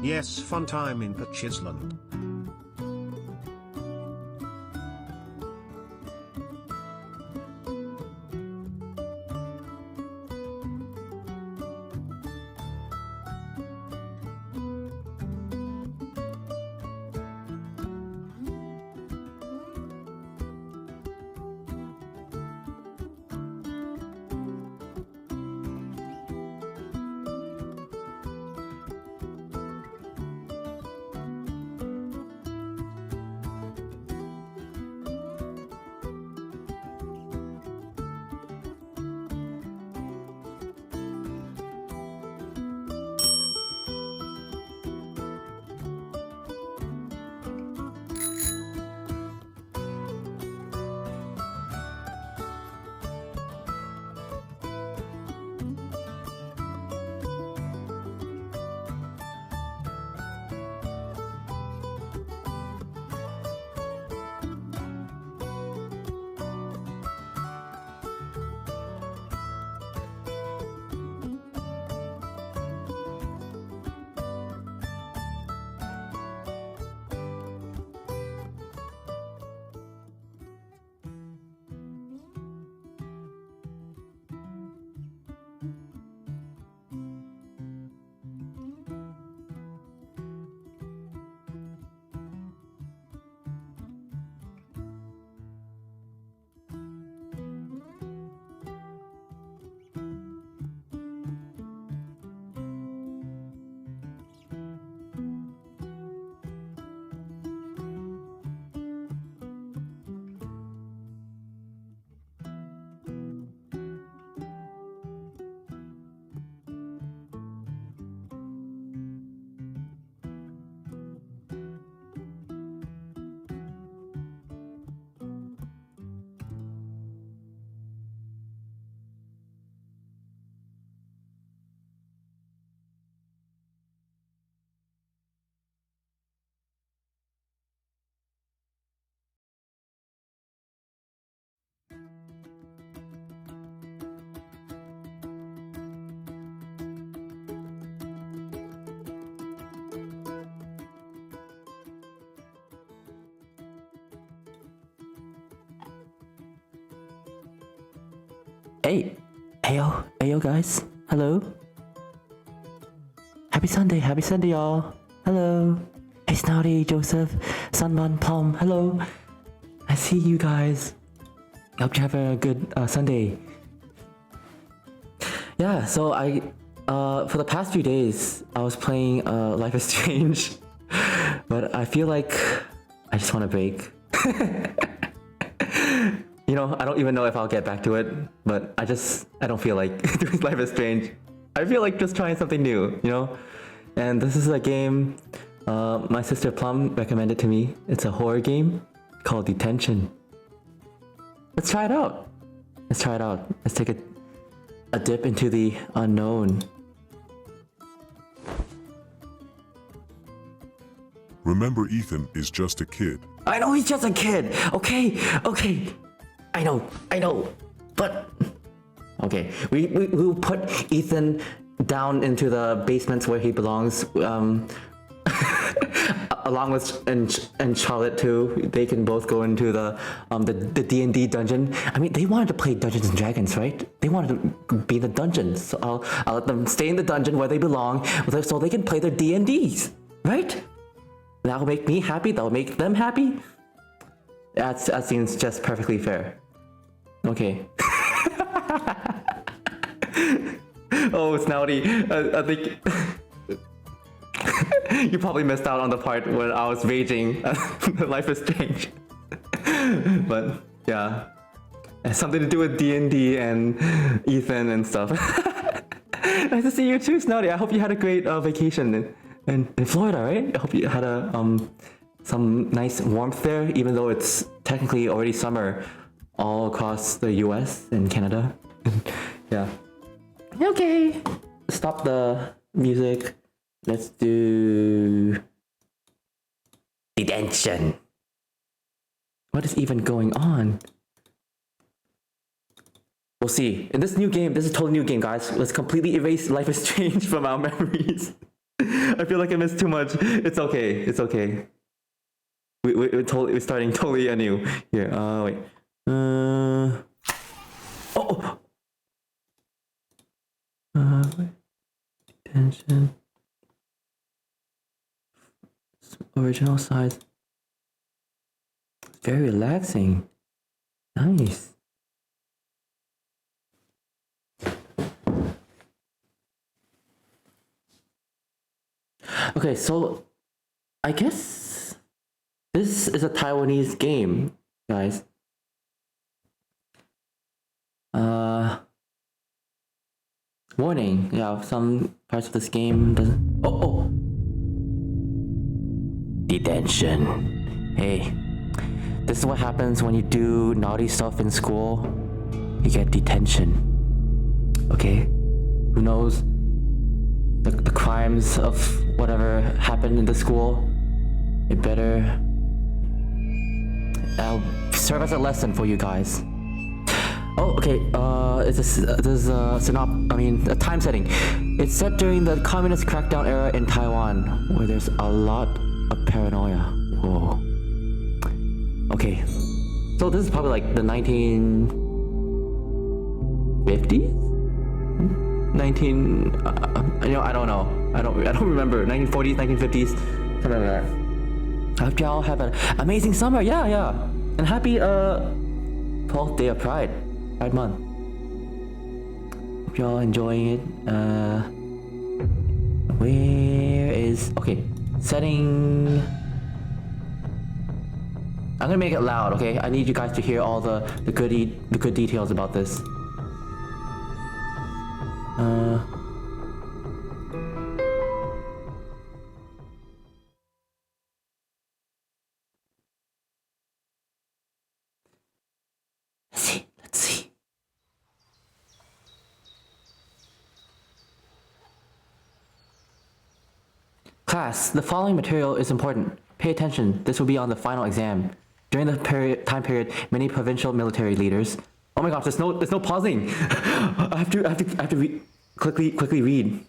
Yes, fun time in Pachysland. Hey, hey yo guys, hello. Happy Sunday y'all. Hello. Hey Snouty, Joseph, Sunman, Plum, hello. I see you guys. Hope you have a good Sunday. Yeah, so for the past few days, I was playing Life is Strange, but I feel like I just want a break. You know, I don't even know if I'll get back to it, but I don't feel like doing Life is Strange. I feel like just trying something new, you know? And this is a game my sister Plum recommended to me. It's a horror game called Detention. Let's try it out. Let's take a dip into the unknown. Remember, Ethan is just a kid. I know he's just a kid. Okay. I know. But okay, we'll put Ethan down into the basements where he belongs. Along with and Charlotte too. They can both go into the D&D dungeon. I mean, they wanted to play Dungeons and Dragons, right? They wanted to be in the dungeon. So I'll let them stay in the dungeon where they belong, so they can play their D&Ds, right? That'll make me happy. That'll make them happy. That seems just perfectly fair. Okay. Oh, Snouty, I think you probably missed out on the part when I was raging. Life is Strange. But yeah, it has something to do with D&D and Ethan and stuff. Nice to see you too, Snouty. I hope you had a great vacation in Florida, right? I hope you had some nice warmth there, even though it's technically already summer all across the US and Canada. Yeah. Okay. Stop the music. Let's do Detention. What is even going on? We'll see. In this new game, this is a totally new game, guys. Let's completely erase Life is Strange from our memories. I feel like I missed too much. It's okay. It's okay. We're starting totally anew here. Wait. Oh. Wait. Detention. Original size. Very relaxing. Nice. Okay, so I guess this is a Taiwanese game, guys. Warning, yeah, some parts of this game doesn't. Oh! Detention. Hey, this is what happens when you do naughty stuff in school. You get detention. Okay? Who knows the crimes of whatever happened in the school? It better serve as a lesson for you guys. Oh, okay. There's a time setting. It's set during the communist crackdown era in Taiwan, where there's a lot of paranoia. Whoa. Okay. So this is probably like the 1950s? I don't know. I don't remember. 1940s, 1950s, something like that. I hope y'all have an amazing summer. Yeah. And happy 12th day of Pride Month. Hope y'all enjoying it. Where is setting? I'm gonna make it loud, okay? I need you guys to hear all the good details about this. Let's see. Class, the following material is important. Pay attention. This will be on the final exam. During the time period, many provincial military leaders. Oh my gosh, there's no pausing. I have to quickly read.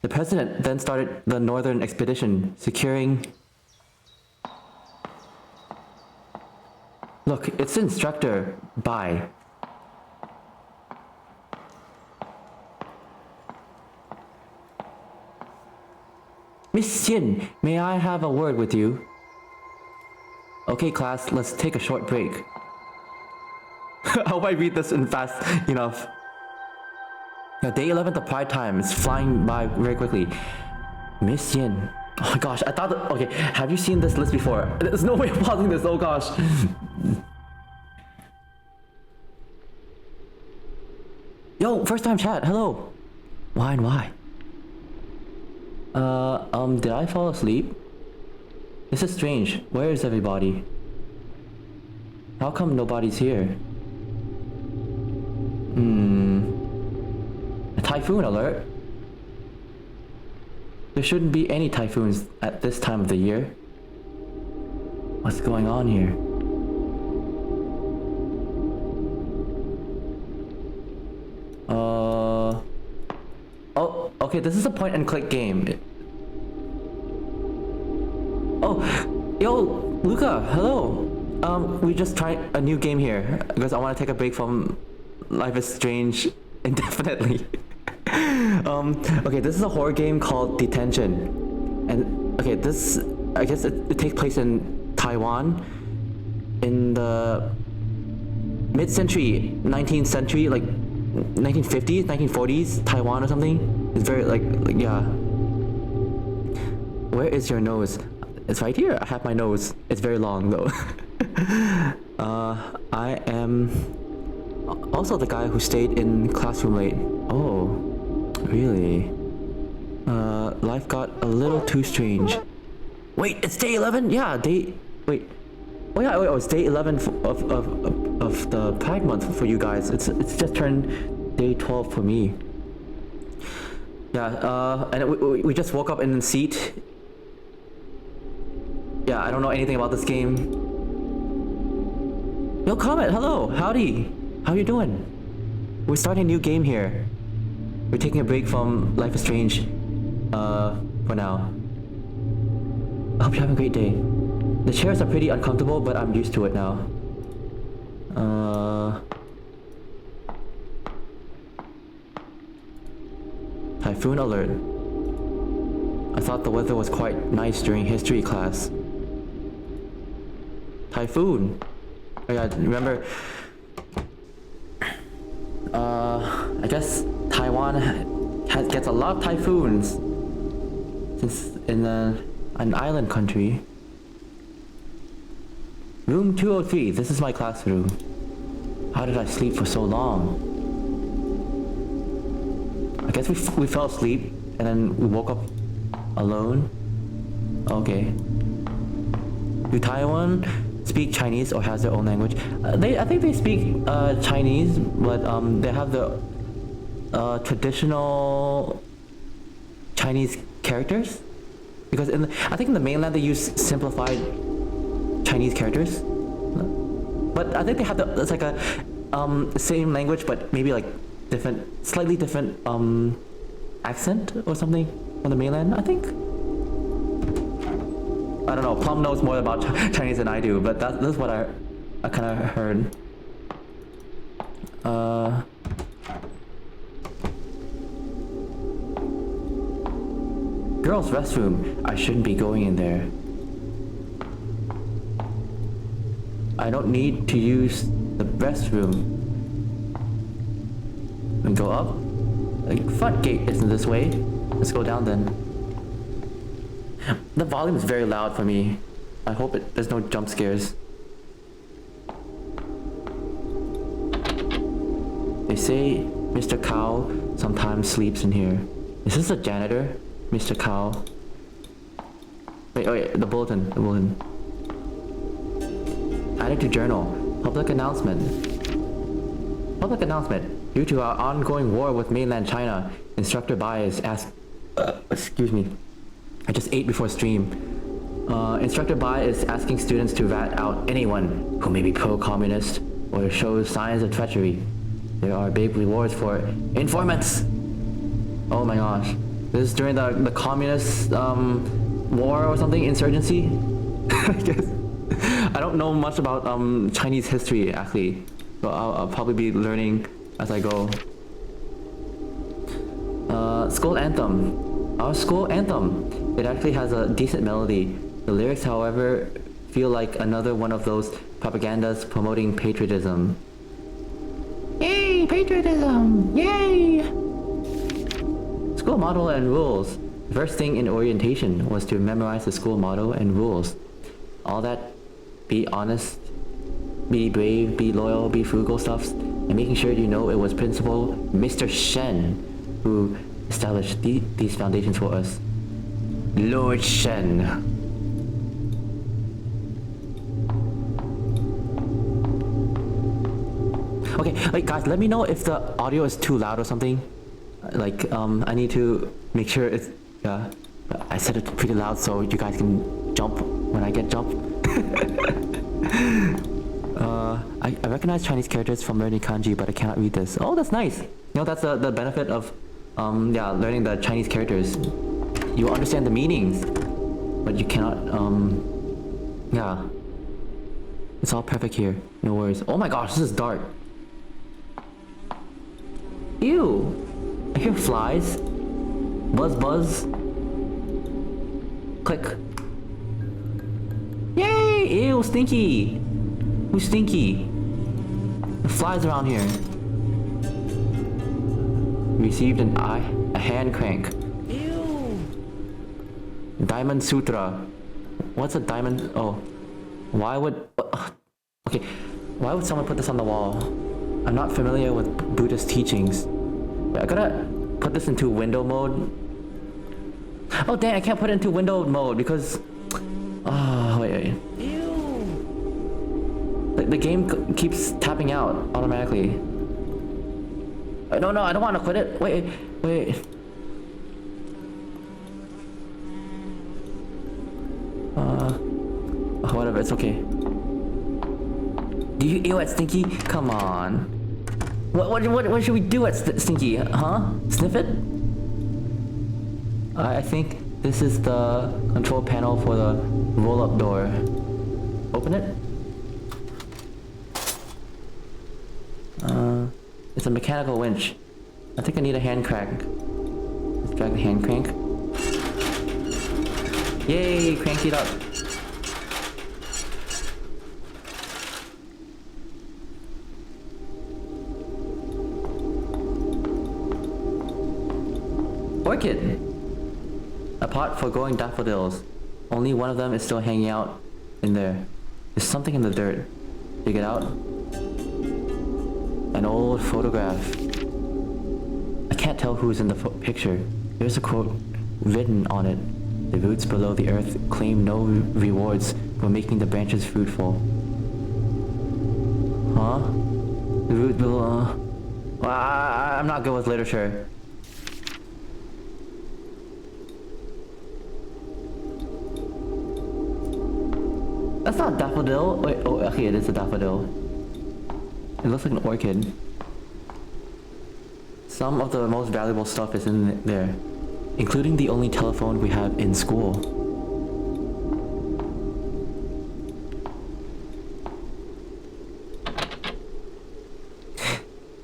The president then started the northern expedition, securing. Look, it's instructor. Bye. Miss Xin, may I have a word with you? Okay, class, let's take a short break. I hope I read this in fast enough. Yeah, day 11 of Pride Time is flying by very quickly. Miss Yin. Oh my gosh, I thought okay, have you seen this list before? There's no way of pausing this, oh gosh. Yo, first time chat, hello. Why and why? Did I fall asleep? This is strange. Where is everybody? How come nobody's here? A typhoon alert? There shouldn't be any typhoons at this time of the year. What's going on here? Oh, okay, this is a point and click game. Oh, yo, Luca, hello. We just tried a new game here because I want to take a break from Life is Strange indefinitely. Okay, this is a horror game called Detention. And okay, this, I guess it takes place in Taiwan in the mid-century, 19th century, like 1950s, 1940s, Taiwan or something. It's very like yeah. Where is your nose? It's right here. I have my nose. It's very long though. I am also the guy who stayed in classroom late. Oh, really? Life got a little too strange. Wait, it's day 11? Yeah, wait. Oh yeah, it's day 11 of the Pride Month for you guys. It's just turned day 12 for me. Yeah, and we just woke up in the seat. Yeah, I don't know anything about this game. Yo, Comet, hello, howdy. How you doing? We're starting a new game here. We're taking a break from Life is Strange. for now. I hope you have a great day. The chairs are pretty uncomfortable, but I'm used to it now. Typhoon alert. I thought the weather was quite nice during history class. Typhoon. Oh yeah, remember? I guess Taiwan gets a lot of typhoons since in an island country. Room 203. This is my classroom. How did I sleep for so long? I guess we fell asleep and then we woke up alone. Okay. Do Taiwan speak Chinese or has their own language? I think they speak Chinese, but they have the traditional Chinese characters. Because I think in the mainland they use simplified Chinese characters. But I think they have it's like a same language, but maybe like slightly different accent or something on the mainland. I think. I don't know. Plum knows more about Chinese than I do, but that's what I kind of heard. Girls' restroom. I shouldn't be going in there. I don't need to use the restroom. And go up. The front gate isn't this way. Let's go down then. The volume is very loud for me. I hope there's no jump scares. They say Mr. Cow sometimes sleeps in here. Is this a janitor? Mr. Cow. Wait, the bulletin. Added to journal. Public announcement. Due to our ongoing war with mainland China, Instructor Bai is excuse me. I just ate before stream. Instructor Bai is asking students to rat out anyone who may be pro-communist or shows signs of treachery. There are big rewards for informants. Oh my gosh. This is during the communist war or something, insurgency? I guess. I don't know much about Chinese history actually, so I'll probably be learning as I go. School anthem. Our school anthem. It actually has a decent melody. The lyrics, however, feel like another one of those propagandas promoting patriotism. Yay, patriotism! Yay! School motto and rules. The first thing in orientation was to memorize the school motto and rules. All that be honest, be brave, be loyal, be frugal stuffs, and making sure you know it was Principal Mr. Shen who established these foundations for us. Lord Shen. Okay, like guys, let me know if the audio is too loud or something. Like, I need to make sure it's, yeah. I said it pretty loud so you guys can jump when I get jump. I recognize Chinese characters from learning kanji, but I cannot read this. Oh, that's nice. You know, that's the benefit of, learning the Chinese characters. You understand the meanings, but you cannot, yeah. It's all perfect here. No worries. Oh my gosh, this is dark. Ew. I hear flies. Buzz, buzz. Click. Yay! Ew, stinky. Who's stinky? The flies around here. Received a hand crank. Ew. Diamond Sutra. What's a diamond? Oh. Why would... Okay. Why would someone put this on the wall? I'm not familiar with Buddhist teachings. Wait, I gotta put this into window mode. Oh dang, I can't put it into window mode because... Oh, wait. Ew. The game keeps tapping out automatically. No, I don't want to quit it. Wait. Whatever, it's okay. Do you ew at Stinky? Come on. What should we do at Stinky? Huh? Sniff it? I think This is the control panel for the roll-up door. Open it. It's a mechanical winch. I think I need a hand crank. Let's drag the hand crank. Yay, cranked it up. Orchid! A pot for growing daffodils. Only one of them is still hanging out in there. There's something in the dirt. Dig it out. An old photograph. I can't tell who's in the picture. There's a quote written on it. The roots below the earth claim no rewards for making the branches fruitful. Huh? The root below... Well, I'm not good with literature. That's not a daffodil. Wait, oh, okay, it is a daffodil. It looks like an orchid. Some of the most valuable stuff is in there, including the only telephone we have in school.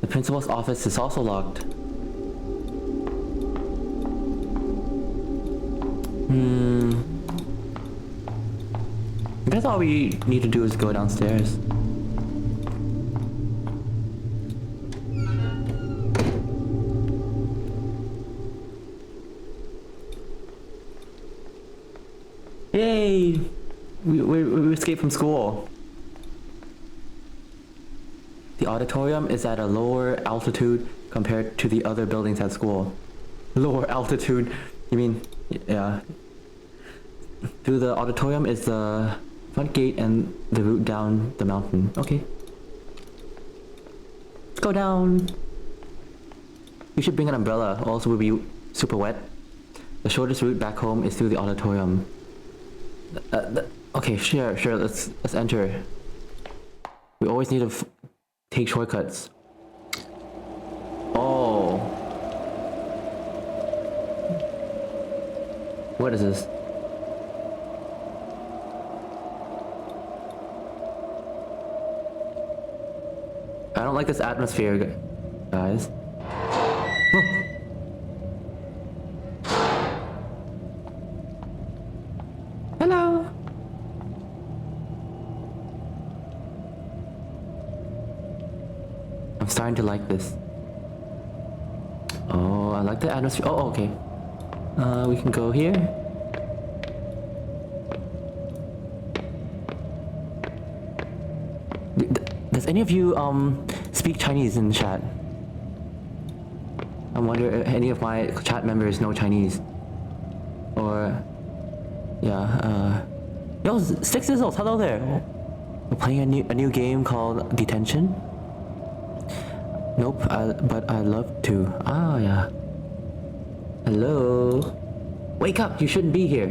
The principal's office is also locked. I guess all we need to do is go downstairs. Yay! We escaped from school. The auditorium is at a lower altitude compared to the other buildings at school. Lower altitude? You mean, yeah. Through the auditorium is the front gate and the route down the mountain. Okay. Let's go down. You should bring an umbrella, or else we'll be super wet. The shortest route back home is through the auditorium. Okay, sure, let's enter. We always need to take shortcuts. Oh. What is this? I don't like this atmosphere, guys. Oh. Hello. I'm starting to like this. Oh, I like the atmosphere. Oh, okay. We can go here. Does any of you speak Chinese in the chat? I wonder if any of my chat members know Chinese. Or yeah, yo, Six Sizzles, hello there. We're playing a new game called Detention. Nope, but I'd love to. Ah, yeah. Hello. Wake up! You shouldn't be here.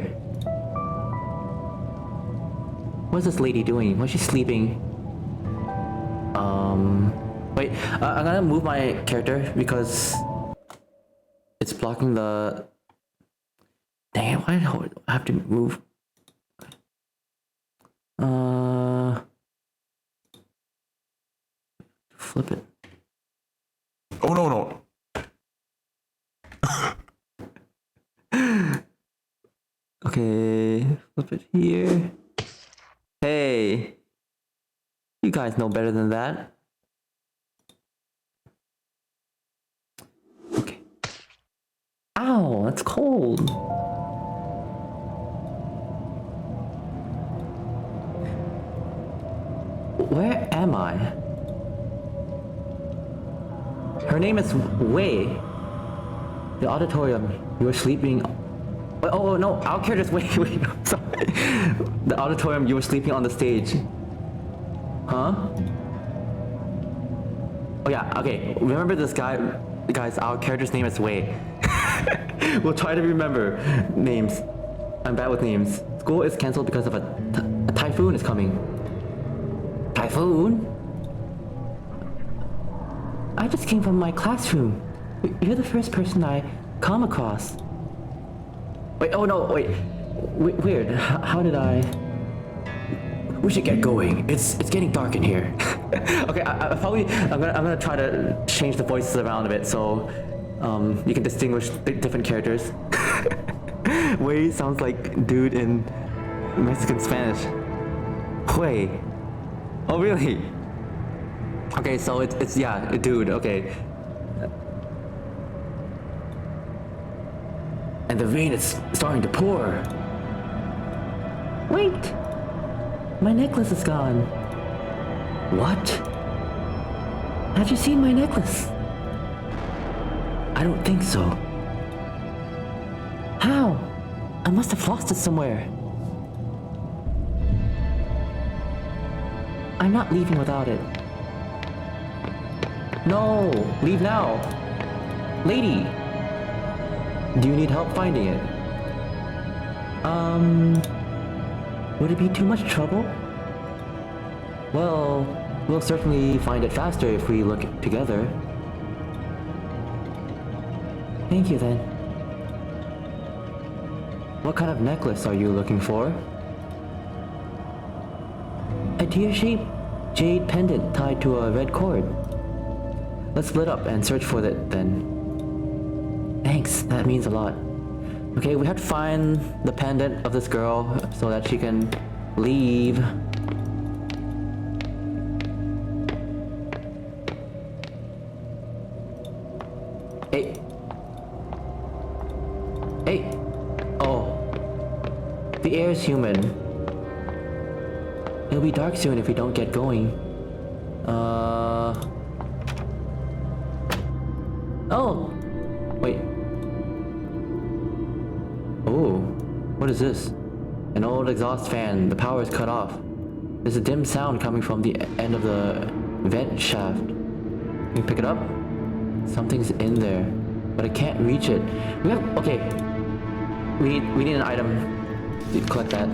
What's this lady doing? Why is she sleeping? Wait. I'm gonna move my character because it's blocking the. Dang it! Why do I have to move? Flip it. Oh no. Okay, flip it here. Hey, you guys know better than that. Okay. Ow, that's cold. Where am I? Her name is Wei. The auditorium. You were sleeping. Oh no, our character's wait. I'm sorry. The auditorium. You were sleeping on the stage. Huh? Oh yeah. Okay. Remember this guy, guys. Our character's name is Wei. We'll try to remember names. I'm bad with names. School is cancelled because of a typhoon is coming. Typhoon? I just came from my classroom. You're the first person I come across. Wait, oh no, wait. Weird. How did I... We should get going. It's getting dark in here. Okay, I'm gonna try to change the voices around a bit so you can distinguish different characters. Wei sounds like dude in Mexican Spanish. Hui. Oh really? Okay, so it's yeah, a dude. Okay. And the rain is starting to pour. Wait! My necklace is gone. What? Have you seen my necklace? I don't think so. How? I must have lost it somewhere. I'm not leaving without it. No! Leave now! Lady! Do you need help finding it? Would it be too much trouble? Well, we'll certainly find it faster if we look together. Thank you then. What kind of necklace are you looking for? A tear-shaped jade pendant tied to a red cord. Let's split up and search for it then. Thanks, that means a lot. Okay, we have to find the pendant of this girl so that she can leave. Hey. Hey. Oh. The air is humid. It'll be dark soon if we don't get going. Oh! Wait. Oh, what is this? An old exhaust fan. The power is cut off. There's a dim sound coming from the end of the vent shaft. Can you pick it up? Something's in there, but I can't reach it. We have... Okay. We need an item. You collect that.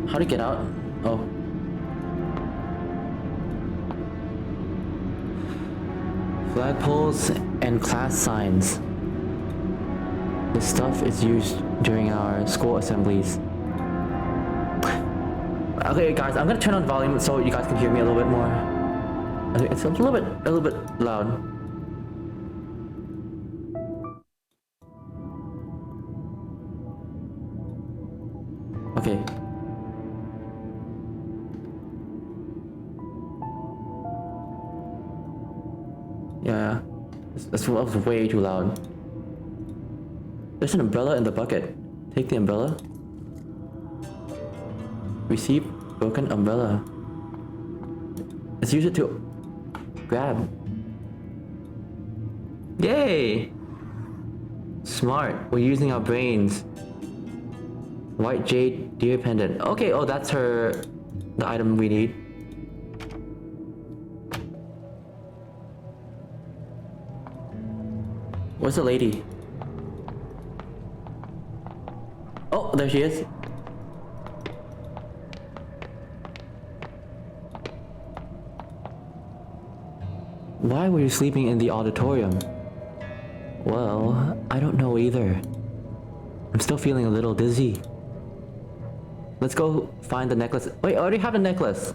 How to get out? Oh. Flagpoles and class signs. This stuff is used during our school assemblies. Okay, guys, I'm gonna turn on the volume so you guys can hear me a little bit more. I think it's a little bit loud. Okay. Yeah, this was way too loud. There's an umbrella in the bucket. Take the umbrella. Receive broken umbrella. Let's use it to grab. Yay! Smart. We're using our brains. White jade deer pendant. Okay, oh, that's the item we need. Where's the lady? Oh, there she is. Why were you sleeping in the auditorium? Well, I don't know either. I'm still feeling a little dizzy. Let's go find the necklace. Wait, I already have the necklace.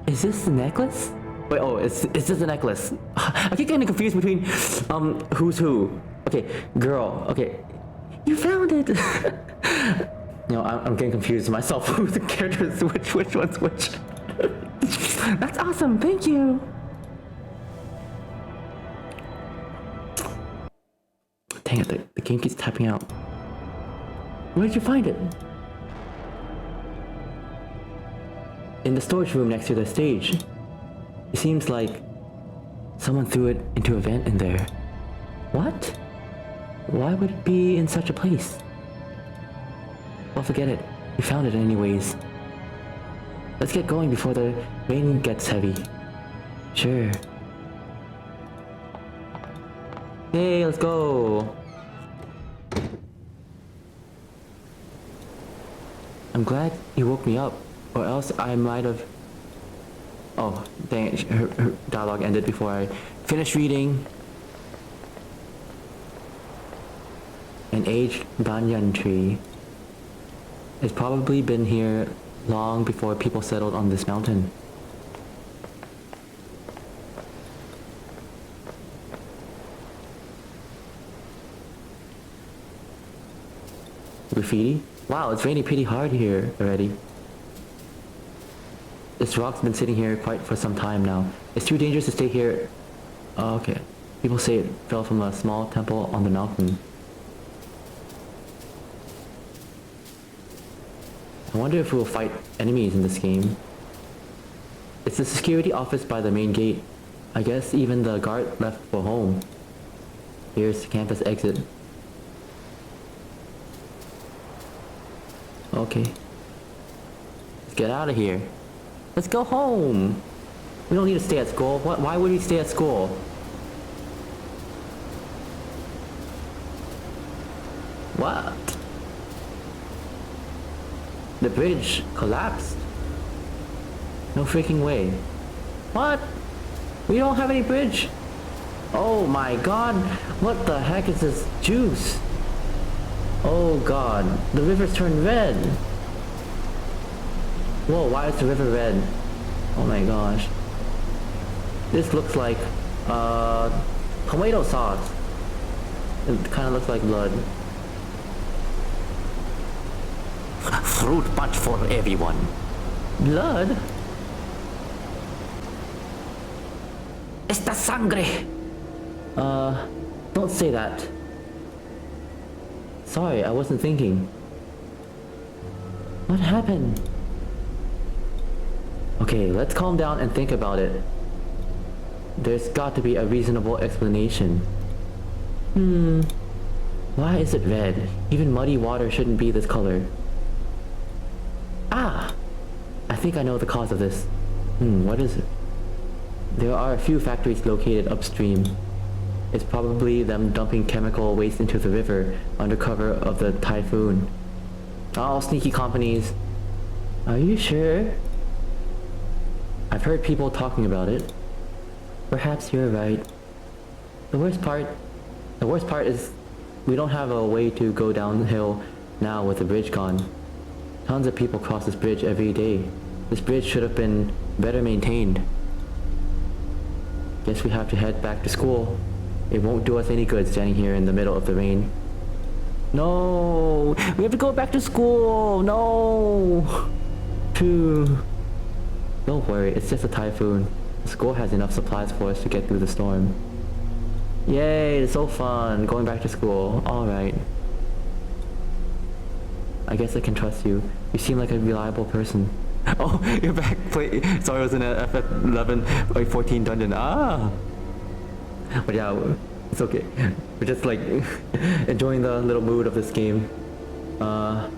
Is this the necklace? Wait, oh, is this the necklace? I keep getting confused between, who's who. Okay, girl, okay. You found it! You know, I'm getting confused myself. Who's the characters? Which one's which? That's awesome, thank you! Dang it, the game keeps tapping out. Where did you find it? In the storage room next to the stage. It seems like someone threw it into a vent in there. What? Why would it be in such a place? Well, forget it. We found it anyways. Let's get going before the rain gets heavy. Sure. Hey, let's go! I'm glad you woke me up, or else I might have... Oh, dang it, her dialogue ended before I finished reading. An aged banyan tree. It's probably been here long before people settled on this mountain. Graffiti? Wow, it's raining pretty hard here already. This rock's been sitting here quite for some time now. It's too dangerous to stay here. Oh, okay. People say it fell from a small temple on the mountain. I wonder if we'll fight enemies in this game. It's the security office by the main gate. I guess even the guard left for home. Here's the campus exit. Okay. Let's get out of here. Let's go home. We don't need to stay at school. Why would we stay at school? What? The bridge collapsed? No freaking way. What? We don't have any bridge? Oh my god. What the heck is this juice? Oh god. The river's turned red. Whoa, why is the river red? Oh my gosh. This looks like tomato sauce. It kind of looks like blood. Fruit punch for everyone. Blood? Esta sangre. Don't say that. Sorry, I wasn't thinking. What happened? Okay, let's calm down and think about it. There's got to be a reasonable explanation. Why is it red? Even muddy water shouldn't be this color. Ah! I think I know the cause of this. What is it? There are a few factories located upstream. It's probably them dumping chemical waste into the river under cover of the typhoon. All sneaky companies. Are you sure? I've heard people talking about it. Perhaps you're right. The worst part is we don't have a way to go downhill now with the bridge gone. Tons of people cross this bridge every day. This bridge should have been better maintained. Guess we have to head back to school. It won't do us any good standing here in the middle of the rain. No! We have to go back to school! No! Don't worry, it's just a typhoon. The school has enough supplies for us to get through the storm. Yay, it's so fun, going back to school. Alright. I guess I can trust you. You seem like a reliable person. Oh, you're back. Sorry, I was in a FF11, like 14 dungeon. Ah! But yeah, it's okay. We're just like enjoying the little mood of this game. I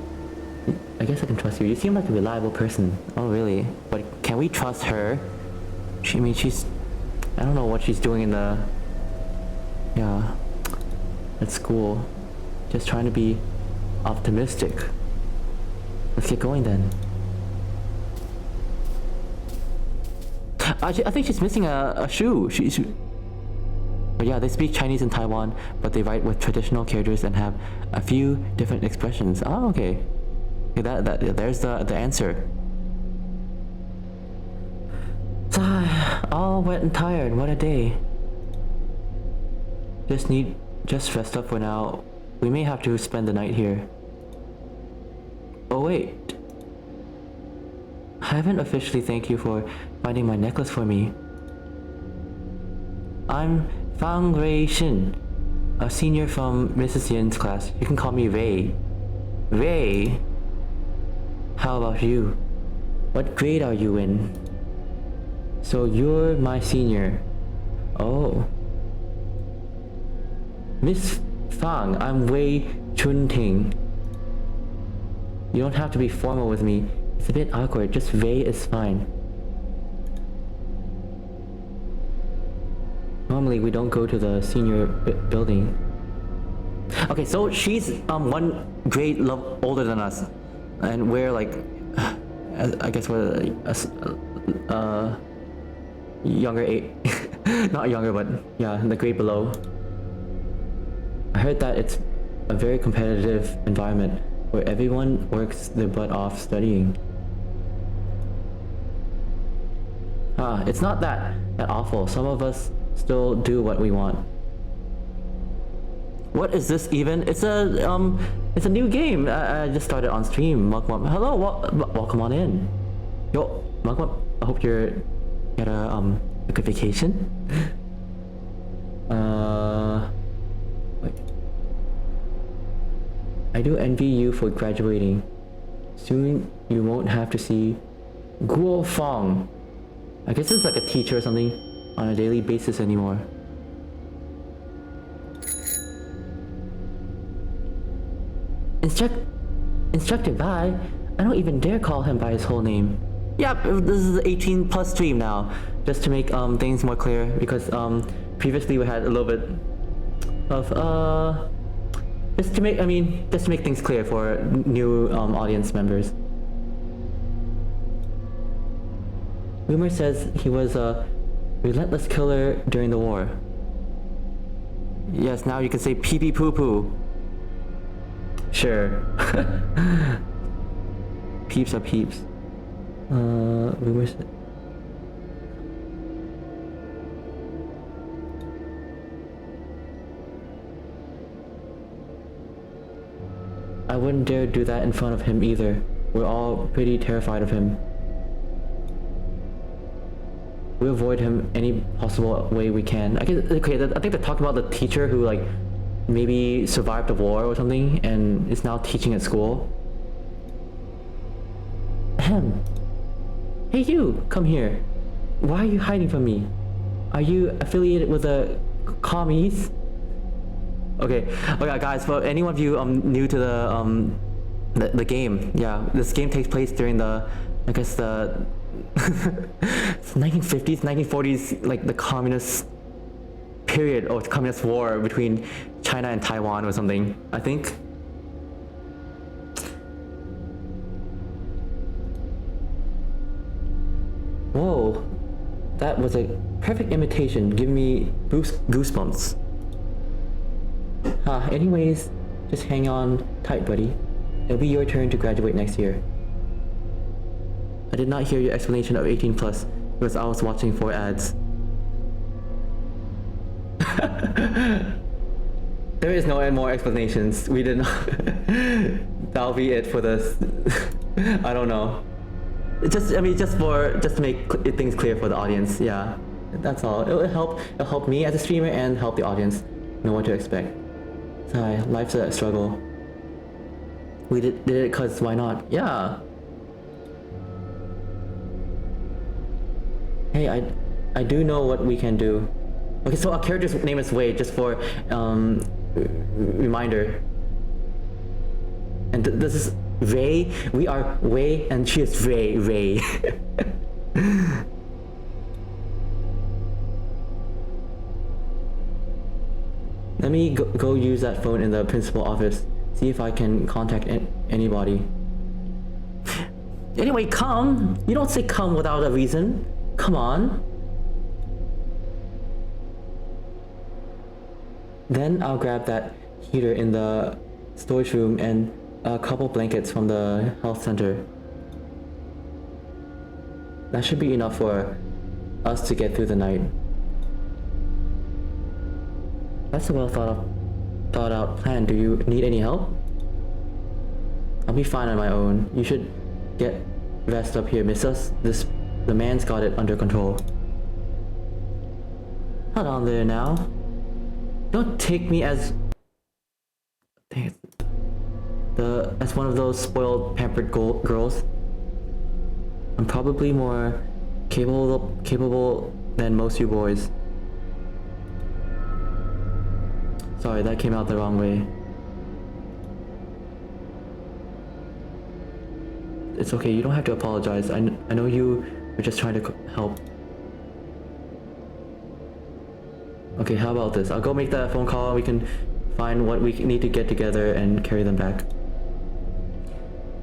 guess I can trust you. You seem like a reliable person. Oh, really? But can we trust her? I mean, I don't know what she's doing in the... Yeah. At school. Just trying to be optimistic. Let's get going then. I think she's missing a shoe. But yeah, they speak Chinese in Taiwan, but they write with traditional characters and have a few different expressions. Oh, okay. There's the answer. All wet and tired. What a day. Just rest up for now. We may have to spend the night here. Oh wait. I haven't officially thanked you for finding my necklace for me. I'm Fang Rei Shin, a senior from Mrs. Yin's class. You can call me Rei. Rei? How about you? What grade are you in? So you're my senior. Oh. Miss Fang, I'm Wei Chunting. You don't have to be formal with me. It's a bit awkward, just Wei is fine. Normally we don't go to the senior building. Okay, so she's one grade older than us. And we're like, I guess we're younger eight, not younger, but yeah, the grade below. I heard that it's a very competitive environment where everyone works their butt off studying. It's not that awful. Some of us still do what we want. What is this even? It's a new game. I just started on stream. Welcome. Hello. Welcome on in. Yo, welcome. I hope you had a good vacation. Wait. I do envy you for graduating. Soon you won't have to see Guo Fong. I guess it's like a teacher or something on a daily basis anymore. Instructor Bai? I don't even dare call him by his whole name. Yep, this is the 18 plus stream now. Just to make things more clear, because previously we had a little bit of just to make things clear for new audience members. Rumor says he was a relentless killer during the war. Yes, now you can say pee pee poo poo. Sure. Peeps are peeps. Rumors. I wouldn't dare do that in front of him either. We're all pretty terrified of him. We avoid him any possible way we can. I think they're talking about the teacher who like maybe survived the war or something and is now teaching at school. Ahem. Hey you, come here. Why are you hiding from me? Are you affiliated with the commies? Okay, guys, for any of you new to the game, yeah, this game takes place during the, I guess the 1950s, 1940s, like the communist period or communist war between China and Taiwan or something, I think. Whoa, that was a perfect imitation, giving me goosebumps. Anyways, just hang on tight, buddy. It'll be your turn to graduate next year. I did not hear your explanation of 18 plus because I was watching 4 ads. There is no more explanations. We did not. That'll be it for this. I don't know. Just to make things clear for the audience. Yeah, that's all. It'll help me as a streamer and help the audience know what to expect. Sorry, life's a struggle. We did it cause why not? Yeah. Hey, I do know what we can do. Okay, so our character's name is Wei, just for reminder. And this is Ray. We are Wei, and she is Ray. Let me go use that phone in the principal office. See if I can contact anybody. Anyway, come. You don't say come without a reason. Come on. Then I'll grab that heater in the storage room and a couple blankets from the health center. That should be enough for us to get through the night. That's a well thought out plan. Do you need any help? I'll be fine on my own. You should get rest up here, missus. The man's got it under control. Hold on there now. Don't take me as as one of those spoiled, pampered girls. I'm probably more capable than most you boys. Sorry, that came out the wrong way. It's okay, you don't have to apologize. I know you were just trying to help. Okay, how about this? I'll go make that phone call. We can find what we need to get together and carry them back.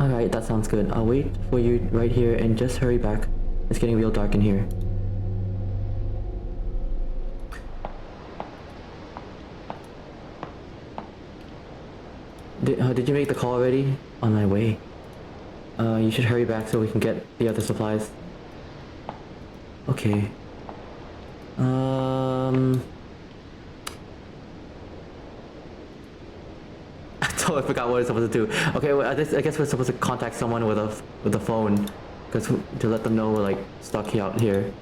Alright, that sounds good. I'll wait for you right here and just hurry back. It's getting real dark in here. Did you make the call already? On my way. You should hurry back so we can get the other supplies. Okay. I totally forgot what I was supposed to do. Okay, well, I guess we're supposed to contact someone with a phone, because to let them know we're like stuck out here.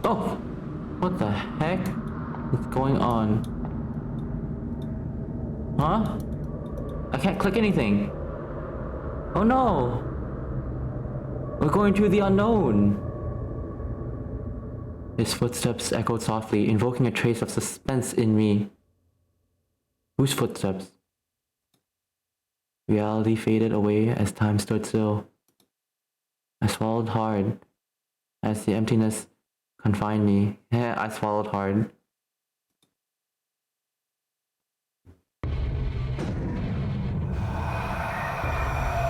Oh! What the heck is going on? Huh? I can't click anything. Oh no! We're going to the unknown! His footsteps echoed softly, invoking a trace of suspense in me. Whose footsteps? Reality faded away as time stood still. I swallowed hard as the emptiness confined me. I swallowed hard.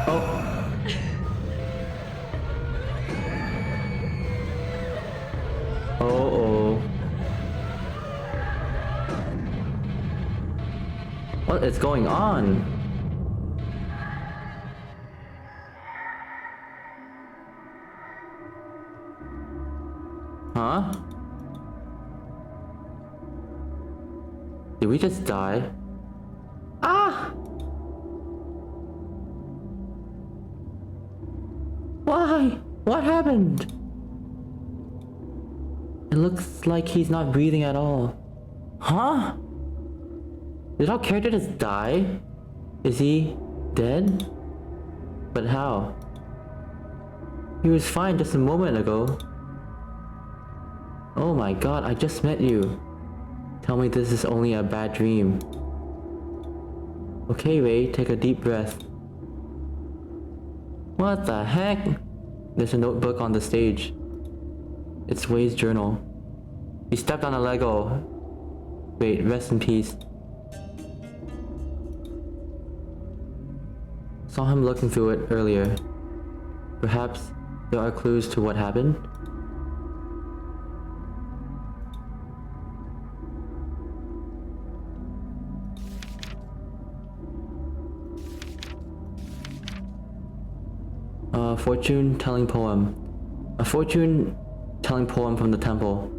Oh. Oh. What is going on? Huh? Did we just die? Ah! Why? What happened? It looks like he's not breathing at all. Huh? Did our character just die? Is he dead? But how? He was fine just a moment ago. Oh my god, I just met you. Tell me this is only a bad dream. Okay, Ray, take a deep breath. What the heck? There's a notebook on the stage. It's Way's journal. He stepped on a Lego. Wait, rest in peace. Saw him looking through it earlier. Perhaps there are clues to what happened? Fortune-telling poem. A fortune-telling poem from the temple.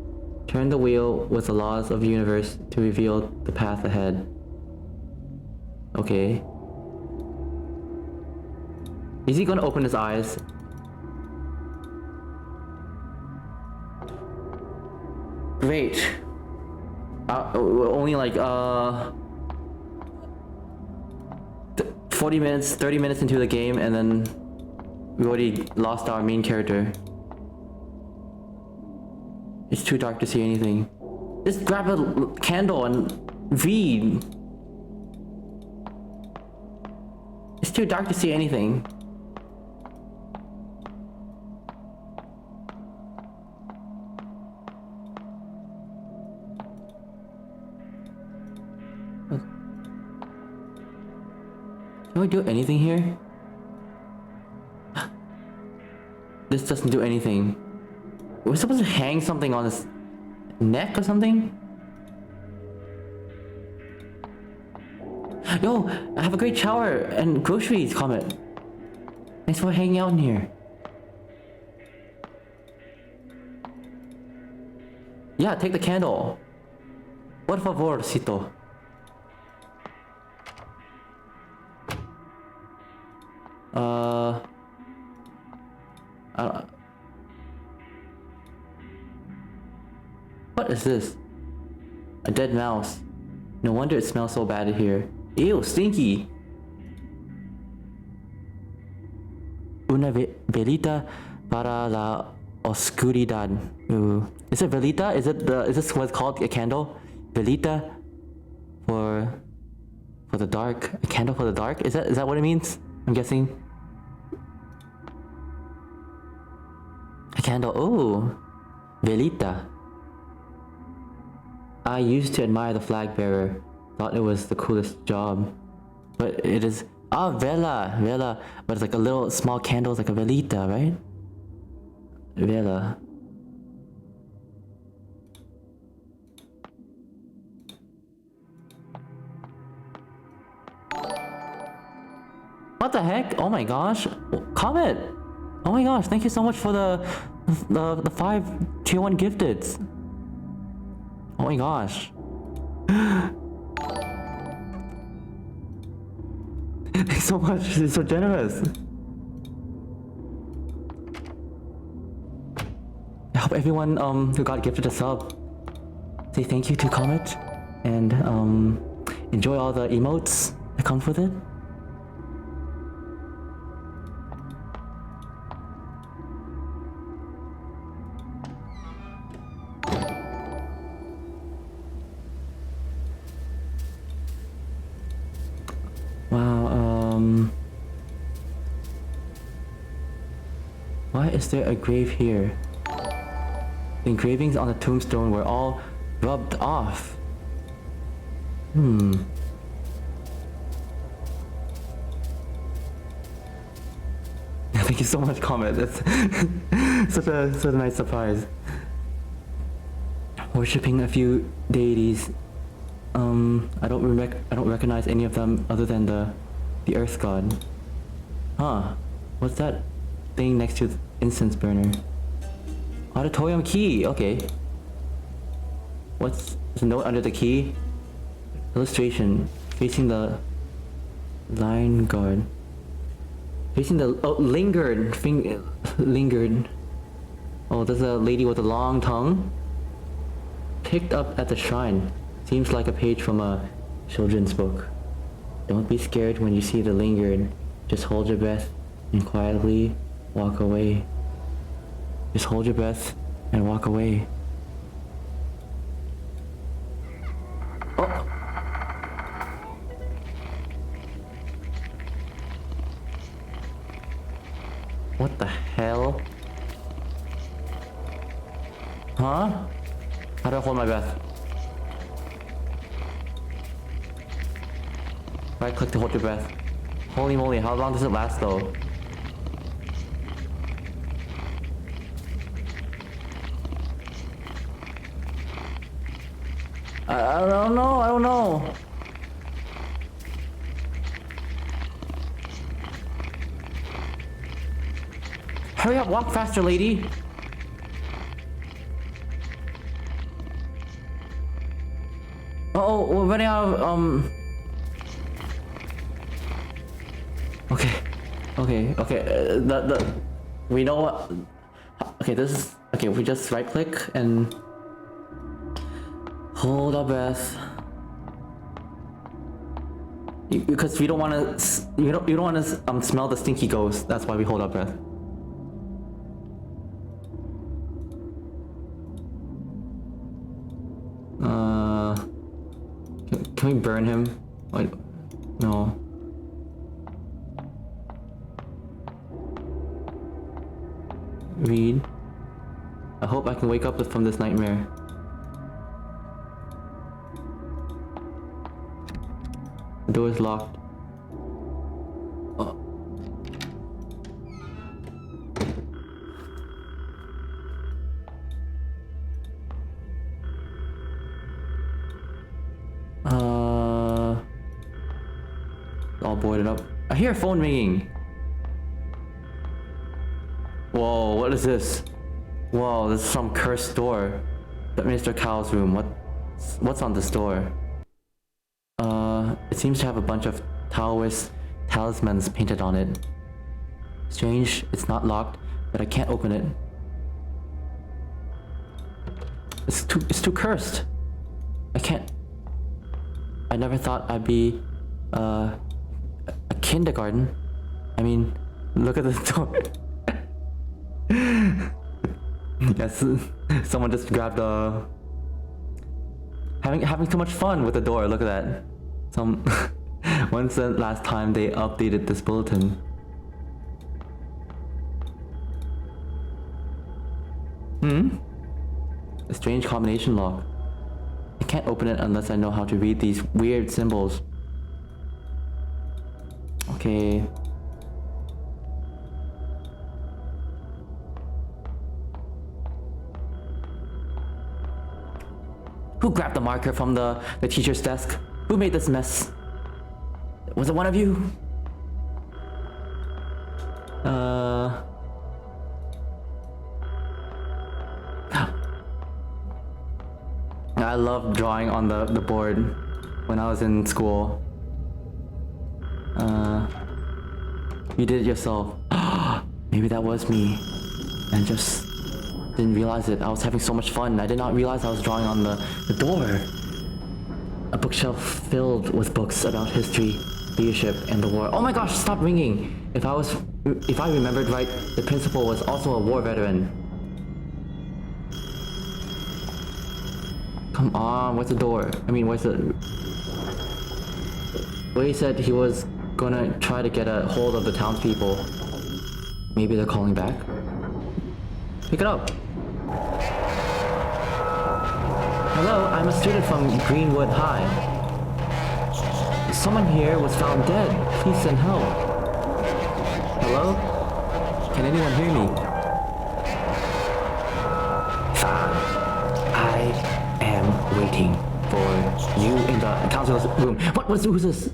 Turn the wheel with the laws of the universe to reveal the path ahead. Okay. Is he gonna open his eyes? Great. Only like 40 minutes, 30 minutes into the game, and then we already lost our main character. It's too dark to see anything. Just grab a candle and read. It's too dark to see anything. Can we do anything here? This doesn't do anything. We're supposed to hang something on his neck or something? Yo, I have a great shower and groceries, Comet. Thanks for hanging out in here. Yeah, take the candle. Por favorcito. What is this? A dead mouse. No wonder it smells so bad in here. Ew, stinky! Una velita para la oscuridad. Ooh. Is it velita? Is this what's called a candle? Velita for the dark. A candle for the dark? Is that what it means? I'm guessing. A candle. Oh, velita. I used to admire the flag bearer, thought it was the coolest job. But it is... Ah, vela. But it's like a little small candle, it's like a velita, right? Vela. What the heck? Oh my gosh. Comet! Oh my gosh, thank you so much for the 5 tier 1 gifted. Oh my gosh. Thanks so much. You're so generous. I hope everyone who got gifted a sub say thank you to Comet and enjoy all the emotes that comes with it. Wow, why is there a grave here? The engravings on the tombstone were all rubbed off. Thank you so much, Comet. That's such a nice surprise. Worshipping a few deities. I don't recognize any of them other than the Earth God. Huh? What's that thing next to the incense burner? Auditorium key. Okay. What's the note under the key? Illustration facing the line guard. Facing the lingered. Oh, there's a lady with a long tongue. Picked up at the shrine. Seems like a page from a children's book. Don't be scared when you see the lingered. Just hold your breath and quietly walk away. Just hold your breath and walk away. Oh. What the hell? Huh? How do I hold my breath? Right click to hold your breath. Holy moly, how long does it last though? I don't know. Hurry up, walk faster, lady. Oh, we're running out of, Okay. We know what. Okay, this is okay. We just right click and hold our breath. Because we don't want to. You don't want to smell the stinky ghost. That's why we hold our breath. Can we burn him? Wait, no. Read. I hope I can wake up from this nightmare. The door is locked. Oh. All boarded up. I hear a phone ringing. Whoa, what is this? Whoa, this is some cursed door. That Mr. Cow's room. What's on this door? It seems to have a bunch of Taoist talismans painted on it. Strange, it's not locked, but I can't open it. It's too cursed. I can't. I never thought I'd be a kindergarten. I mean, look at this door. Yes, someone just grabbed a... Having too much fun with the door, look at that. When's the last time they updated this bulletin? A strange combination lock. can't open it unless I know how to read these weird symbols. Okay. Who grabbed the marker from the teacher's desk? Who made this mess? Was it one of you? I loved drawing on the board when I was in school. You did it yourself. Maybe that was me. And just didn't realize it. I was having so much fun. I did not realize I was drawing on the door. A bookshelf filled with books about history, leadership, and the war. Oh my gosh, stop ringing! If I remembered right, the principal was also a war veteran. Come on, where's the door? I mean, where's the... Well, he said he was gonna try to get a hold of the townspeople. Maybe they're calling back? Pick it up. Hello, I'm a student from Greenwood High. Someone here was found dead. Please send help. Hello? Can anyone hear me? Fine. I am waiting for You in the counselor's room. Who's this?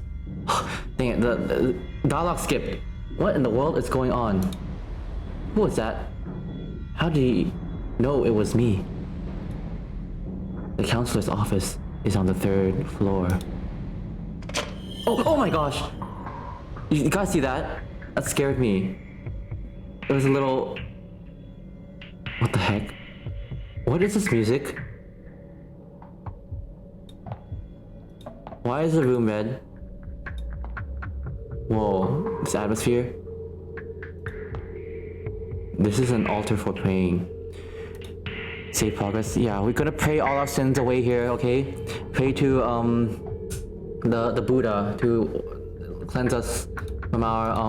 Dang it, the dialogue skipped. What in the world is going on? Who was that? How did he know it was me? The counselor's office is on the 3rd floor. Oh my gosh! You guys see that? That scared me. It was a little... What the heck? What is this music? Why is the room red? Whoa, this atmosphere. This is an altar for praying. Save progress. Yeah, we're gonna pray all our sins away here, okay? Pray to the Buddha to cleanse us from our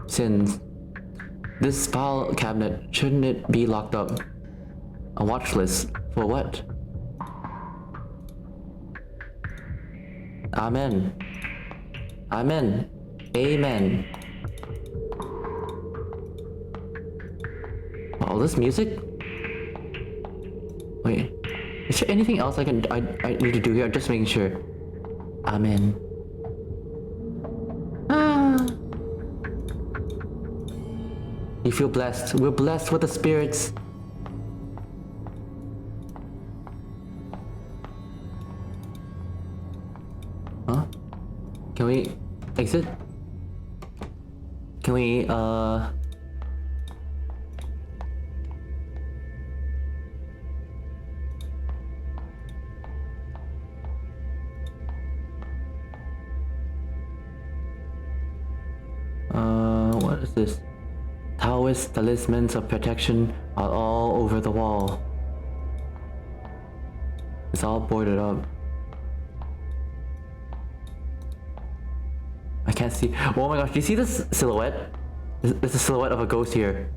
sins. This file cabinet, shouldn't it be locked up? A watch list for what? Amen. Amen. Amen. All this music? Wait, is there anything else I need to do here? I'm just making sure. Amen. You feel blessed. We're blessed with the spirits. Huh? Can we exit? Can we, what is this? Taoist talismans of protection are all over the wall. It's all boarded up. I can't see. Oh my gosh, do you see this silhouette? There's a silhouette of a ghost here.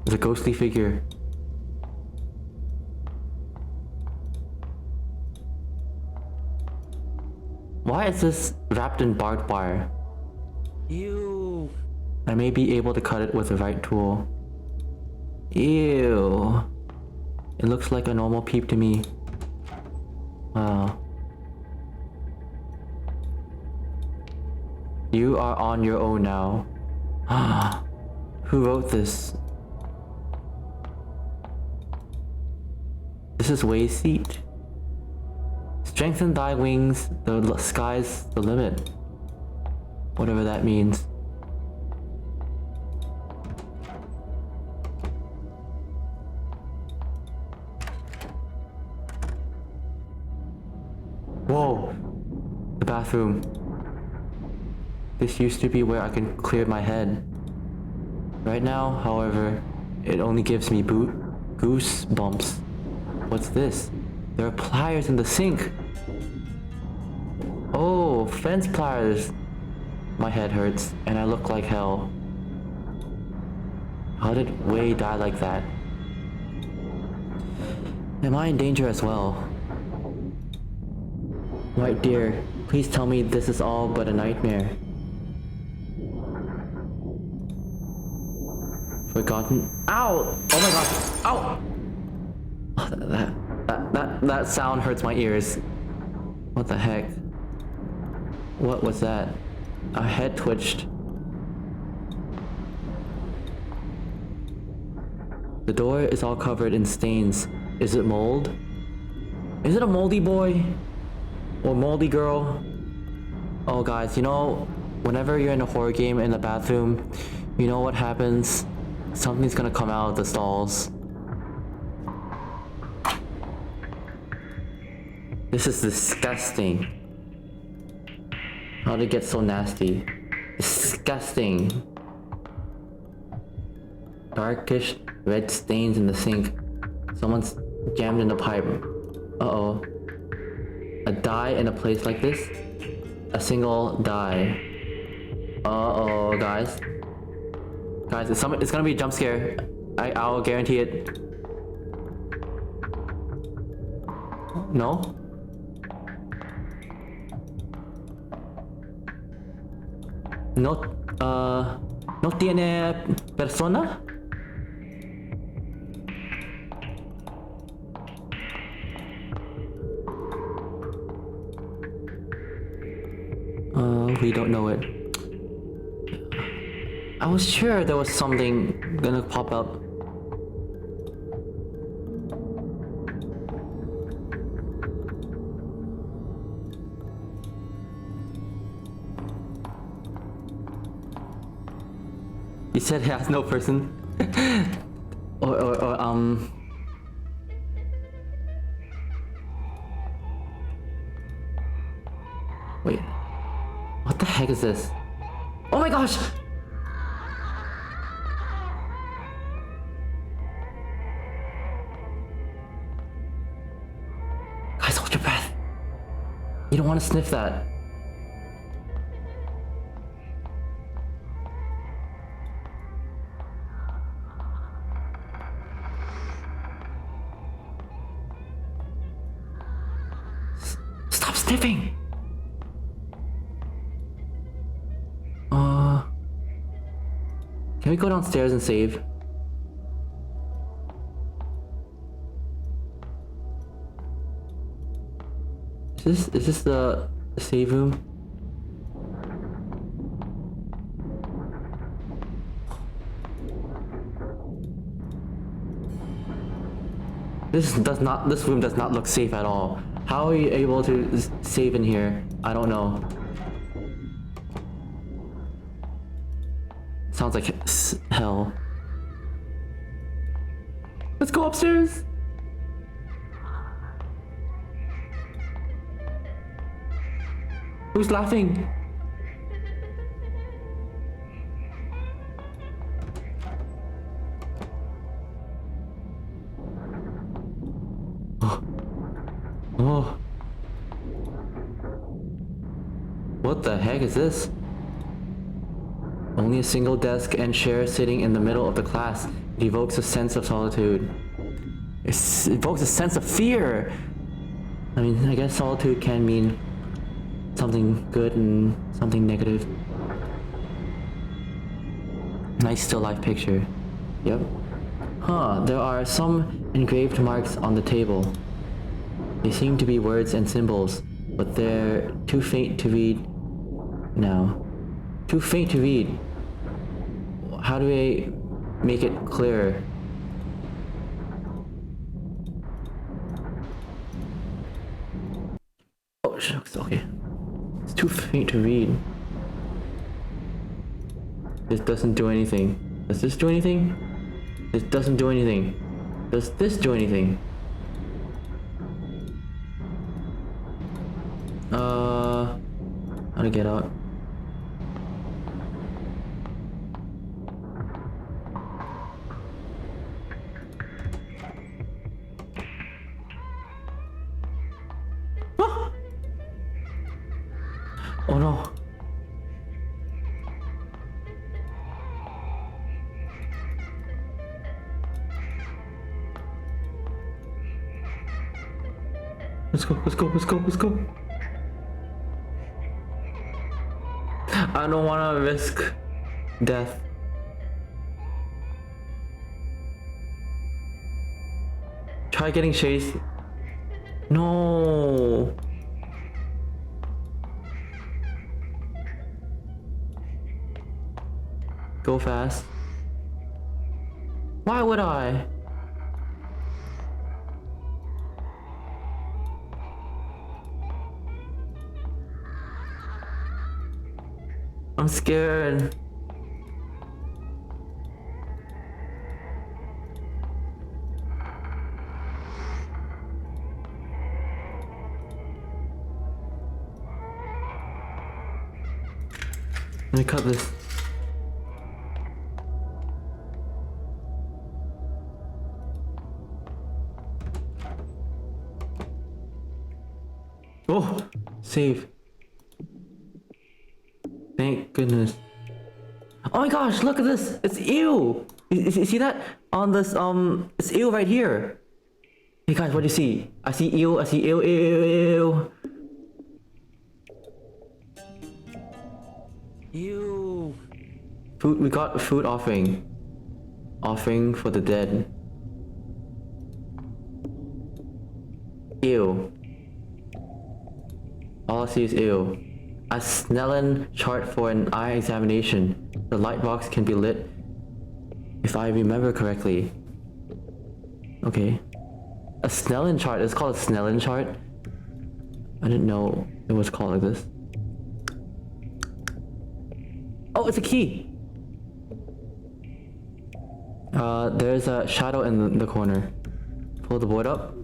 There's a ghostly figure. Why is this wrapped in barbed wire? Ew. I may be able to cut it with the right tool. Ew. It looks like a normal peep to me. Wow. You are on your own now. Who wrote this? This is Wei's seat. Strengthen thy wings, the sky's the limit. Whatever that means. Whoa! The bathroom. This used to be where I can clear my head. Right now, however, it only gives me goosebumps. What's this? There are pliers in the sink! Oh, fence pliers! My head hurts, and I look like hell. How did Wei die like that? Am I in danger as well? White deer, please tell me this is all but a nightmare. Forgotten. Ow! Oh my god! Ow! Oh, that sound hurts my ears. What the heck? What was that? A head twitched. The door is all covered in stains. Is it mold? Is it a moldy boy? Or moldy girl? Oh guys, you know, whenever you're in a horror game in the bathroom, you know what happens? Something's gonna come out of the stalls. This is disgusting. How did it get so nasty? Disgusting. Darkish red stains in the sink. Someone's jammed in the pipe. Uh-oh. A die in a place like this? A single die. Uh-oh, guys. Guys, it's gonna be a jump scare. I'll guarantee it. No? No tiene persona? We don't know it. I was sure there was something gonna pop up. You said it has no person? Wait. What the heck is this? Oh my gosh! Guys, hold your breath. You don't want to sniff that. Stop sniffing! Can we go downstairs and save? Is this the save room? This room does not look safe at all. How are you able to save in here? I don't know. Sounds like hell. Let's go upstairs. Who's laughing? Oh. What the heck is this? Only a single desk and chair sitting in the middle of the class. It evokes a sense of solitude. It evokes a sense of fear! I mean, I guess solitude can mean something good and something negative. Nice still life picture. Yep. Huh, there are some engraved marks on the table. They seem to be words and symbols, but they're too faint to read now. Too faint to read. How do I make it clearer? Oh, shucks, okay. It's too faint to read. This doesn't do anything. Does this do anything? This doesn't do anything. Does this do anything? How to get out? Ah! Oh no. Let's go. I don't wanna risk death. Try getting chased. No. Go fast. Why would I? I'm scared. Let me cut this. Oh, save. Thank goodness. Oh my gosh, look at this. It's ew. You see that? On this, it's ew right here. Hey guys, what do you see? I see ew, ew. Ew. Food, we got food offering. Offering for the dead. Ew. All I see is ew. A Snellen chart for an eye examination. The light box can be lit if I remember correctly. Okay. A Snellen chart. It's called a Snellen chart. I didn't know it was called like this. Oh, it's a key. There's a shadow in the corner. Pull the board up.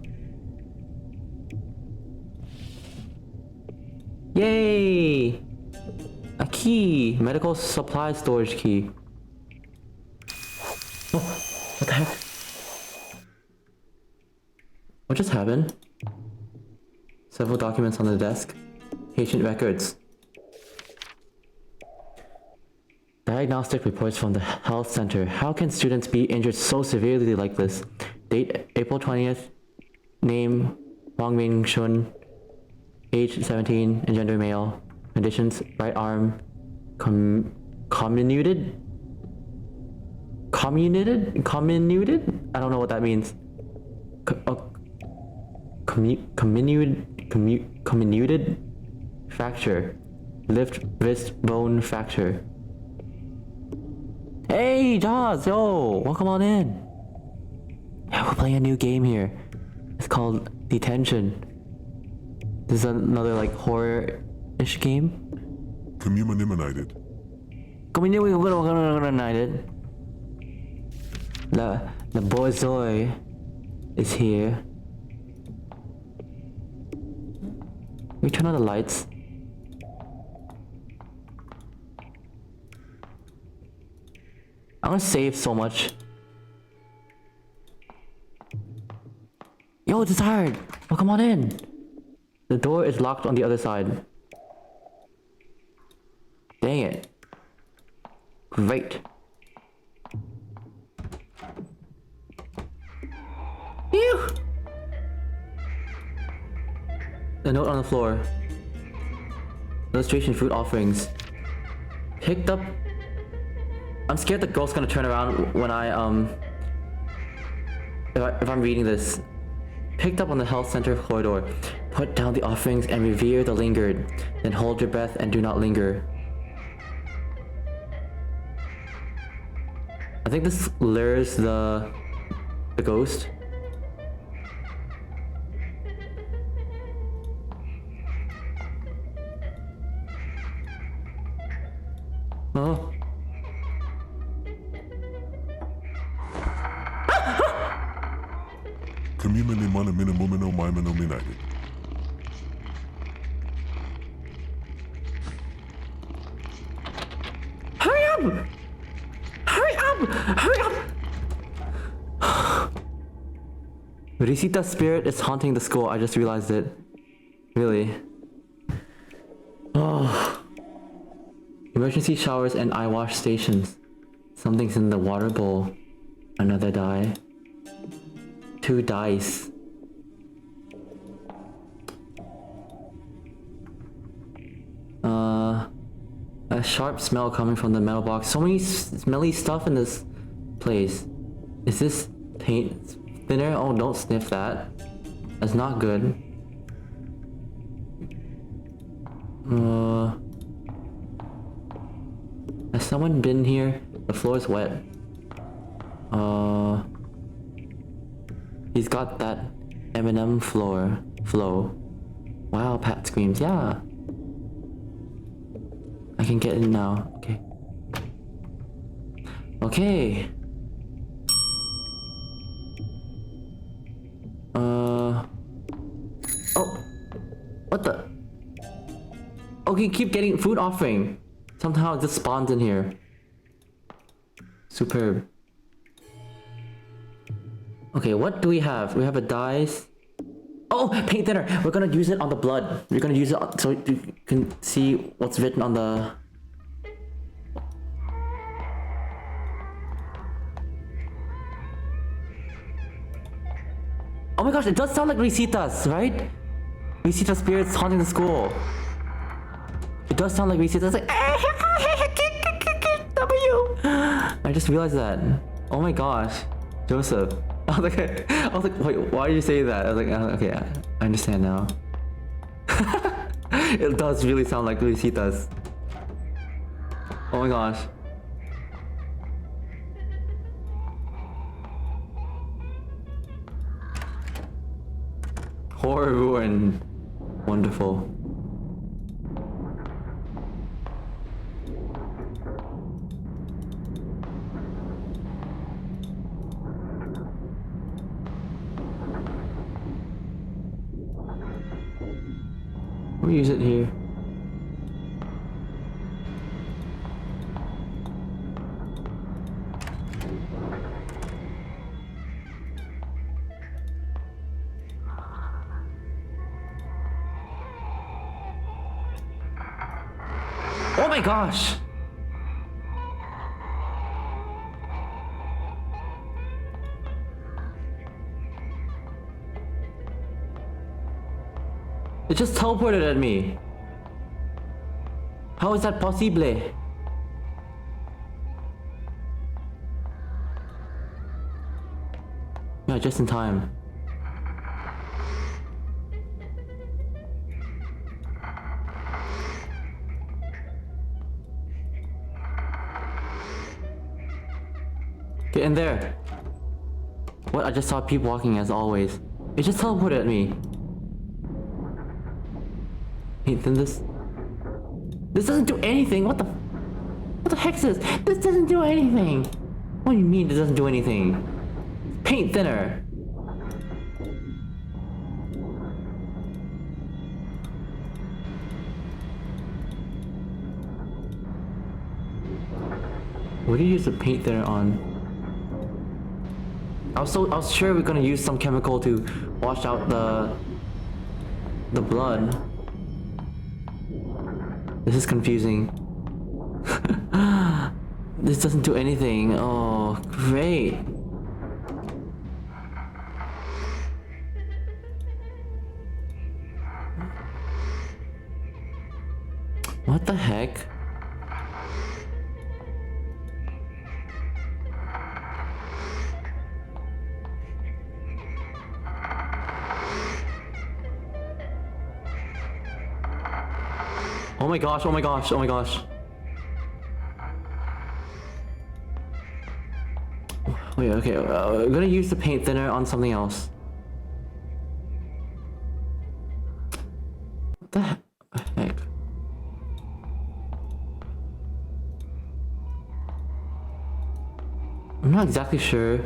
Yay! A key! Medical supply storage key. Oh, what the heck? What just happened? Several documents on the desk. Patient records. Diagnostic reports from the health center. How can students be injured so severely like this? Date April 20th. Name Wang Ming Shun. Age 17 and gender male. Conditions: right arm comminuted? Comminuted? I don't know what that means. Comminuted fracture. Left wrist bone fracture. Hey Jaws, yo, welcome on in. Yeah, we're playing a new game here. It's called Detention. This is another like horror-ish game. Communiminated. Communiminated. The borzoi is here. We turn on the lights. I'm gonna save so much. Yo, it's hard. Oh, come on in. The door is locked on the other side. Dang it. Great. Ew. The note on the floor. Illustration fruit offerings. Picked up. I'm scared the girl's gonna turn around when if I'm reading this. Picked up on the health center corridor. Put down the offerings and revere the lingered. Then hold your breath and do not linger. I think this lures the ghost. Oh. Community mana minimumino miminominated. Hurry up! Hurry up! Hurry up! Risita's spirit is haunting the school. I just realized it. Really. Oh. Emergency showers and eye wash stations. Something's in the water bowl. Another die. 2 dice. sharp smell coming from the metal box. So many smelly stuff in this place. Is this paint thinner? Oh, don't sniff that. That's not good. Has someone been here? The floor is wet. He's got that M&M flow. Wow, Pat screams. Yeah. I can get in now. Okay. Okay. Oh. What the? Okay, keep getting food offering. Somehow it just spawns in here. Superb. Okay, what do we have? We have a dice. Oh, paint thinner! We're gonna use it on the blood. We're gonna use it so you can see what's written on the... Oh my gosh, it does sound like Risitas, right? Risita spirits haunting the school. It does sound like Risitas, like... W! I just realized that. Oh my gosh. Joseph. I was like, wait, why did you say that? I was like, okay, I understand now. It does really sound like Luisitas. Oh my gosh. Horrible and wonderful. We'll use it here. Oh my gosh! It just teleported at me. How is that possible? Yeah, just in time. Get in there. What? I just saw people walking as always. It just teleported at me. Hey, then this doesn't do anything. What the heck is this? This doesn't do anything. What do you mean it doesn't do anything? Paint thinner. What do you use the paint thinner on? I was sure we're gonna use some chemical to wash out the blood. This is confusing. This doesn't do anything. Oh, great. What the heck? Oh my gosh, oh my gosh, oh my gosh. Wait, okay, we're gonna use the paint thinner on something else. What the heck? I'm not exactly sure.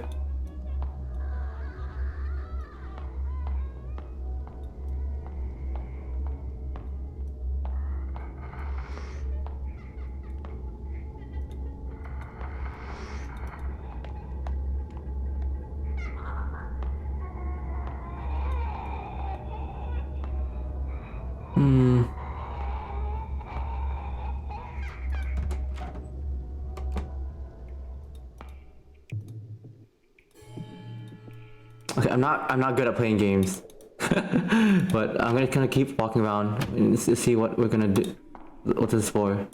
Okay, I'm not good at playing games. But I'm gonna kind of keep walking around and see what we're gonna do. What this is for.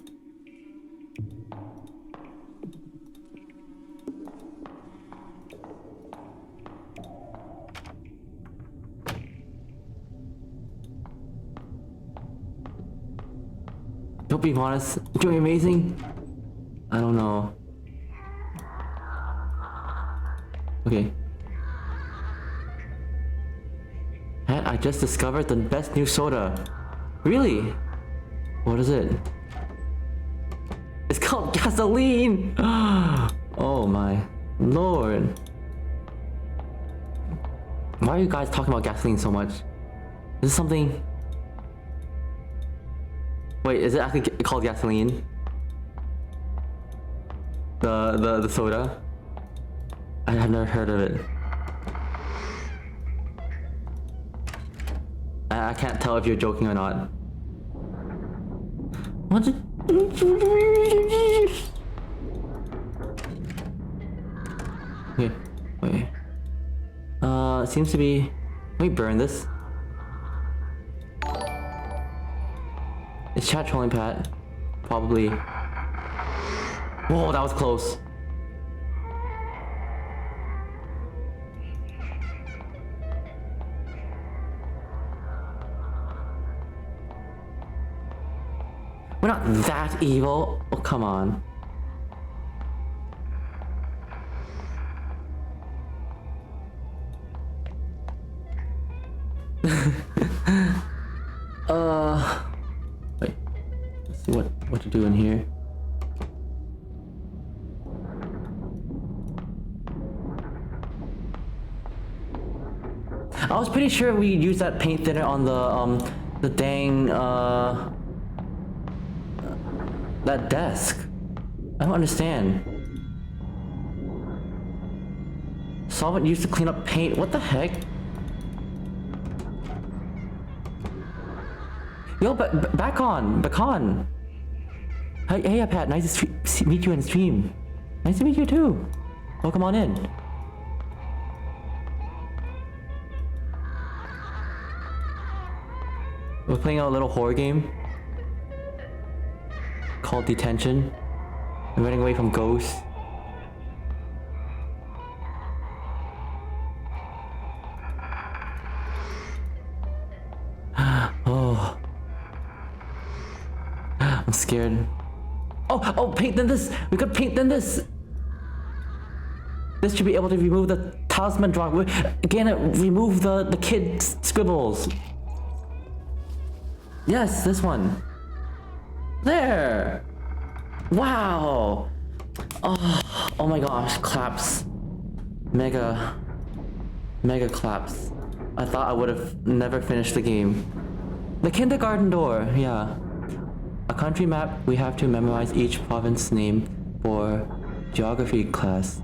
Don't be honest. Doing amazing. I don't know. Okay. And I just discovered the best new soda. Really? What is it? It's called gasoline! Oh my lord. Why are you guys talking about gasoline so much? Is this something... Wait, is it actually called gasoline? The soda? I have never heard of it. I can't tell if you're joking or not. What? Okay, wait. Seems to be... Let me burn this. Is chat trolling Pat? Probably. Whoa, that was close. We're not that evil. Oh, come on. Wait. Let's see what to do in here. I was pretty sure we used that paint thinner on the dang that desk. I don't understand. Solvent used to clean up paint. What the heck? Yo, back on. Hey, Pat. Nice to meet you in the stream. Nice to meet you too. Welcome on in. We're playing a little horror game called Detention. I'm running away from ghosts. Oh. I'm scared. Oh, paint than this! We could paint than this! This should be able to remove the talisman drawing. Again, remove the kid's scribbles. Yes, this one. There! Wow! Oh my gosh, claps. Mega claps. I thought I would have never finished the game. The kindergarten door, yeah. A country map, we have to memorize each province name for geography class.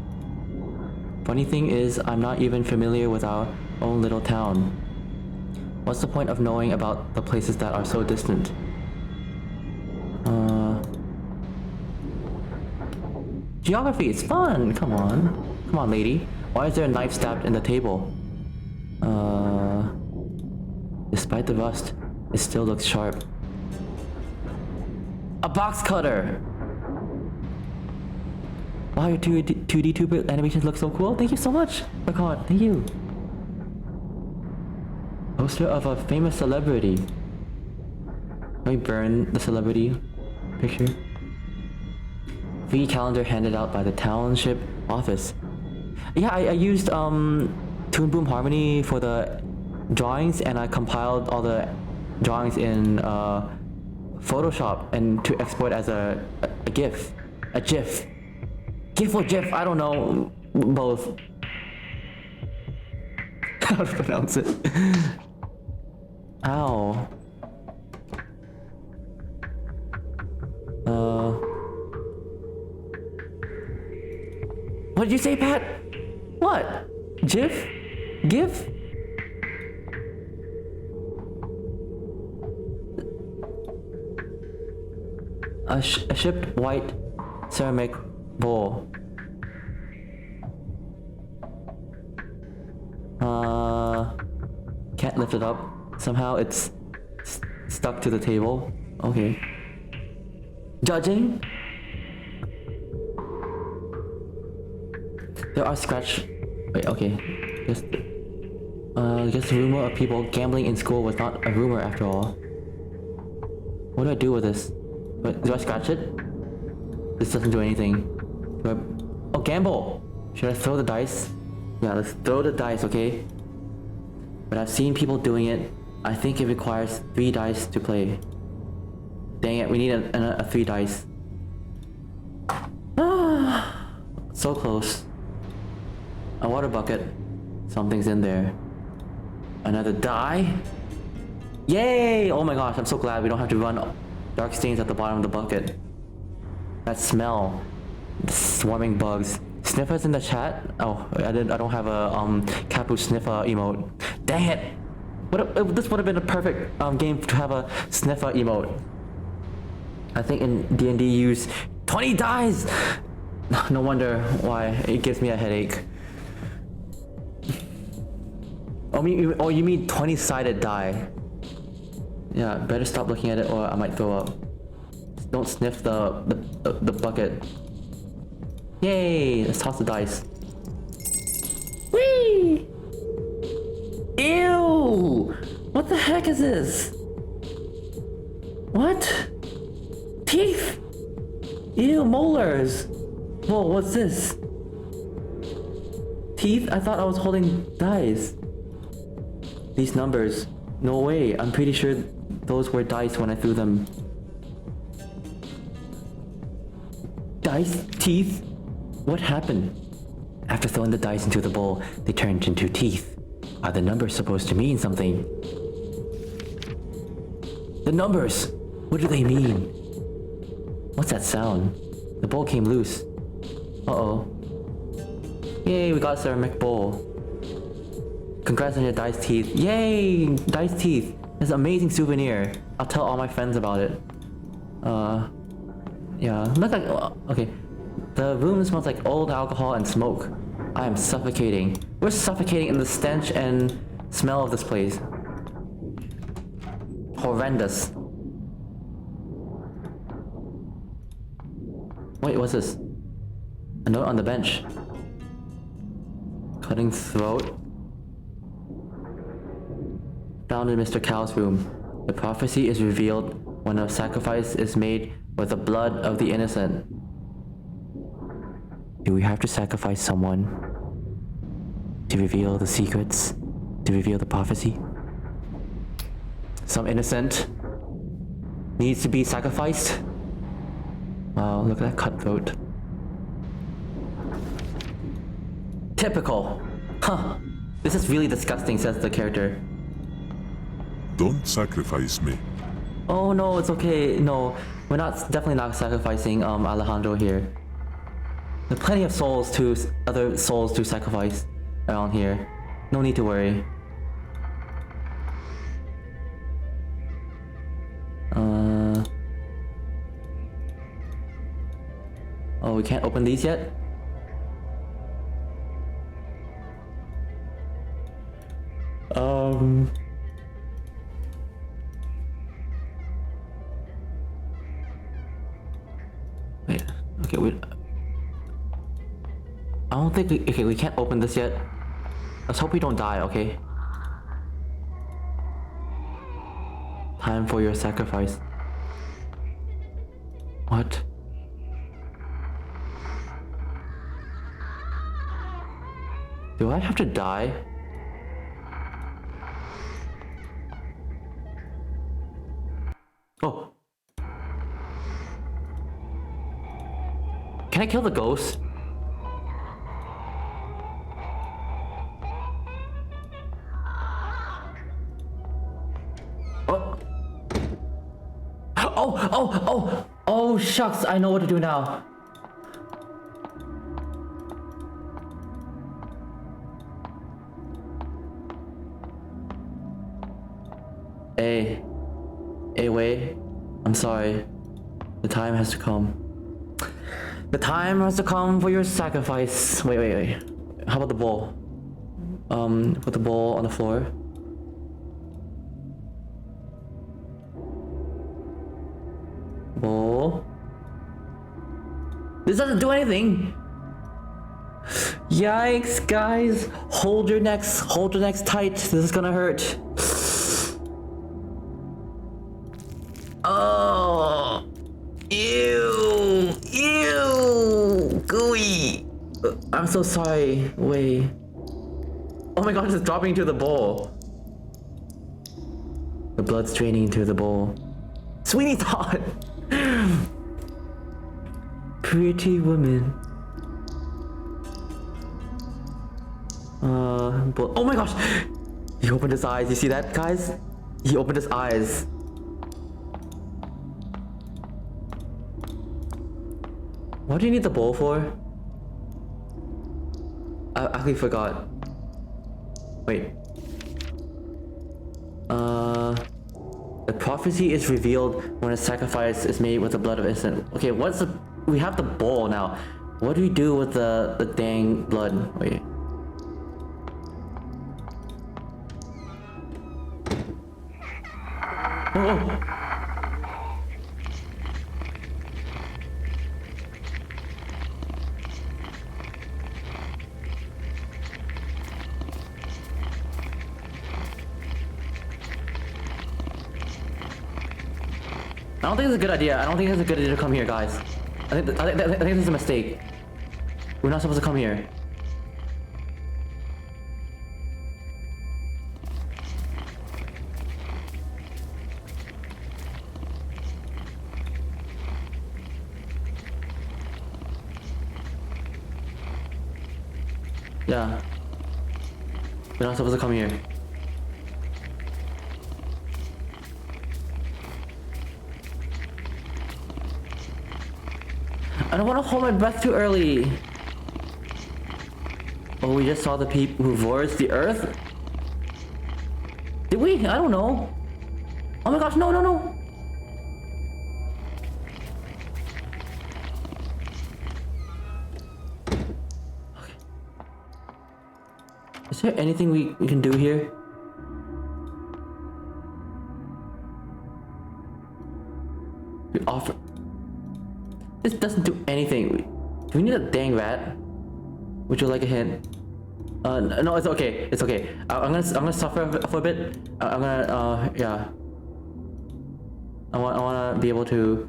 Funny thing is, I'm not even familiar with our own little town. What's the point of knowing about the places that are so distant? Geography, it's fun! Come on, lady. Why is there a knife stabbed in the table? Despite the rust, it still looks sharp. A box cutter! Wow, your 2D 2-bit animations look so cool. Thank you so much, Ricard. Thank you. Poster of a famous celebrity. Let me burn the celebrity picture. Free calendar handed out by the township office. Yeah, I used Toon Boom Harmony for the drawings, and I compiled all the drawings in Photoshop and to export as a GIF. A GIF. GIF or GIF, I don't know. Both. How to pronounce it. Ow. What did you say, Pat? What? GIF? GIF? A shipped white ceramic bowl. Can't lift it up. Somehow it's stuck to the table. Okay. Judging? There are scratch... Wait, okay. Just the rumor of people gambling in school was not a rumor after all. What do I do with this? But do I scratch it? This doesn't do anything. Do I... Oh, gamble! Should I throw the dice? Yeah, let's throw the dice, okay? But I've seen people doing it. I think it requires 3 dice to play. Dang it, we need a 3 dice. Ah, so close. A water bucket. Something's in there. Another die? Yay! Oh my gosh, I'm so glad we don't have to run dark stains at the bottom of the bucket. That smell. The swarming bugs. Sniffers in the chat? Oh, I don't have a Capu sniffer emote. Dang it! This would have been a perfect game to have a sniffer emote. I think in D&D use 20 dies! No wonder why it gives me a headache. Oh, you mean 20-sided die? Yeah, better stop looking at it or I might throw up. Don't sniff the bucket. Yay! Let's toss the dice. Whee! Ew! What the heck is this? What? Teeth? Ew, molars! Whoa, what's this? Teeth? I thought I was holding dice. These numbers. No way, I'm pretty sure those were dice when I threw them. Dice? Teeth? What happened? After throwing the dice into the bowl, they turned into teeth. Are the numbers supposed to mean something? The numbers! What do they mean? What's that sound? The bowl came loose. Uh-oh. Yay, we got a ceramic bowl. Congrats on your dice teeth. Yay! Dice teeth. It's an amazing souvenir. I'll tell all my friends about it. Yeah. Look like... Okay. The room smells like old alcohol and smoke. I am suffocating. We're suffocating in the stench and smell of this place. Horrendous. Wait, what's this? A note on the bench. Cutting throat. Found in Mr. Cow's room. The prophecy is revealed when a sacrifice is made with the blood of the innocent. Do we have to sacrifice someone to reveal the secrets? To reveal the prophecy? Some innocent needs to be sacrificed? Wow, look at that cutthroat. Typical! Huh. This is really disgusting, says the character. Don't sacrifice me. Oh no, it's okay. No, we're definitely not sacrificing Alejandro here. There are plenty of other souls to sacrifice around here. No need to worry. Oh, we can't open these yet? Wait, okay, I don't think we can't open this yet. Let's hope we don't die, okay? Time for your sacrifice. What? Do I have to die? Oh. Can I kill the ghost? Oh, shucks, I know what to do now. Hey, Wei, I'm sorry. The time has to come. The time has to come for your sacrifice. Wait. How about the bowl? Put the bowl on the floor. Bowl. This doesn't do anything. Yikes, guys. Hold your necks tight. This is gonna hurt. Oh. Ew! Ew! Gooey! I'm so sorry. Wait. Oh my god, it's dropping into the bowl. The blood's draining into the bowl. Sweeney Todd! Pretty woman. Oh my gosh! He opened his eyes. You see that, guys? He opened his eyes. What do you need the bowl for? I actually forgot. Wait. The prophecy is revealed when a sacrifice is made with the blood of innocent. Okay, what's the... We have the bowl now. What do we do with the dang blood? Wait. Oh! I don't think it's a good idea. I don't think it's a good idea to come here, guys. I think this is a mistake. We're not supposed to come here. Yeah. We're not supposed to come here. I don't want to hold my breath too early. Oh, we just saw the people who voids the earth? Did we? I don't know. Oh my gosh, no, no, no. Okay. Is there anything we can do here? We offer... This doesn't do anything. Do we need a dang rat? Would you like a hint? No, it's okay. It's okay. I'm gonna suffer for a bit. I'm gonna yeah. I wanna be able to.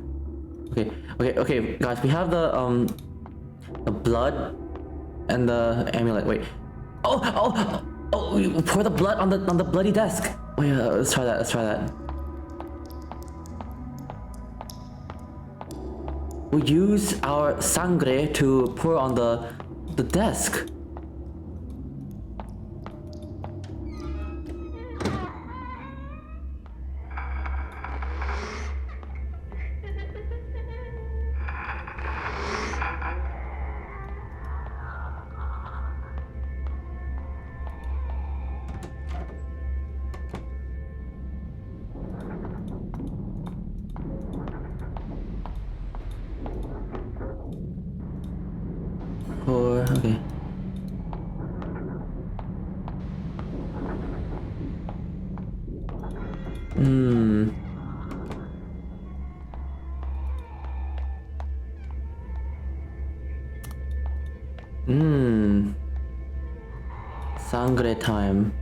Okay, guys. We have the blood and the amulet. Wait. Oh! We pour the blood on the bloody desk. Oh yeah. Let's try that. Let's try that. We use our sangre to pour on the desk. Okay. Sangre time.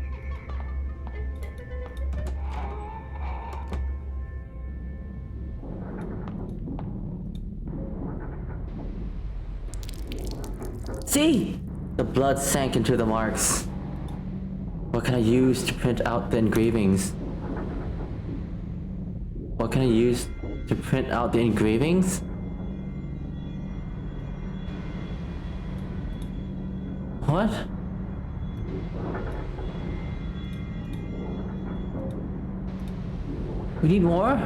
See? The blood sank into the marks. What can I use to print out the engravings? What can I use to print out the engravings? What? We need more?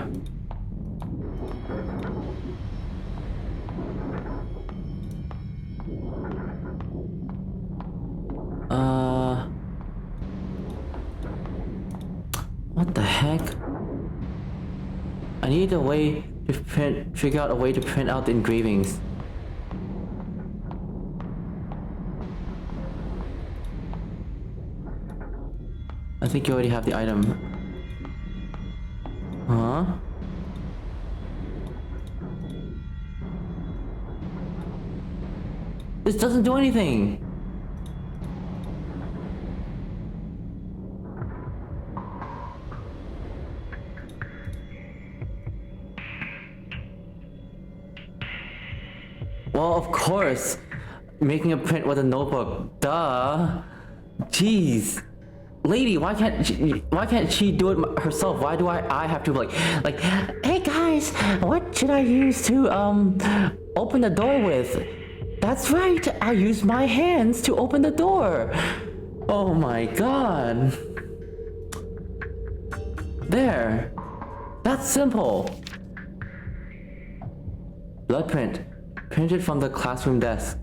What the heck? I need a way to figure out a way to print out the engravings. I think you already have the item. Huh? This doesn't do anything! Well, of course. Making a print with a notebook. Duh. Jeez. Lady, why can't she do it herself? Why do I have to like, hey guys, what should I use to open the door with? That's right, I use my hands to open the door. Oh my god. There. That's simple. Blood print. Printed from the classroom desk.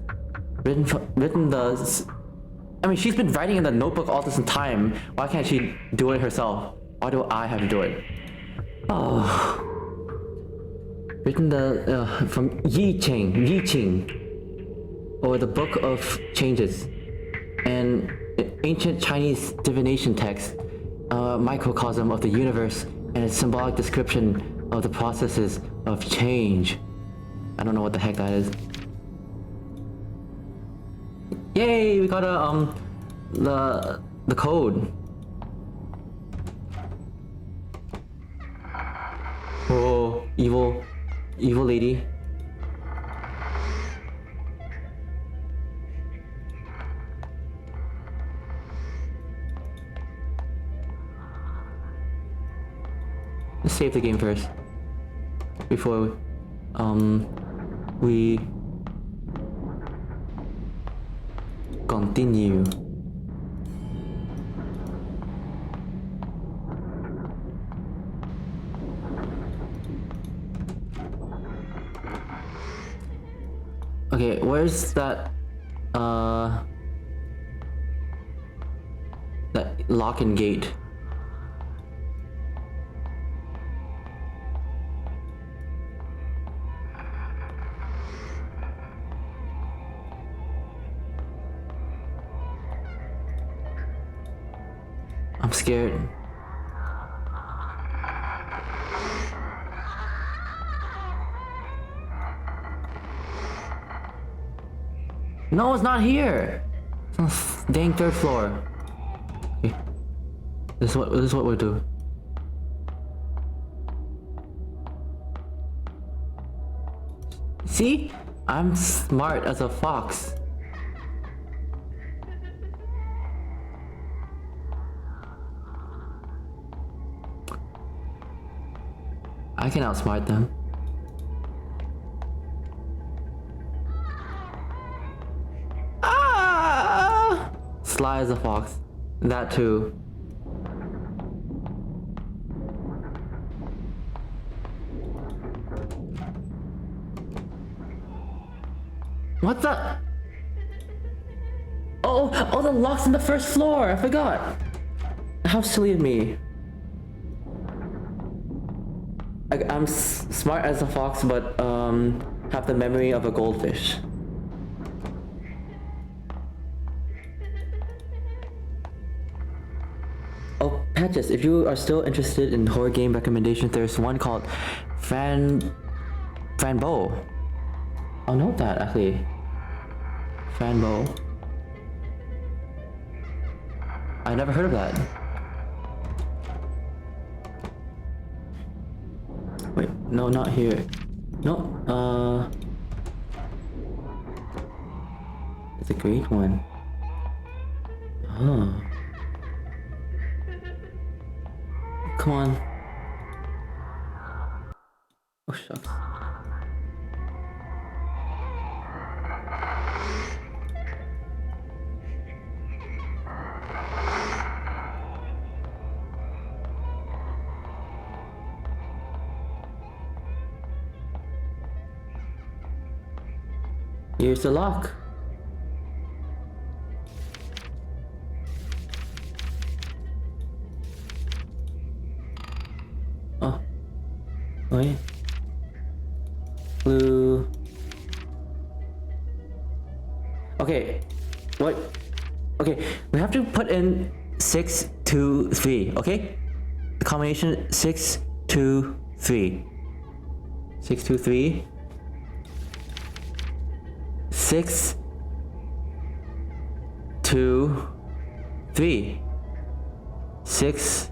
I mean, she's been writing in the notebook all this time. Why can't she do it herself? Why do I have to do it? Oh. Written from Yi Ching, or the Book of Changes, an ancient Chinese divination text, a microcosm of the universe, and a symbolic description of the processes of change. I don't know what the heck that is. Yay, we got the code. Oh, evil lady. Let's save the game first before we continue. Okay, where's that lock and gate? I'm scared. No, it's not here. It's on the dang third floor. Okay. This is what we'll do. See? I'm smart as a fox. I can outsmart them. Ah! Sly as a fox. That too. What the? Oh, the lock's on the first floor. I forgot. How silly of me. I'm smart as a fox, but have the memory of a goldfish. Oh, Patches, if you are still interested in horror game recommendations, there's one called Franbo. I'll note that actually. Franbo. I never heard of that. Wait, no, not here. No, it's a great one. Oh. Come on. Oh, shucks. Here's the lock. Oh. Wait. Blue. Okay. What? Okay. We have to put in 6, 2, 3. Okay. The combination 6, 2, 3. 6, 2, 3. 6, 2, 3. 6,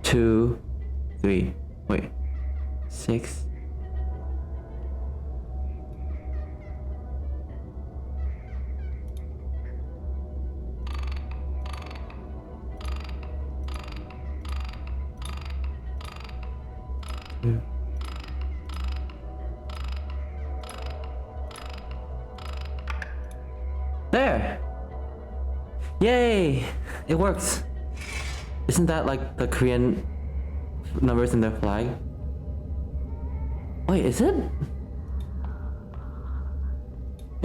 2, 3. Wait. 6. There! Yay! It works! Isn't that like the Korean numbers in their flag? Wait, is it?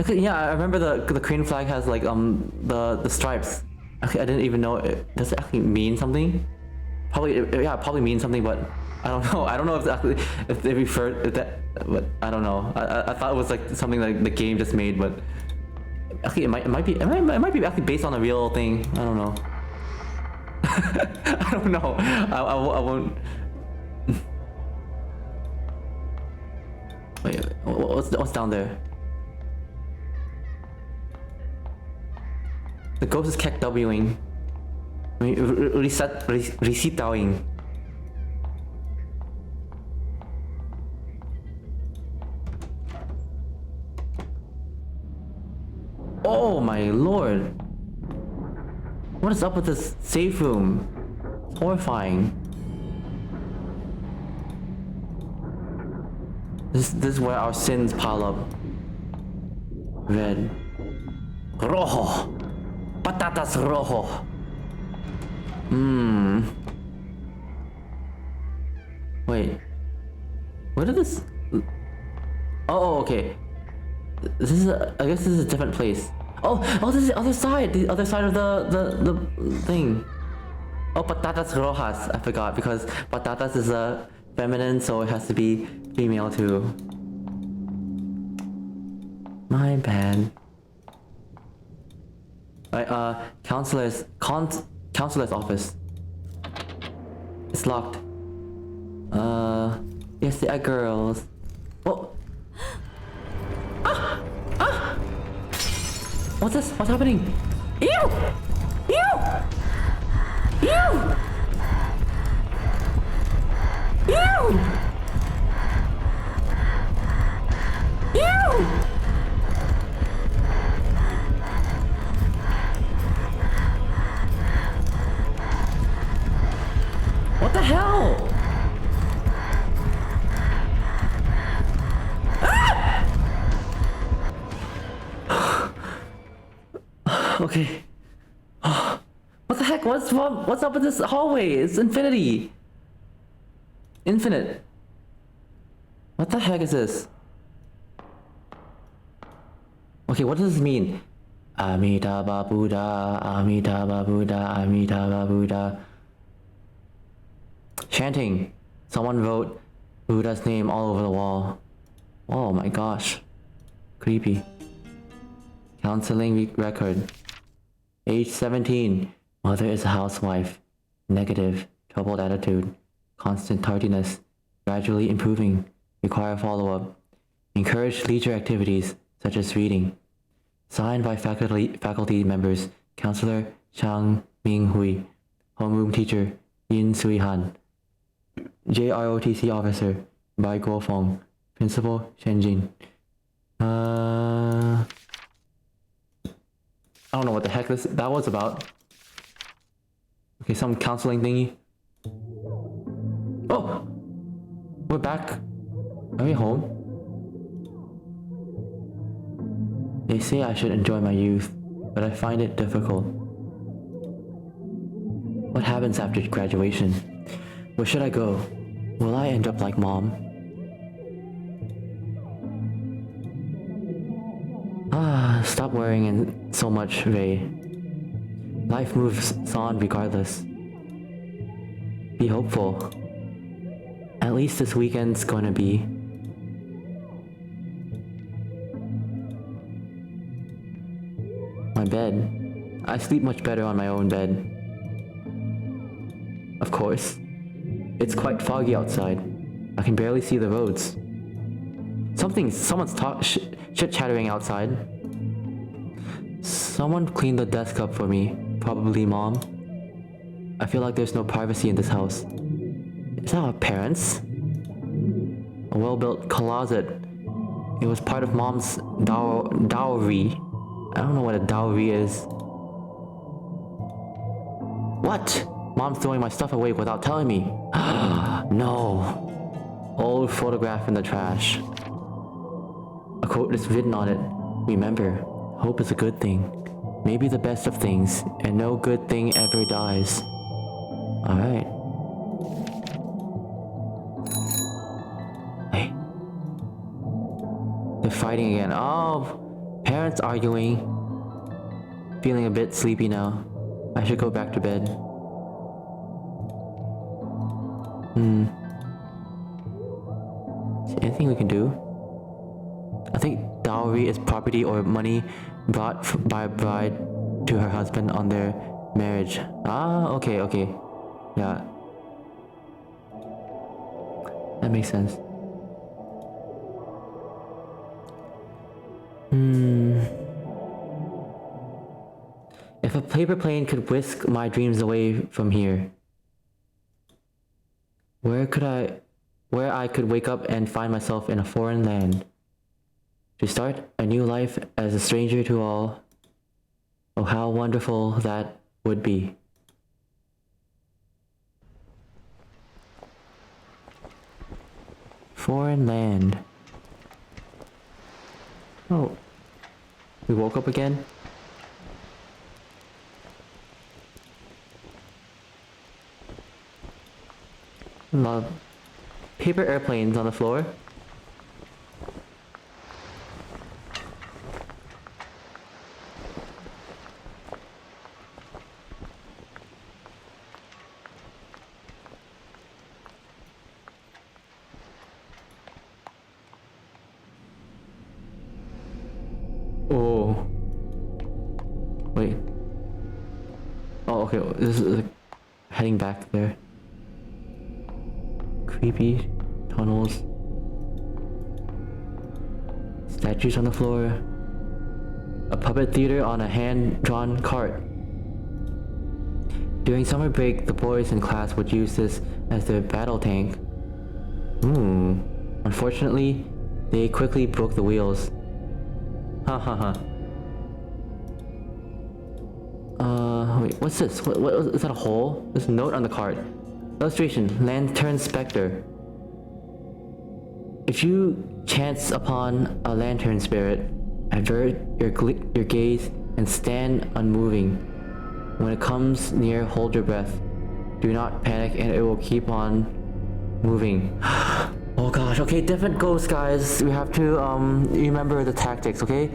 Okay, yeah, I remember the Korean flag has like the stripes. Actually, I didn't even know does it actually mean something? Probably, yeah, it probably means something, but I don't know. I don't know if they refer if that, but I don't know. I thought it was like something like the game just made, but actually it might be actually based on a real thing. I don't know. I don't know. I won't. Wait, what's down there? The ghost is kept Wing. I mean, recitawing. Oh my lord! What is up with this safe room? It's horrifying. This is where our sins pile up. Red. Rojo. Patatas rojo. Wait. Where did this... Oh, okay. This is I guess this is a different place. Oh, this is the other side. The other side of the thing. Oh, patatas rojas. I forgot because patatas is a feminine, so it has to be female too. My bad. Right, counselor's office. It's locked. Yes, they are girls. Oh. What's this? What's happening? Ew! Ew! Ew! Ew! Ew! What the hell? Okay. What the heck? What's wrong? What's up with this hallway? It's infinity. Infinite. What the heck is this? Okay, what does this mean? Amitabha Buddha, Amitabha Buddha, Amitabha Buddha. Chanting. Someone wrote Buddha's name all over the wall. Oh my gosh. Creepy. Counseling record. Age 17. Mother is a housewife. Negative. Troubled attitude. Constant tardiness. Gradually improving. Require follow-up. Encourage leisure activities such as reading. Signed by faculty members. Counselor Chang Ming-hui. Homeroom teacher Yin Sui-han. JROTC officer Bai Guo-feng. Principal Shenjin. I don't know what the heck that was about. Okay, some counseling thingy. Oh! We're back. Are we home? They say I should enjoy my youth, but I find it difficult. What happens after graduation? Where should I go? Will I end up like Mom? Stop worrying so much, Ray. Life moves on regardless. Be hopeful. At least this weekend's gonna be. My bed. I sleep much better on my own bed. Of course. It's quite foggy outside. I can barely see the roads. Someone's chit-chattering outside. Someone cleaned the desk up for me. Probably Mom. I feel like there's no privacy in this house. Is that our parents? A well-built closet. It was part of Mom's dowry. I don't know what a dowry is. What? Mom's throwing my stuff away without telling me. No. Old photograph in the trash. A quote is written on it. Remember, hope is a good thing. Maybe the best of things, and no good thing ever dies. Alright. Hey. They're fighting again. Oh, parents arguing. Feeling a bit sleepy now. I should go back to bed. Is there anything we can do? I think dowry is property or money brought by a bride to her husband on their marriage. Ah, okay. Yeah. That makes sense. If a paper plane could whisk my dreams away from here, where I could wake up and find myself in a foreign land, to start a new life as a stranger to all. Oh, how wonderful that would be. Foreign land. Oh, we woke up again? A lot of paper airplanes on the floor. Oh. Wait. Oh, okay. This is like heading back there. Creepy tunnels. Statues on the floor. A puppet theater on a hand-drawn cart. During summer break, the boys in class would use this as their battle tank. Unfortunately, they quickly broke the wheels. Ha ha ha. Wait, what's this? What is that, a hole? There's a note on the card. Illustration, Lantern Spectre. If you chance upon a lantern spirit, avert your gaze and stand unmoving. When it comes near, hold your breath. Do not panic and it will keep on moving. Oh gosh, okay, different ghosts, guys. We have to remember the tactics, okay?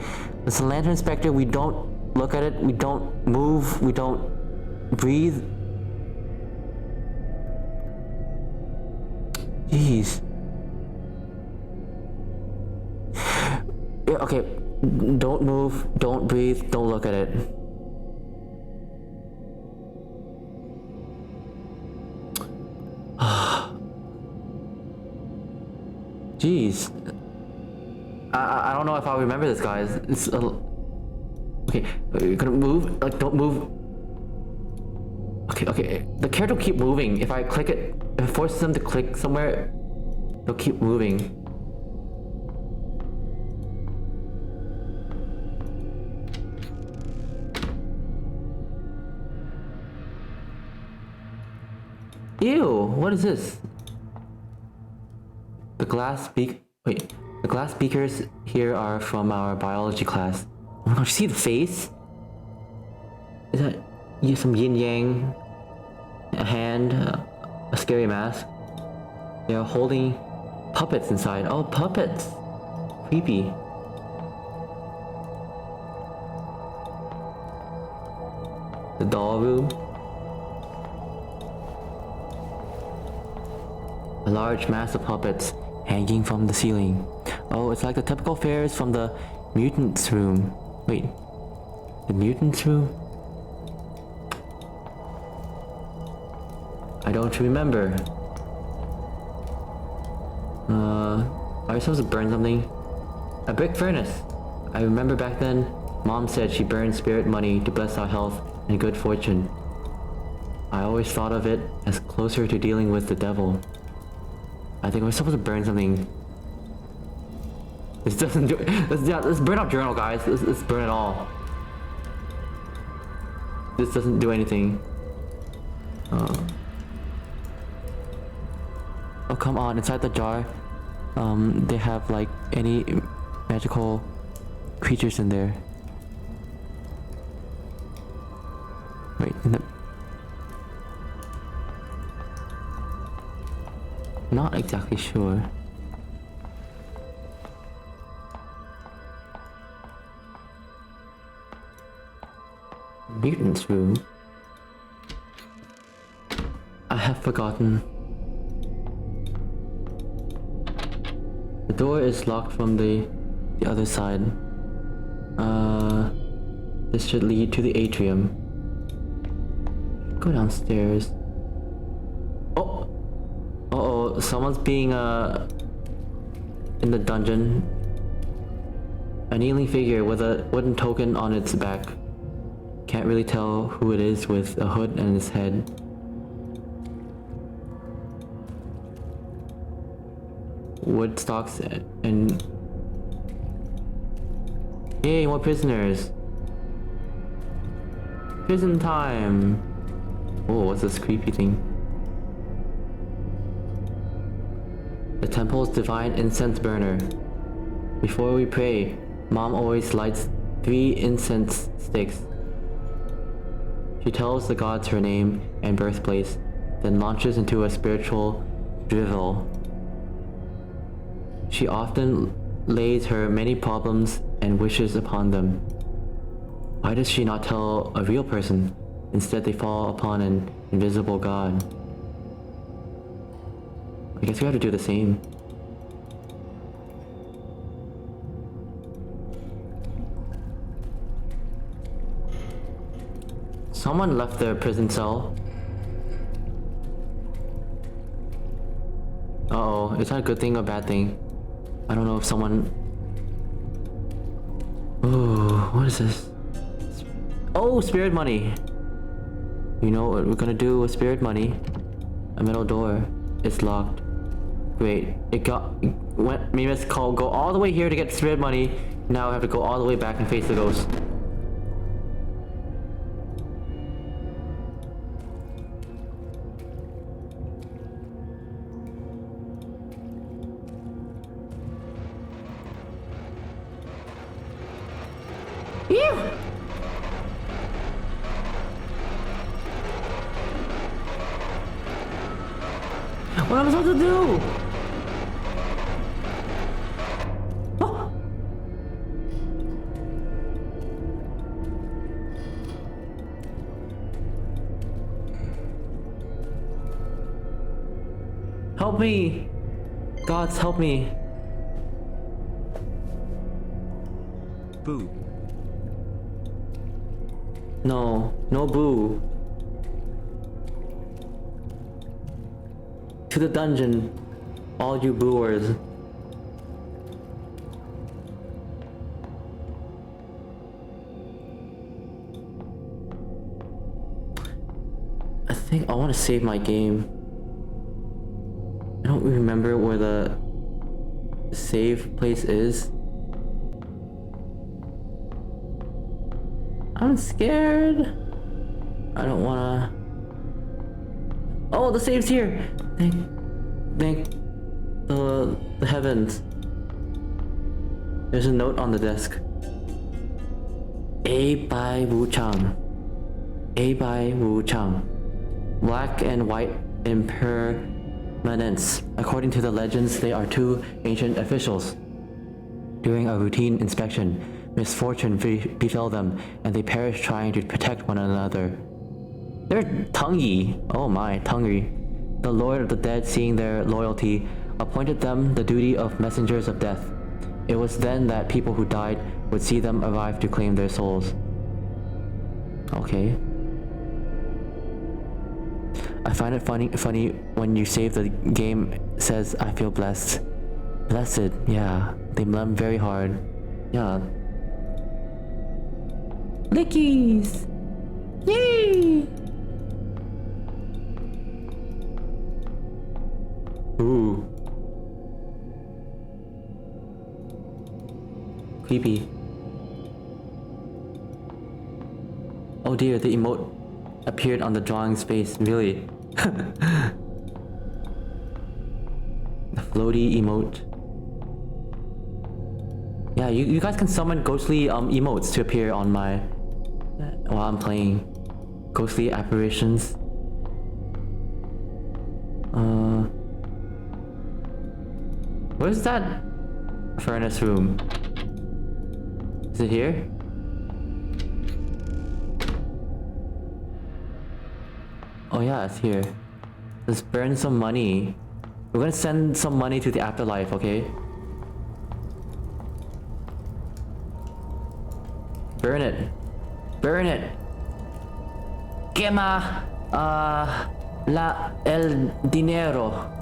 It's a lantern spectre. We don't look at it, we don't move, we don't breathe. Jeez. Yeah, okay, don't move, don't breathe, don't look at it. Jeez. I don't know if I'll remember this, guys. It's okay, you're gonna move? Like, don't move. Okay. The character will keep moving. If I click it, if it forces them to click somewhere, they'll keep moving. Ew, what is this? The glass beakers here are from our biology class. Oh my gosh, see the face? Is that some yin yang? A hand? A scary mask? They are holding puppets inside. Oh, puppets! Creepy. The doll room. A large mass of puppets hanging from the ceiling. Oh, it's like the typical fairs from the mutants room. Wait, the mutants room? I don't remember. Are we supposed to burn something? A brick furnace. I remember back then, Mom said she burned spirit money to bless our health and good fortune. I always thought of it as closer to dealing with the devil. I think we're supposed to burn something. This doesn't do. Let's burn our journal, guys. Let's burn it all. This doesn't do anything. Oh, come on! Inside the jar, they have like any magical creatures in there. Wait, not exactly sure. Mutant's room? I have forgotten. The door is locked from the other side. This should lead to the atrium. Go downstairs. Oh! Uh-oh, someone's being, in the dungeon. A kneeling figure with a wooden token on its back. Can't really tell who it is with a hood and his head. Wood stocks and... Yay, more prisoners! Prison time! Oh, what's this creepy thing? The temple's divine incense burner. Before we pray, Mom always lights 3 incense sticks. She tells the gods her name and birthplace, then launches into a spiritual drivel. She often lays her many problems and wishes upon them. Why does she not tell a real person? Instead they fall upon an invisible god. I guess we have to do the same. Someone left their prison cell. Uh-oh, is that a good thing or a bad thing? I don't know if someone... Ooh, what is this? Oh, spirit money! You know what we're gonna do with spirit money? A metal door. It's locked. Great. It made us go all the way here to get spirit money. Now I have to go all the way back and face the ghost. What am I supposed to do? Oh. Help me! Gods, help me! Boo. No, no boo. To the dungeon, all you booers. I think I want to save my game. I don't remember where the save place is. I'm scared. I don't wanna... Oh, the save's here! Thank the heavens. There's a note on the desk. A by Wu Chang. A by Wu Chang. Black and white impermanence. According to the legends, they are 2 ancient officials. During a routine inspection, misfortune befell them, and they perished trying to protect one another. They're Tungi. Oh my, Tungi. The Lord of the Dead, seeing their loyalty, appointed them the duty of messengers of death. It was then that people who died would see them arrive to claim their souls. Okay. I find it funny when you save the game says I feel blessed. Blessed, yeah. They blame very hard. Yeah. Lickies! Yay! Ooh. Creepy. Oh dear, the emote appeared on the drawing space. Really? The floaty emote. Yeah, you guys can summon ghostly emotes to appear on my... while I'm playing. ghostly apparitions. Where's that furnace room? Is it here? Oh yeah, it's here. Let's burn some money. We're gonna send some money to the afterlife, okay? Burn it. Burn it. Quema el dinero.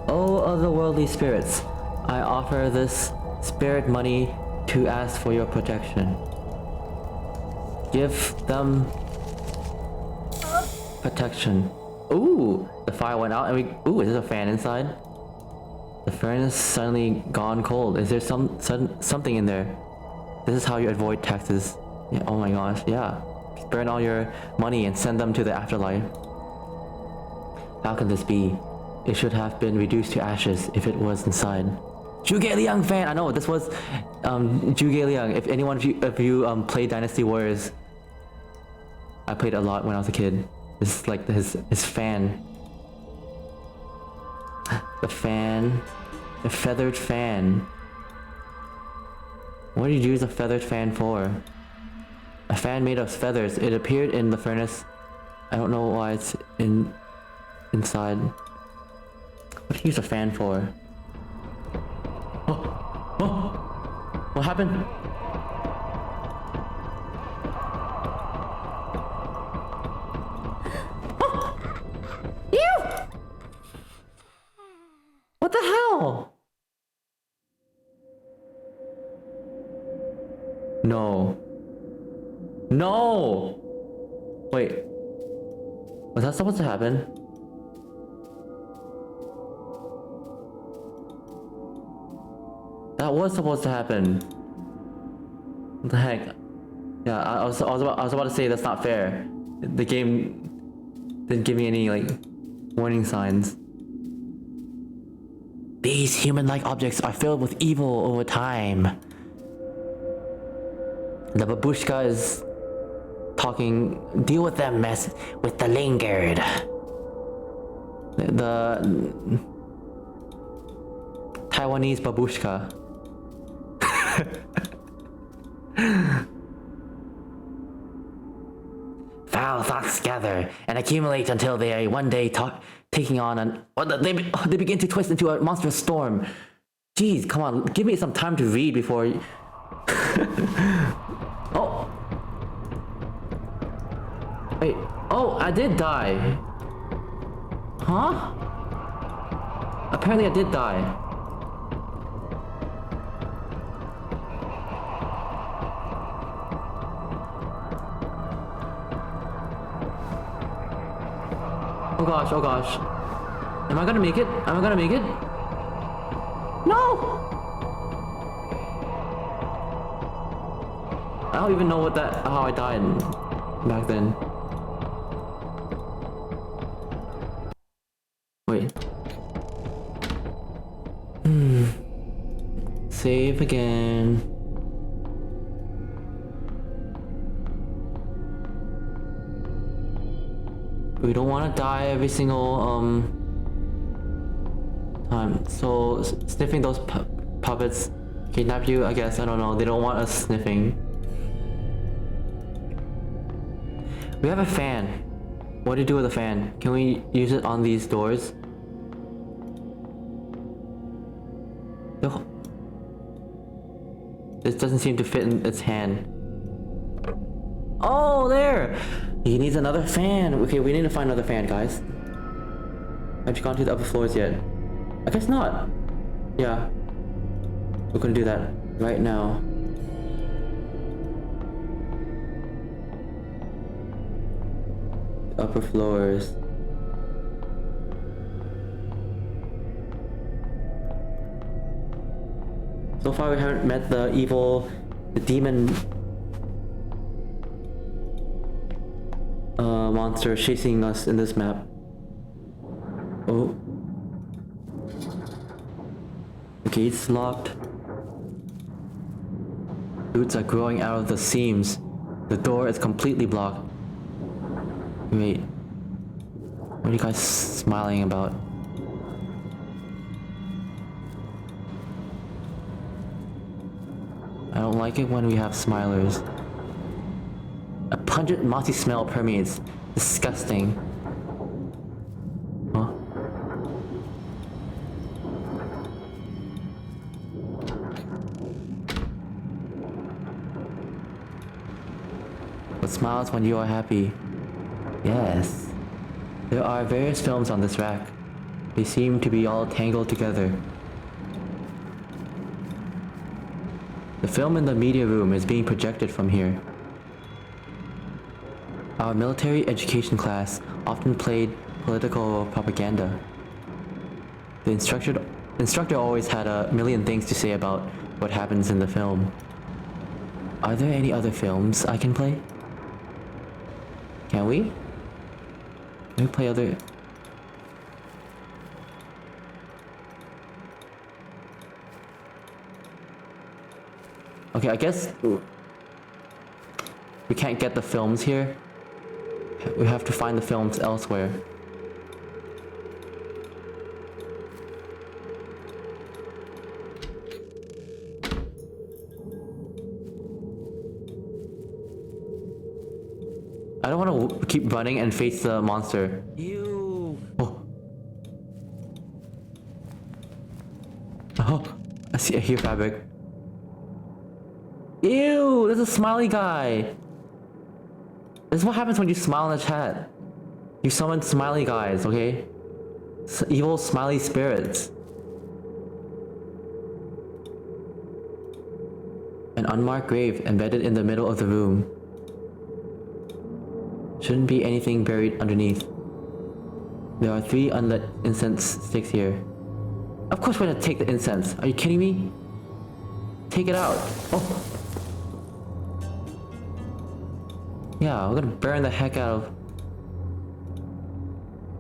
Oh, otherworldly spirits, I offer this spirit money to ask for your protection. Give them protection. Ooh, the fire went out and we. Ooh, is there a fan inside? The furnace suddenly gone cold. Is there something in there? This is how you avoid taxes. Yeah, oh my gosh, yeah. Just burn all your money and send them to the afterlife. How can this be? It should have been reduced to ashes if it was inside. Zhuge Liang fan! I know, this was Zhuge Liang. If anyone of you played Dynasty Warriors, I played a lot when I was a kid. This is like his fan. The fan. The feathered fan. What did you use a feathered fan for? A fan made of feathers. It appeared in the furnace. I don't know why it's inside. What did you use a fan for? Oh! Oh! What happened? Oh! Ew! What the hell? No. No! Wait. Was that supposed to happen? That was supposed to happen. What the heck? Yeah, I was about to say that's not fair. The game didn't give me any like warning signs. These human-like objects are filled with evil over time. The babushka is talking. Deal with them, mess with the lingered. The Taiwanese babushka. Foul thoughts gather and accumulate until they are one day taking on an. They begin to twist into a monstrous storm. Jeez, come on, give me some time to read before. Oh. Wait. Oh, I did die. Huh? Apparently I did die. Oh gosh, oh gosh. Am I gonna make it? Am I gonna make it? No! I don't even know how I died back then. Wait. Save again. We don't want to die every single time. So sniffing those puppets kidnap you, I guess. I don't know. They don't want us sniffing. We have a fan. What do you do with a fan? Can we use it on these doors? This doesn't seem to fit in its hand. Oh, there! He needs another fan. Okay, we need to find another fan, guys. Have you gone to the upper floors yet? I guess not. Yeah. We're gonna do that right now. Upper floors. So far we haven't met the demon monster chasing us in this map. Oh. The gate's locked. Roots are growing out of the seams. The door is completely blocked. Wait. What are you guys smiling about? I don't like it when we have smilers. A pungent mossy smell permeates. Disgusting. Huh? But smiles when you are happy. Yes. There are various films on this rack. They seem to be all tangled together. The film in the media room is being projected from here. Our military education class often played political propaganda. The instructor always had a million things to say about what happens in the film. Are there any other films I can play? Can we? Can we play other... Okay, I guess we can't get the films here. We have to find the films elsewhere. I don't want to keep running and face the monster. Ew. Oh. Oh, I hear fabric. Ew, there's a smiley guy. This is what happens when you smile in the chat. You summon smiley guys, okay? Evil smiley spirits. An unmarked grave embedded in the middle of the room. Shouldn't be anything buried underneath. There are 3 unlit incense sticks here. Of course we're gonna take the incense. Are you kidding me? Take it out. Oh. Yeah, we're gonna burn the heck out of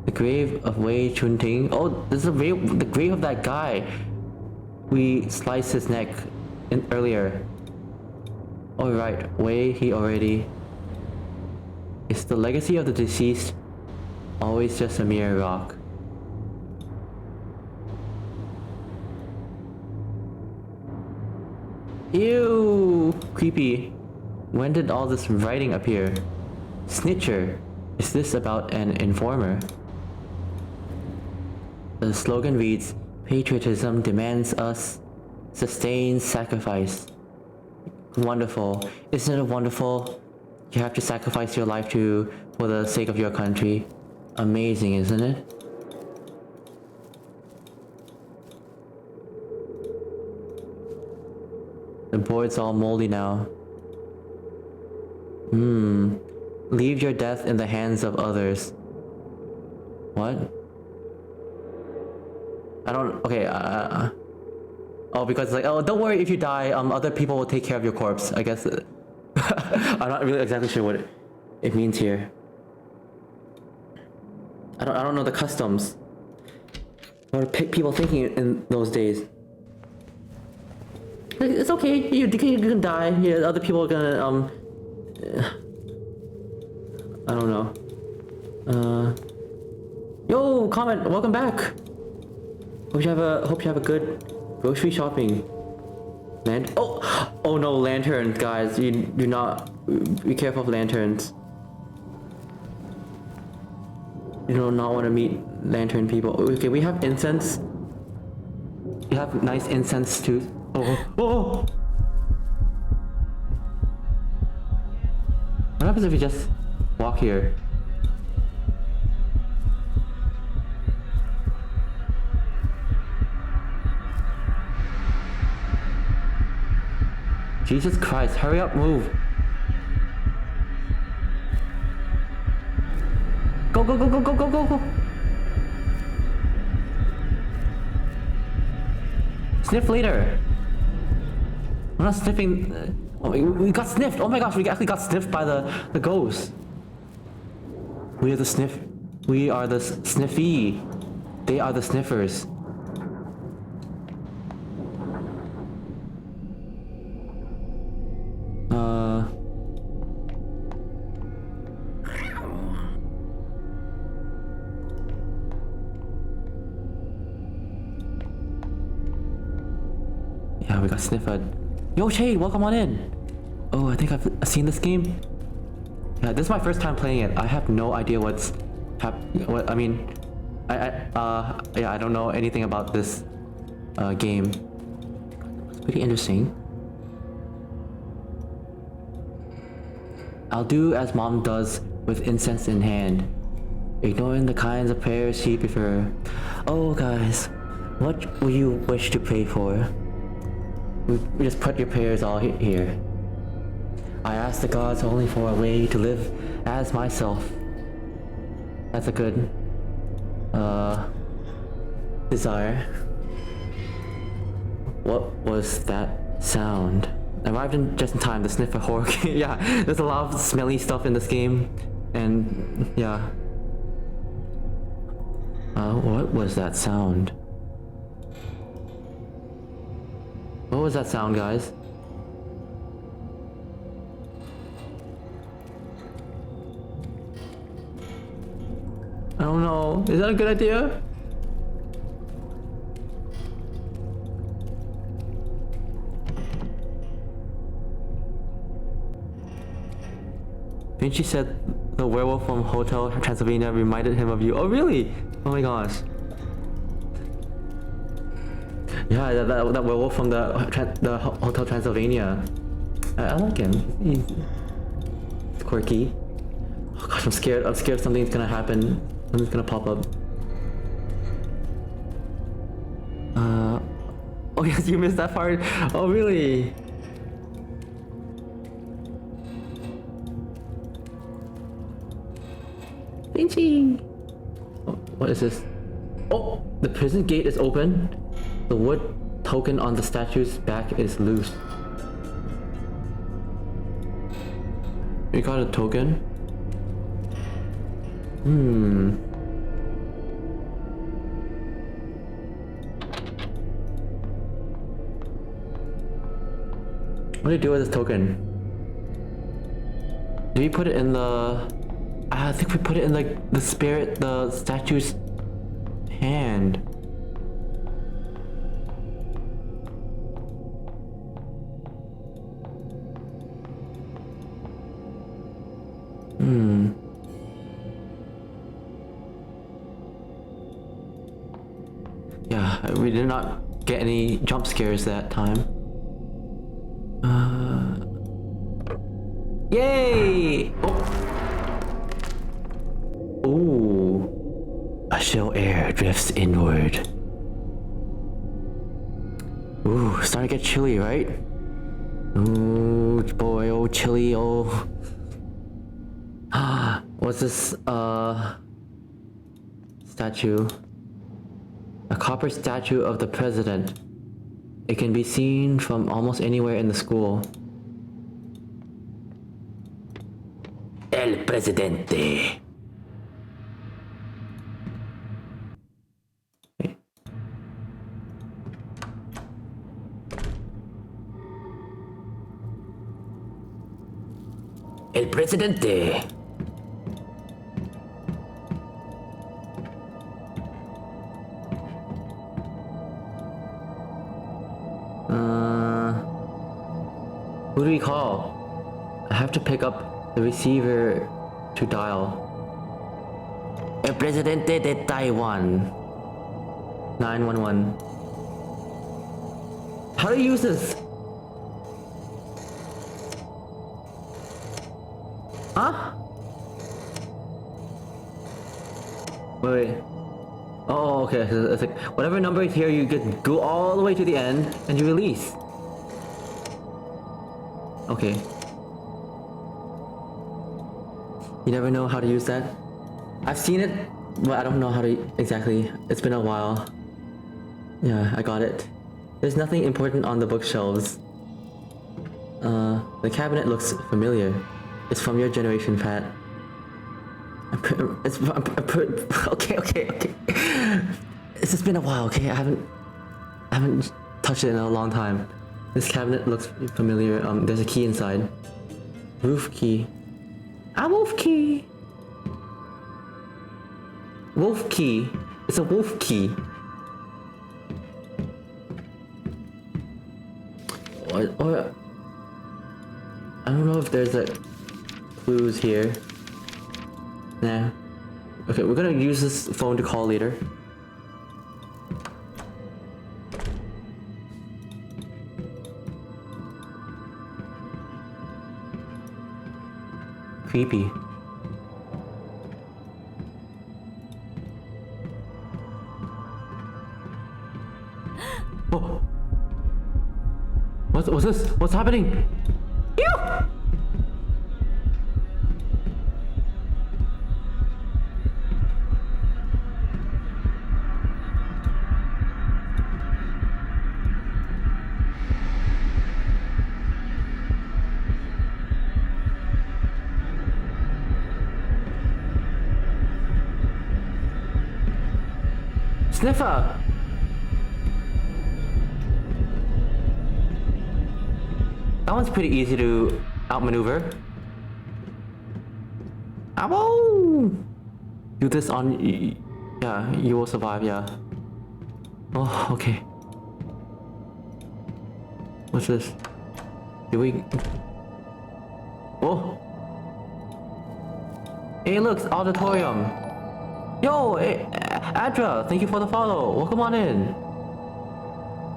the grave of Wei Chunting. Oh, this is the grave of that guy. We sliced his neck earlier. Oh right, Wei, he already... Is the legacy of the deceased always just a mere rock? Ew! Creepy. When did all this writing appear? Snitcher. Is this about an informer? The slogan reads, patriotism demands us sustain sacrifice. Wonderful. Isn't it wonderful? You have to sacrifice your life for the sake of your country. Amazing, isn't it? The board's all moldy now. Leave your death in the hands of others. What? I don't... Okay, oh, because it's like, oh, don't worry if you die, other people will take care of your corpse, I guess. I'm not really exactly sure what it means here. I don't know the customs. What are people thinking in those days? Like, it's okay, you can die. Yeah, other people are gonna I don't know. Yo, comment, welcome back. Hope you have a good grocery shopping. Oh no, lanterns, guys. You do not be careful of lanterns. You do not want to meet lantern people. Okay, we have incense. We have nice incense too. Oh. What happens if we just walk here? Jesus Christ, hurry up, move. Go. Sniff later. We're not sniffing. Oh, we got sniffed. Oh my gosh, we actually got sniffed by the ghost. We are the sniffy. They are the sniffers. Yeah, we got Sniffer. Yo, Shade, welcome on in. Oh, I think I've seen this game. Yeah, this is my first time playing it. I have no idea what's what I mean. Yeah, I don't know anything about this game. It's pretty interesting. I'll do as mom does with incense in hand, ignoring the kinds of prayers she prefer. Oh, guys, what will you wish to pray for? We just put your prayers all here. I ask the gods only for a way to live as myself. That's a good desire. What was that sound? Arrived in just in time to sniff a horror game. Yeah, there's a lot of smelly stuff in this game, and yeah. What was that sound? What was that sound, guys? I don't know. Is that a good idea? Vinci said the werewolf from Hotel Transylvania reminded him of you. Oh, really? Oh my gosh. Yeah, that werewolf from the Hotel Transylvania. I like him. He's quirky. Oh gosh, I'm scared. I'm scared something's gonna happen. Something's gonna pop up. Oh yes, you missed that part. Oh really? Vinci! Oh, what is this? Oh! The prison gate is open. The wood token on the statue's back is loose. We got a token? What do you do with this token? Do we put it in the... I think we put it in like the statue's hand. Yeah, we did not get any jump scares that time. Yay! Oh. Ooh. A chill air drifts inward. Ooh, starting to get chilly, right? Ooh, boy, oh, chilly, oh. What's this, statue? A copper statue of the president. It can be seen from almost anywhere in the school. El Presidente. El Presidente. Who do we call? I have to pick up the receiver to dial. El Presidente de Taiwan. 911. How do you use this? Huh? Wait. Oh, okay. So it's like whatever number is here, you get go all the way to the end and you release. Okay. You never know how to use that? I've seen it, but I don't know how to exactly. It's been a while. Yeah, I got it. There's nothing important on the bookshelves. The cabinet looks familiar. It's from your generation, Pat. Okay. It's just been a while, okay? I haven't touched it in a long time. This cabinet looks familiar. There's a key inside. Roof key. A wolf key. Wolf key. It's a wolf key. Or I don't know if there's a clues here. Nah. Okay, we're gonna use this phone to call later. Creepy. Oh. What's this? What's happening? Ew! Sniffer! That one's pretty easy to outmaneuver. Ow! Do this on... Yeah, you will survive, yeah. Oh, okay. What's this? Do we... Oh! Hey, look, auditorium! Yo, hey, Adra, thank you for the follow. Welcome on in.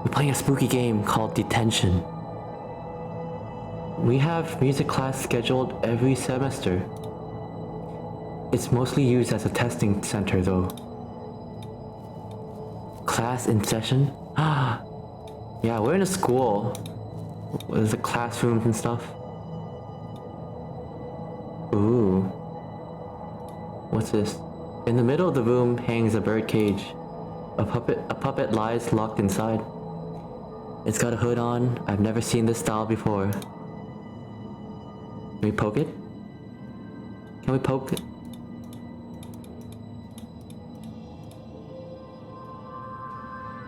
We're playing a spooky game called Detention. We have music class scheduled every semester. It's mostly used as a testing center though. Class in session? Ah, yeah, we're in a school. There's the classrooms and stuff. Ooh. What's this? In the middle of the room hangs a bird cage. A puppet lies locked inside. It's got a hood on. I've never seen this style before. Can we poke it? Can we poke it?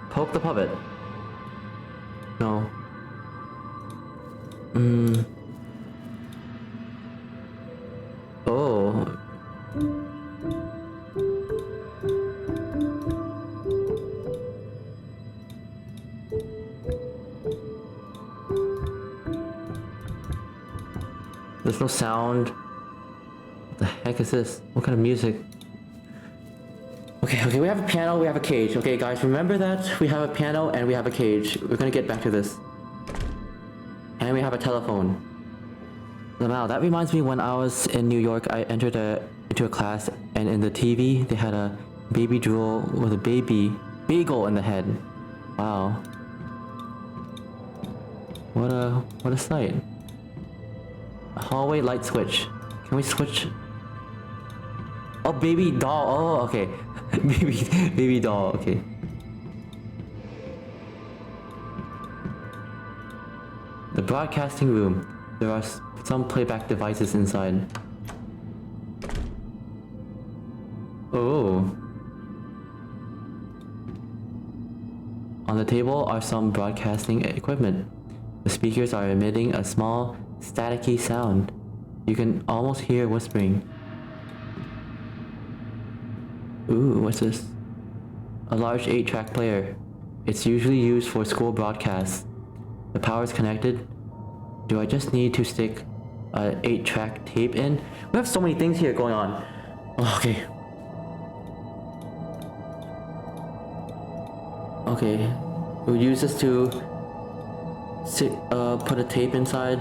Poke the puppet. No. Oh. There's no sound. What the heck is this? What kind of music? Okay, we have a piano, we have a cage. Okay, guys, remember that? We have a piano and we have a cage. We're gonna get back to this. And we have a telephone. Wow, that reminds me when I was in New York, I entered into a class and in the TV, they had a baby drool with a baby bagel in the head. Wow. What a sight. A hallway light switch. Can we switch? Oh, baby doll. Oh, okay. baby doll. Okay. The broadcasting room. There are some playback devices inside. Oh. On the table are some broadcasting equipment. The speakers are emitting a small staticky sound. You can almost hear whispering. Ooh, what's this? A large 8-track player. It's usually used for school broadcasts. The power is connected. Do I just need to stick an 8-track tape in? We have so many things here going on. Oh, okay. Okay. We'll use this to put a tape inside.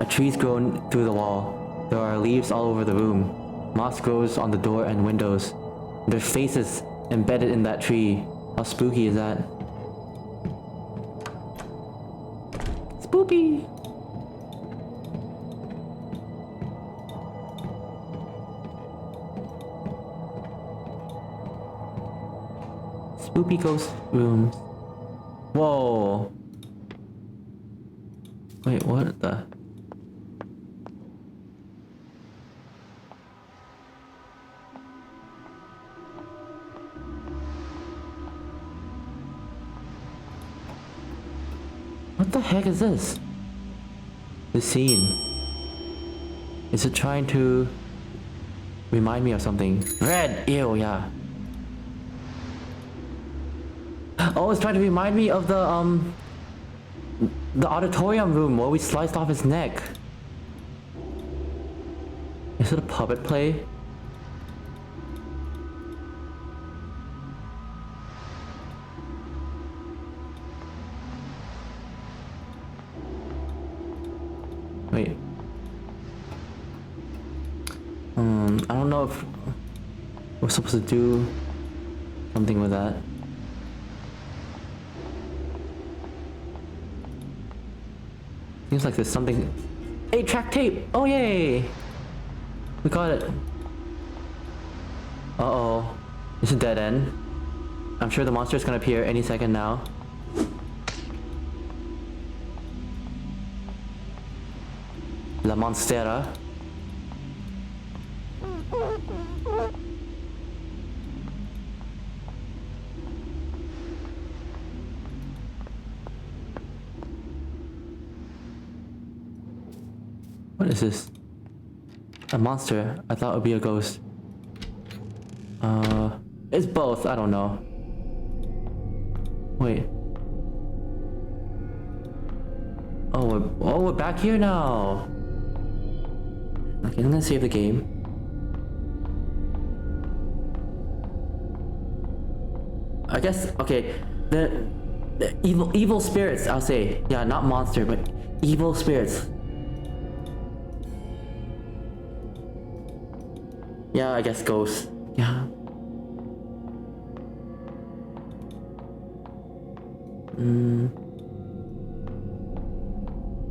A tree's grown through the wall. There are leaves all over the room. Moss grows on the door and windows. There's faces embedded in that tree. How spooky is that? Spooky! Spooky ghost rooms. Whoa! Wait, what the? What the heck is this? The scene. Is it trying to remind me of something? Red! Ew, yeah. Oh, it's trying to remind me of the The auditorium room where we sliced off his neck. Is it a puppet play? Wait. I don't know if we're supposed to do something with that. Seems like there's something. 8-track tape! Oh yay! We got it. Uh-oh. It's a dead end. I'm sure the monster's gonna appear any second now. La Monstera. What is this? A monster. I thought it would be a ghost. It's both. I don't know. Wait. We're back here now. Okay, I'm gonna save the game. I guess, okay, the evil spirits, I'll say. Yeah, not monster, but evil spirits. Yeah, I guess ghosts. Yeah.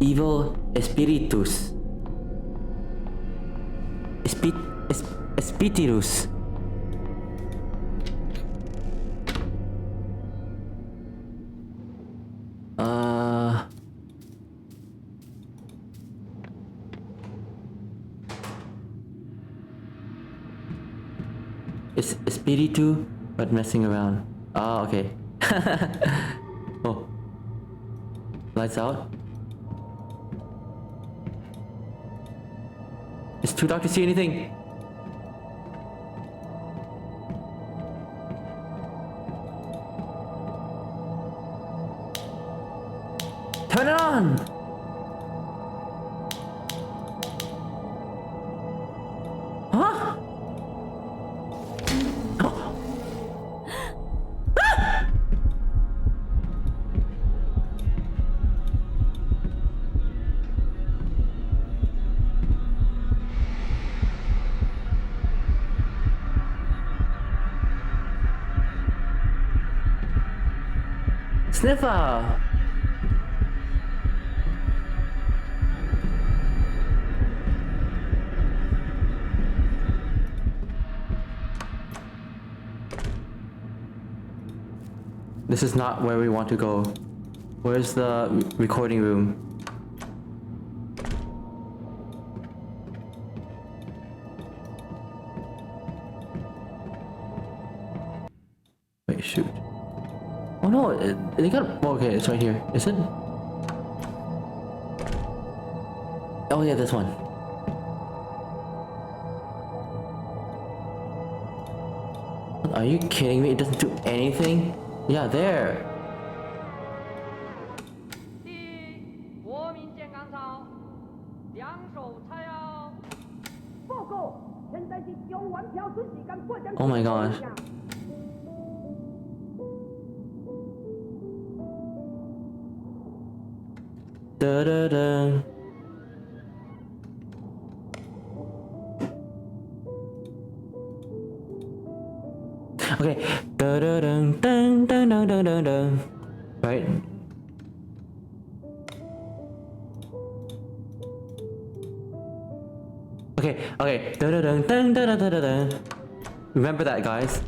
Evil espiritus. Espiritus. Espiritu, but messing around. Ah, okay. Oh. Lights out. It's too dark to see anything. Turn it on! Huh? Sniffer! This is not where we want to go. Where's the recording room? Wait, shoot. Oh no, they got. Oh, okay, it's right here. Is it? Oh yeah, this one. Are you kidding me? It doesn't do anything? Yeah, there. 第国民健康操，两手叉腰。报告，现在是中原票出时间8点。 Oh my gosh. Da da da. Okay. Da da dun dun dun dun dun dun dun. Right. Okay. Okay. Da da dun dun dun dun dun dun. Remember that, guys.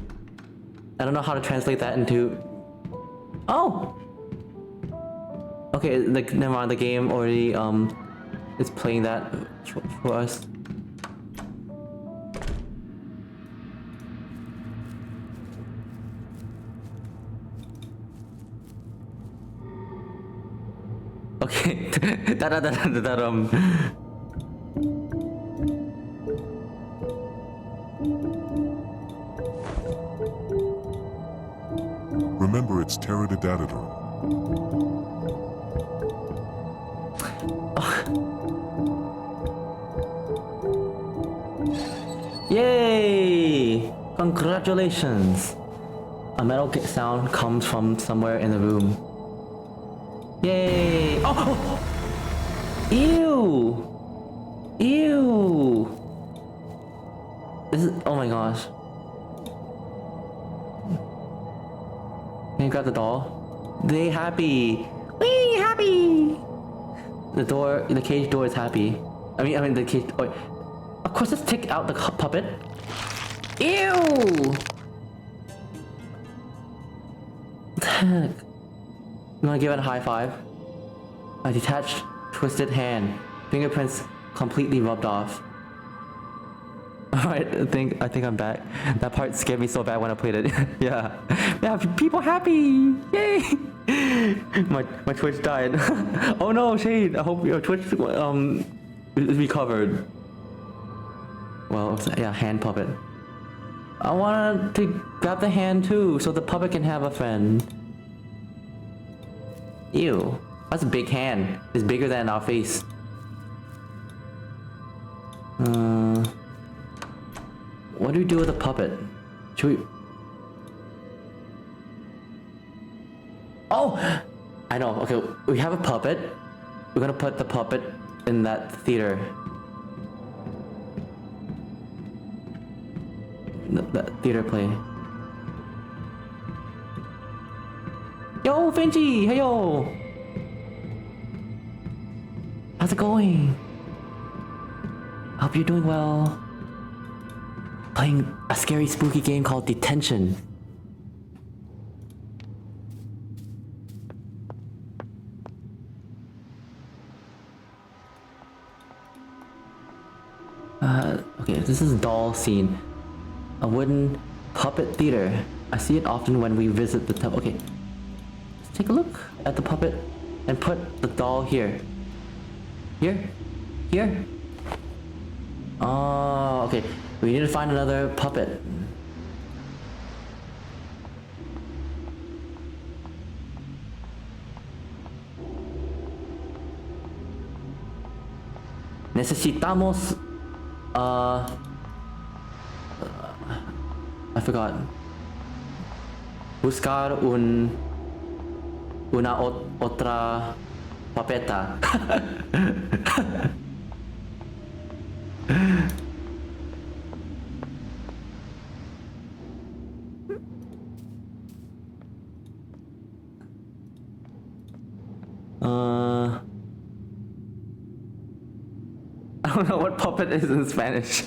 I don't know how to translate that into. Oh. Okay, like never mind. The game already is playing that for us. Okay. Da da da da da da. Remember, it's Pterodactyl. Congratulations! A metal sound comes from somewhere in the room. Yay! Oh! Ew! Ew! This is, oh my gosh. Can you grab the doll? They happy! Wee happy! The cage door is happy. I mean the cage, oh, of course let's take out the puppet. Ew! What the heck? You wanna give it a high five? A detached, twisted hand. Fingerprints completely rubbed off. Alright, I think I'm back. That part scared me so bad when I played it. Yeah. Yeah, people happy! Yay! My Twitch died. Oh no, Shade! I hope your Twitch is recovered. Well, yeah, hand puppet. I wanted to grab the hand too, so the puppet can have a friend. Ew. That's a big hand. It's bigger than our face. What do we do with the puppet? Should we... Oh! I know, okay, we have a puppet. We're gonna put the puppet in that theater. That theater play. Yo, Finchi! Hey yo! How's it going? Hope you're doing well. Playing a scary spooky game called Detention. Okay, this is a doll scene. A wooden puppet theater. I see it often when we visit the temple. Okay, let's take a look at the puppet and put the doll here. Here? Here? Oh, okay. We need to find another puppet. Necesitamos... I forgot. Buscar una otra papeta. I don't know what puppet is in Spanish.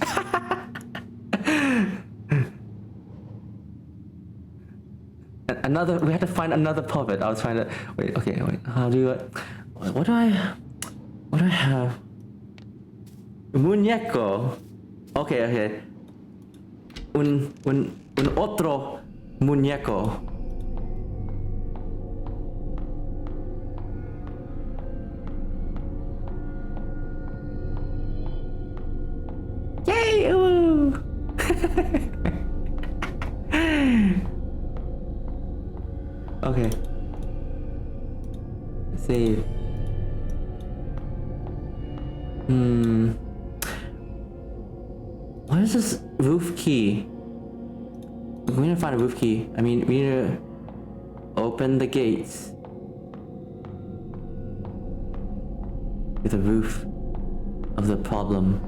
We had to find another puppet. I was trying to, wait, how do you, what do I have? Muñeco. Okay. Un otro muñeco. Yay! Ooh. Okay. Save. What is this roof key? We need to find a roof key. I mean, we need to open the gates with the roof of the problem.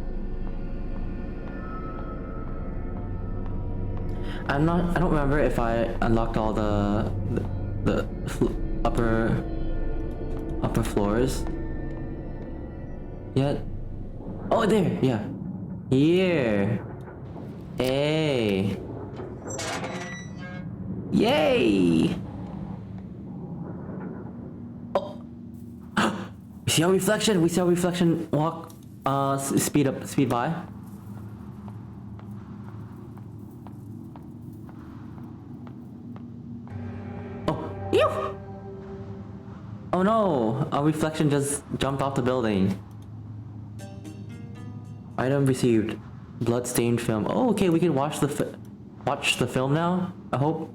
I don't remember if I unlocked all the upper floors yet. Oh, there, yeah. Here. Hey. Yay! Oh. We see our reflection walk, speed by. Ew! Oh no! Our reflection just jumped off the building. Item received. Blood-stained film. Oh, okay, we can watch the film now. I hope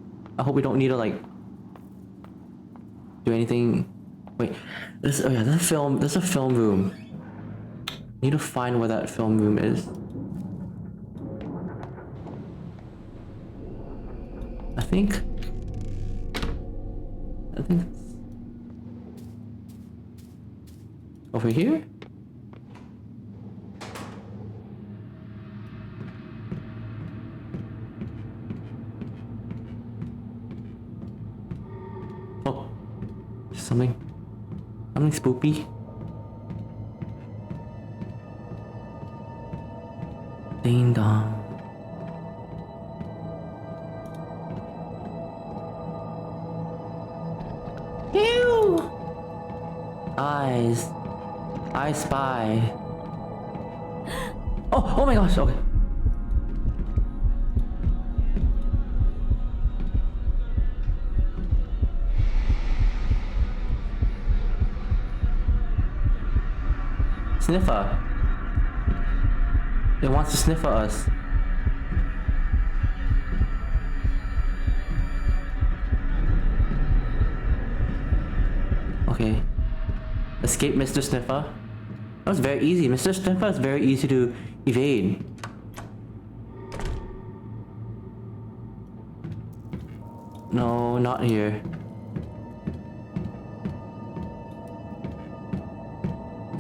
we don't need to like do anything. Wait, there's a film room. Need to find where that film room is. think it's over here. Oh, something spooky. Ding dong. Ew! Eyes. I spy. Oh my gosh, okay. Sniffer. It wants to sniff at us. Okay. Escape Mr. Sniffer. That was very easy. Mr. Sniffer is very easy to evade. No, not here.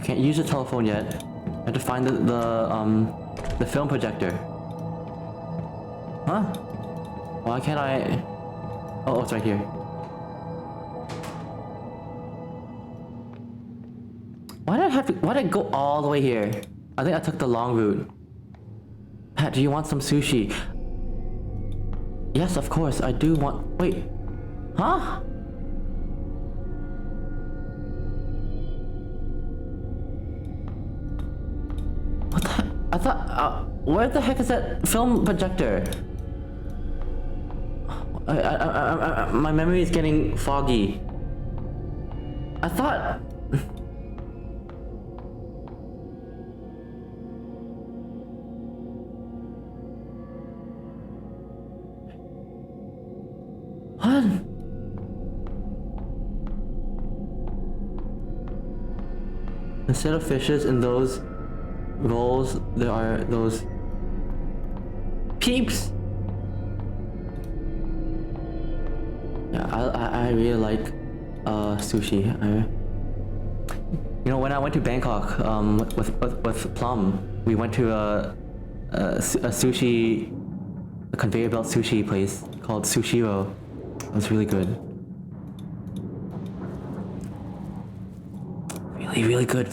Can't use the telephone yet. I have to find the film projector. Huh? Why can't I? Oh, it's right here. Why did I go all the way here? I think I took the long route. Pat, do you want some sushi? Yes, of course, I do want. Wait. Huh? What the heck? I thought. Where the heck is that film projector? My memory is getting foggy. I thought. What? Instead of fishes in those rolls, there are those peeps. Yeah, I really like sushi. You know, when I went to Bangkok with Plum, we went to a sushi, a conveyor belt sushi place called Sushiro. It was really good. Really good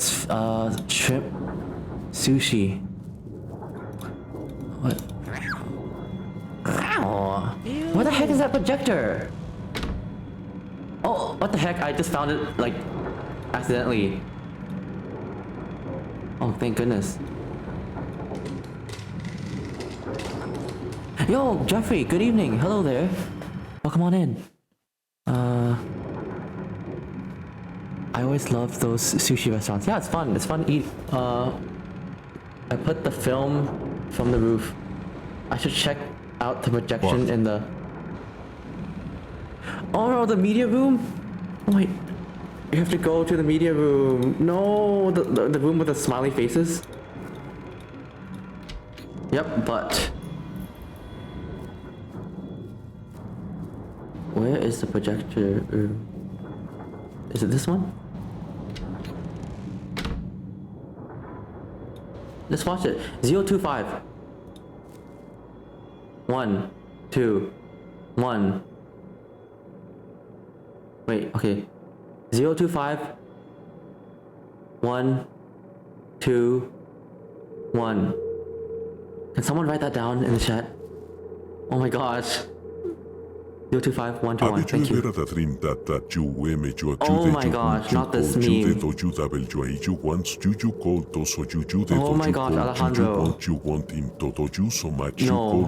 shrimp sushi. What? Ow. What the heck is that projector? Oh, what the heck? I just found it, like, accidentally. Oh, thank goodness. Yo, Jeffrey, good evening. Hello there. Welcome on in. I always love those sushi restaurants. Yeah, it's fun. It's fun to eat. I put the film from the roof. I should check out the projection What? in the... Oh no, the media room? Oh, wait. You have to go to the media room. No, the room with the smiley faces. Yep, but... Where is the projector room? Is it this one? Let's watch it. 025. 1, 2, 1. Wait, okay. 025. 1, 2, 1. Can someone write that down in the chat? Oh my gosh. 025 121. Thank you. Oh my gosh, not this meme. Oh my gosh, Alejandro. No.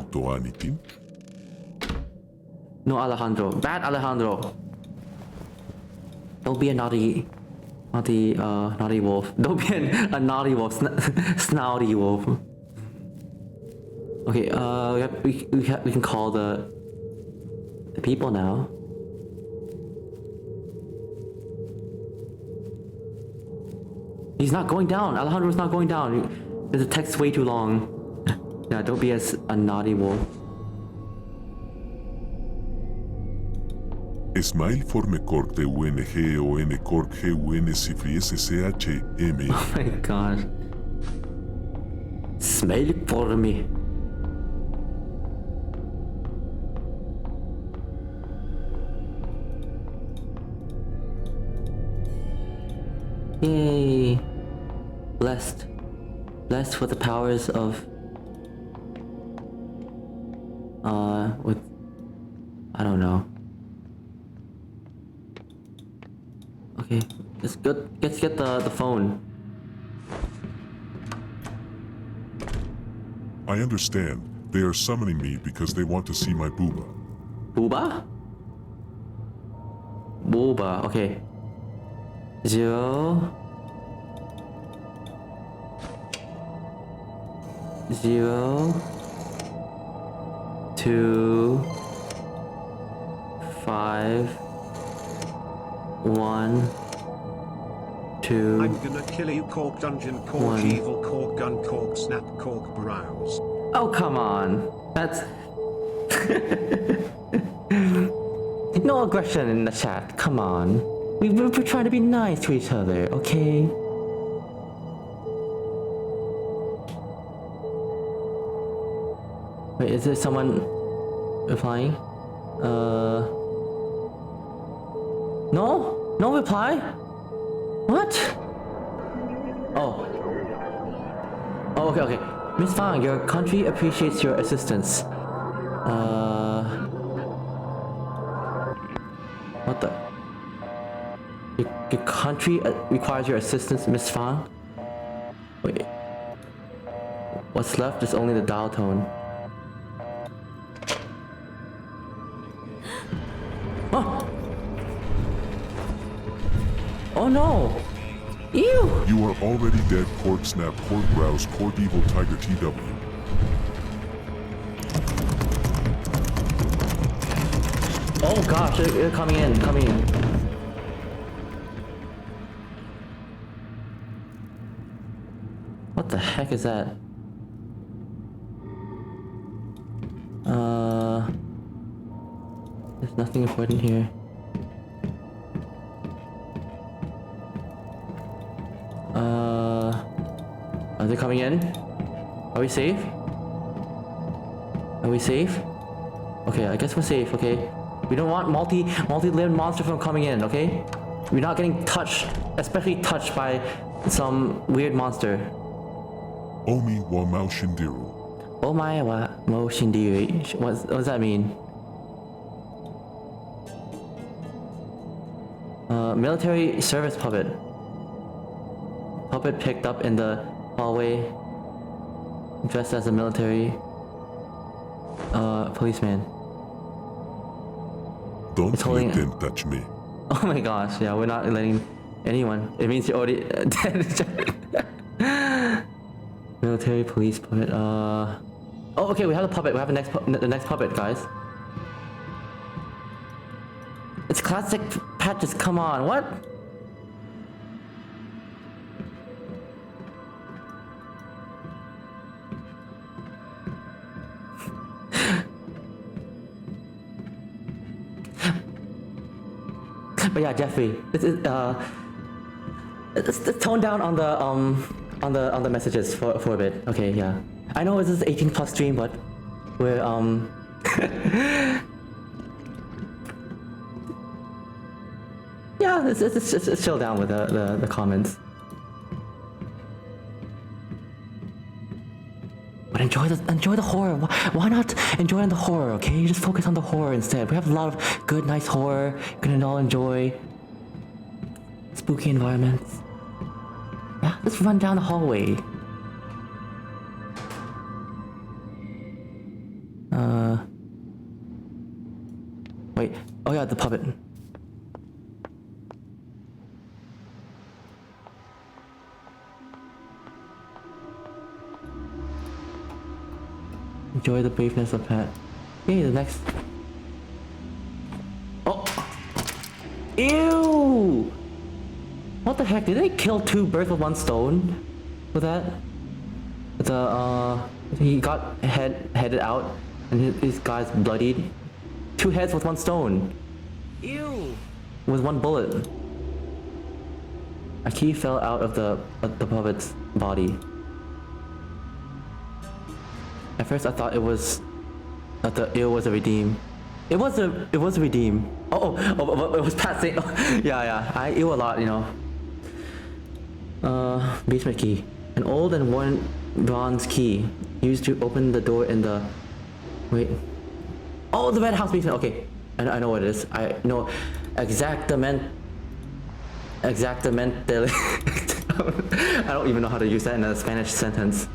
No, Alejandro. Bad Alejandro. Don't be a naughty wolf. Don't be a naughty wolf. Snouty wolf. Okay, we can call the people now. He's not going down. Alejandro's not going down. The text way too long. Yeah, don't be a naughty wolf. Smile forme cork de UNG o N cork GUN cifri SCHM. Oh my god. Smile for me. Yay. Blessed. Blessed with the powers of with I don't know. Okay, let's get the phone. I understand. They are summoning me because they want to see my booba. Booba? Booba, okay. 0 0 2 5 1 2 I'm gonna kill you, cork dungeon, cork One. evil, cork gun, cork snap, cork browse. Oh, come on. That's no aggression in the chat. Come on. We're trying to be nice to each other, okay? Wait, is there someone replying? No? No reply? What? Oh. Oh, okay, okay. Miss Fang, your country appreciates your assistance. What the? Your country requires your assistance, Miss Fang? Wait. What's left is only the dial tone. Oh! Oh no! Ew! You are already dead, cork snap, cork browse, cork evil tiger TW. Oh gosh, they're coming in, coming in. What the heck is that? There's nothing important here. Are they coming in? Are we safe? Are we safe? Okay, I guess we're safe, okay? We don't want multi-limbed monster from coming in, okay? We're not getting touched, especially touched by some weird monster. Omi wa Mao Shindiru. Oh my wa mo shindiri. What does that mean? Military service puppet. Puppet picked up in the hallway, dressed as a military policeman. Don't It's holding- let them touch me. Oh my gosh, yeah, we're not letting anyone. It means you're already dead. Military police puppet. Oh, okay, we have the puppet. We have the next puppet, guys. It's classic patches. Come on, what? But yeah, Jeffrey, this is let's tone down on the messages for a bit. Okay, yeah. I know this is 18+ stream, but we're yeah, let's chill down with the comments. But enjoy the horror. Why not enjoy the horror? Okay, just focus on the horror instead. We have a lot of good, nice horror. You're gonna all enjoy spooky environments. Yeah, let's run down the hallway. Wait. Oh yeah, the puppet. Enjoy the braveness of Pat. Yay, the next. Oh! Ew! What the heck? Did they kill 2 birds with 1 stone? With that? He got headed out, and his guy's bloodied. 2 heads with 1 stone. Ew! With one bullet. A key fell out of the puppet's body. At first I thought it was a redeem. It was a redeem. Oh, it was passing. Yeah. I ew a lot, you know. Basement key. An old and worn bronze key used to open the door in the... Wait. Oh, the red house basement. Okay. I know what it is. I know exactamente. I don't even know how to use that in a Spanish sentence.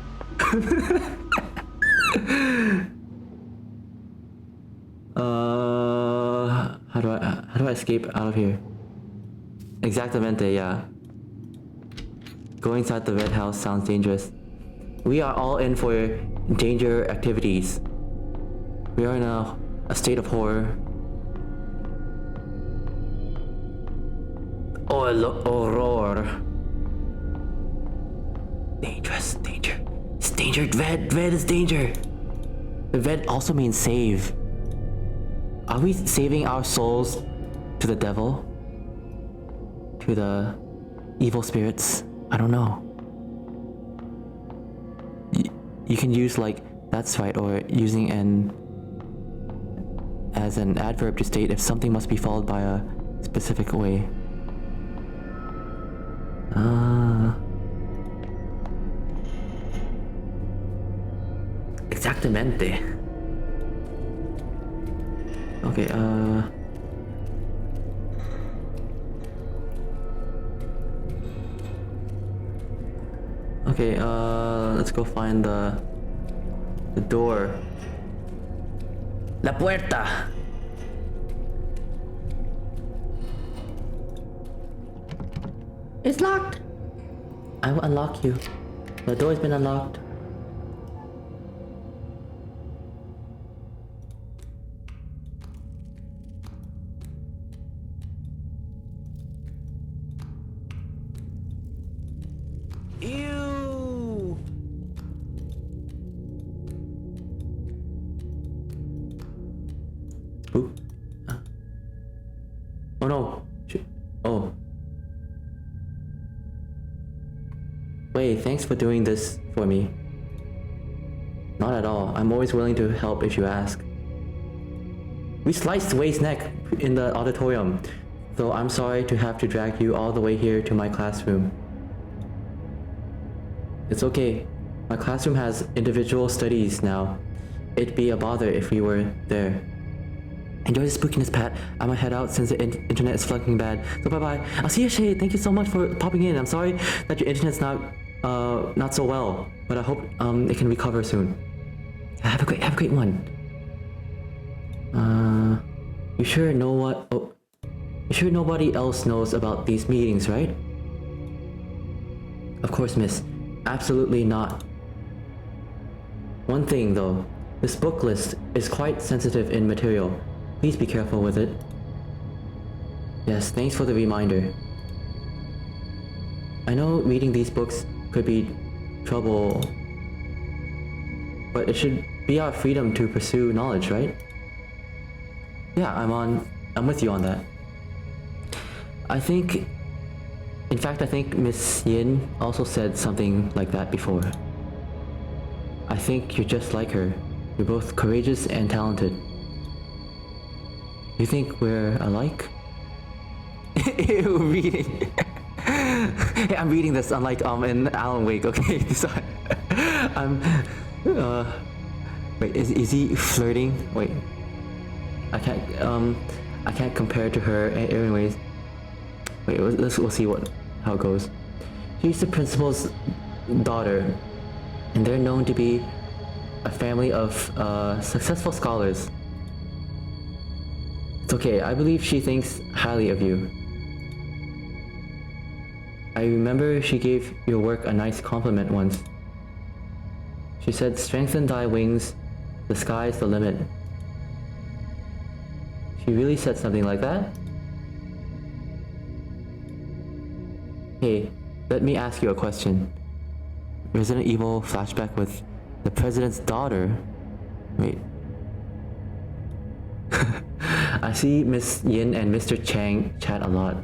How do I escape out of here? Exactamente, yeah. Going inside the red house sounds dangerous. We are all in for danger activities. We are in a state of horror. Horror. Dangerous, danger. It's danger. Red is danger. Red also means save. Are we saving our souls to the devil? To the evil spirits? I don't know. You can use like that's right, or using as an adverb to state if something must be followed by a specific way. Exactamente. Okay, Okay, let's go find the door. La puerta! It's locked! I will unlock you. The door's been unlocked. Ew! Ooh. Oh no. Oh. Wait, thanks for doing this for me. Not at all. I'm always willing to help if you ask. We sliced Wei's neck in the auditorium, though I'm sorry to have to drag you all the way here to my classroom. It's okay. My classroom has individual studies now. It'd be a bother if we were there. Enjoy the spookiness, Pat. I'm gonna head out since the internet is fucking bad. So bye-bye. I'll see you, Shade. Thank you so much for popping in. I'm sorry that your internet's not so well, but I hope it can recover soon. Have a great one. You sure know what? Oh, you sure nobody else knows about these meetings, right? Of course, miss. Absolutely not. One thing though, this book list is quite sensitive in material. Please be careful with it. Yes, thanks for the reminder. I know reading these books could be trouble, but it should be our freedom to pursue knowledge, right? Yeah, I'm with you on that. In fact, I think Miss Yin also said something like that before. I think you're just like her. You're both courageous and talented. You think we're alike? Ew, reading. Hey, I'm reading this unlike in Alan Wake, okay? Sorry. Wait, is he flirting? Wait. I can't compare to her anyways. Wait, we'll see how it goes. She's the principal's daughter, and they're known to be a family of successful scholars. It's okay, I believe she thinks highly of you. I remember she gave your work a nice compliment once. She said, "Strengthen thy wings, the sky's the limit." She really said something like that? Hey, let me ask you a question. Resident Evil flashback with the president's daughter? Wait. I see Miss Yin and Mr. Chang chat a lot.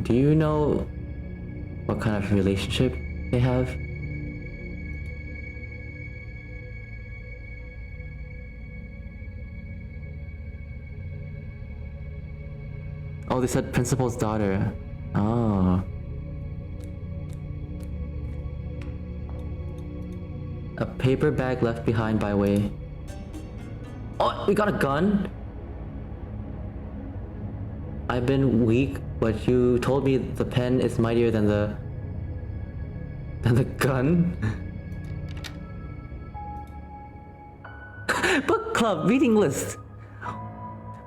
Do you know what kind of relationship they have? Oh, they said principal's daughter. Oh. A paper bag left behind by way. Oh, we got a gun? I've been weak, but you told me the pen is mightier than the gun? Book club reading list.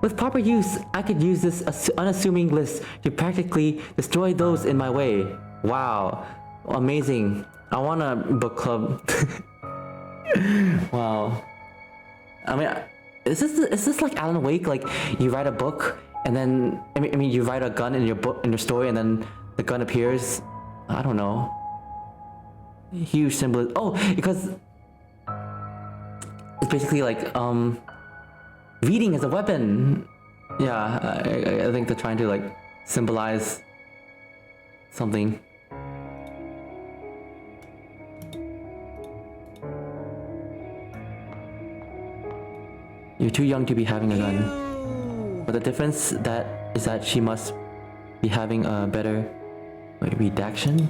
With proper use, I could use this unassuming list to practically destroy those in my way. Wow. Amazing. I want a book club. Wow. I mean, is this like Alan Wake? Like you write a book and then I mean you write a gun in your story and then the gun appears. I don't know. Huge symbol. Oh, because it's basically like reading as a weapon. Yeah, I think they're trying to like symbolize something. You're too young to be having a gun. But the difference is that she must be having a better redaction?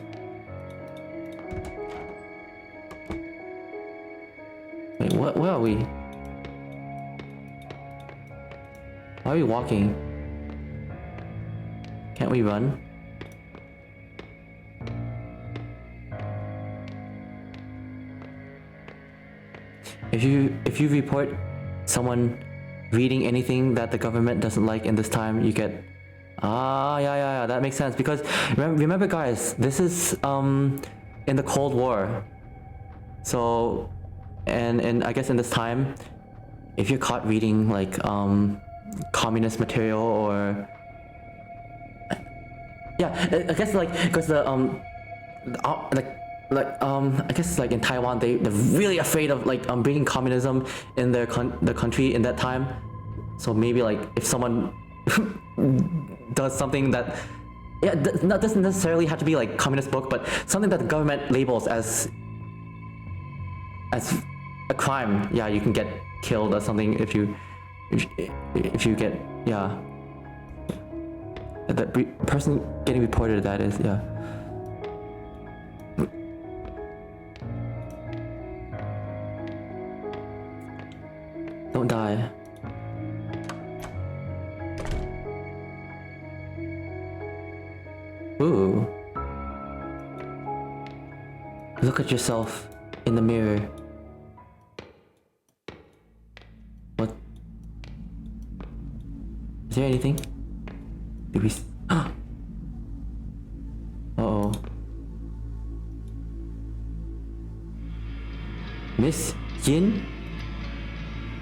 Wait, where are we? Why are we walking? Can't we run? If you report someone reading anything that the government doesn't like in this time, you get yeah, that makes sense because remember guys, this is in the Cold War. So and I guess in this time, if you're caught reading like communist material or yeah, I guess like because I guess like in Taiwan they're really afraid of like bringing communism in their country in that time. So maybe like if someone does something that doesn't necessarily have to be like communist book, but something that the government labels as a crime, yeah, you can get killed or something if you get the person getting reported, that is, yeah. Don't die. Ooh. Look at yourself in the mirror. What? Is there anything? Did we... Uh-oh. Miss Yin?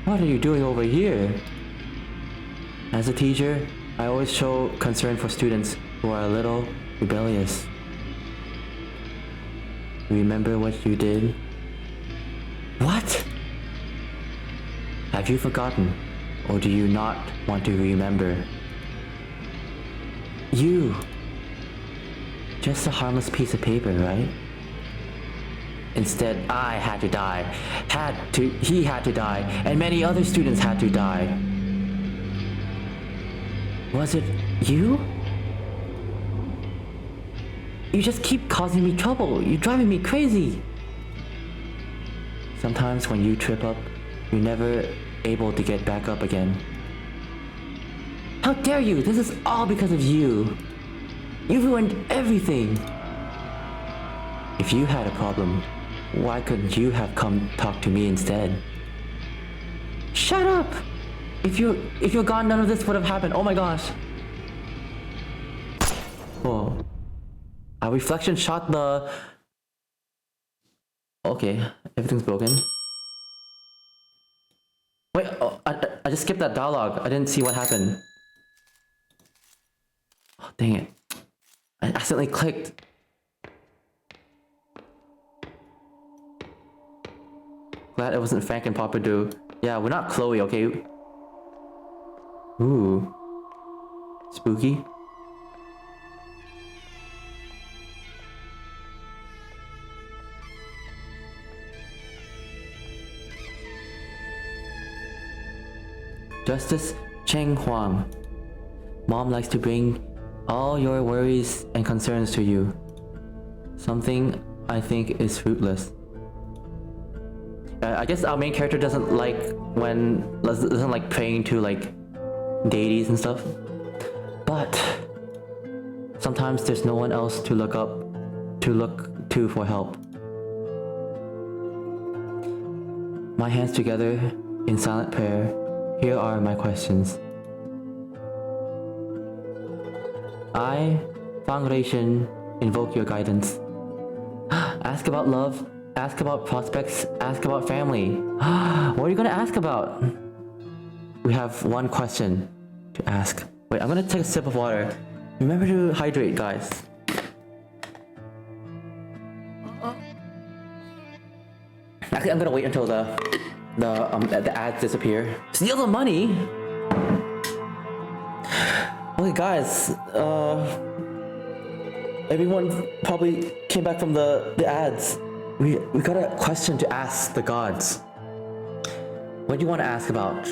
What are you doing over here? As a teacher, I always show concern for students who are a little rebellious. Remember what you did? What? Have you forgotten? Or do you not want to remember? You! Just a harmless piece of paper, right? Instead, I had to die. He had to die, and many other students had to die. Was it you? You just keep causing me trouble. You're driving me crazy. Sometimes when you trip up, you're never able to get back up again. How dare you? This is all because of you. You ruined everything. If you had a problem, why couldn't you have come talk to me instead? Shut up! If you're gone, none of this would have happened. Oh my gosh. Whoa. Our reflection shot the... Okay, everything's broken. Wait, oh, I just skipped that dialogue. I didn't see what happened. Oh, dang it. I accidentally clicked. Glad it wasn't Frank and Papa Do. Yeah, we're not Chloe, okay? Ooh. Spooky. Justice Cheng Huang. Mom likes to bring all your worries and concerns to you. Something I think is fruitless. I guess our main character doesn't like praying to like deities and stuff. But sometimes there's no one else to look to for help. My hands together in silent prayer. Here are my questions. I, Fang Reishin, invoke your guidance. Ask about love, ask about prospects, ask about family. What are you gonna ask about? We have one question to ask. Wait, I'm gonna take a sip of water. Remember to hydrate, guys. Actually, I'm gonna wait until the ads disappear. Steal the money? Okay, guys. Everyone probably came back from the ads. We got a question to ask the gods. What do you want to ask about?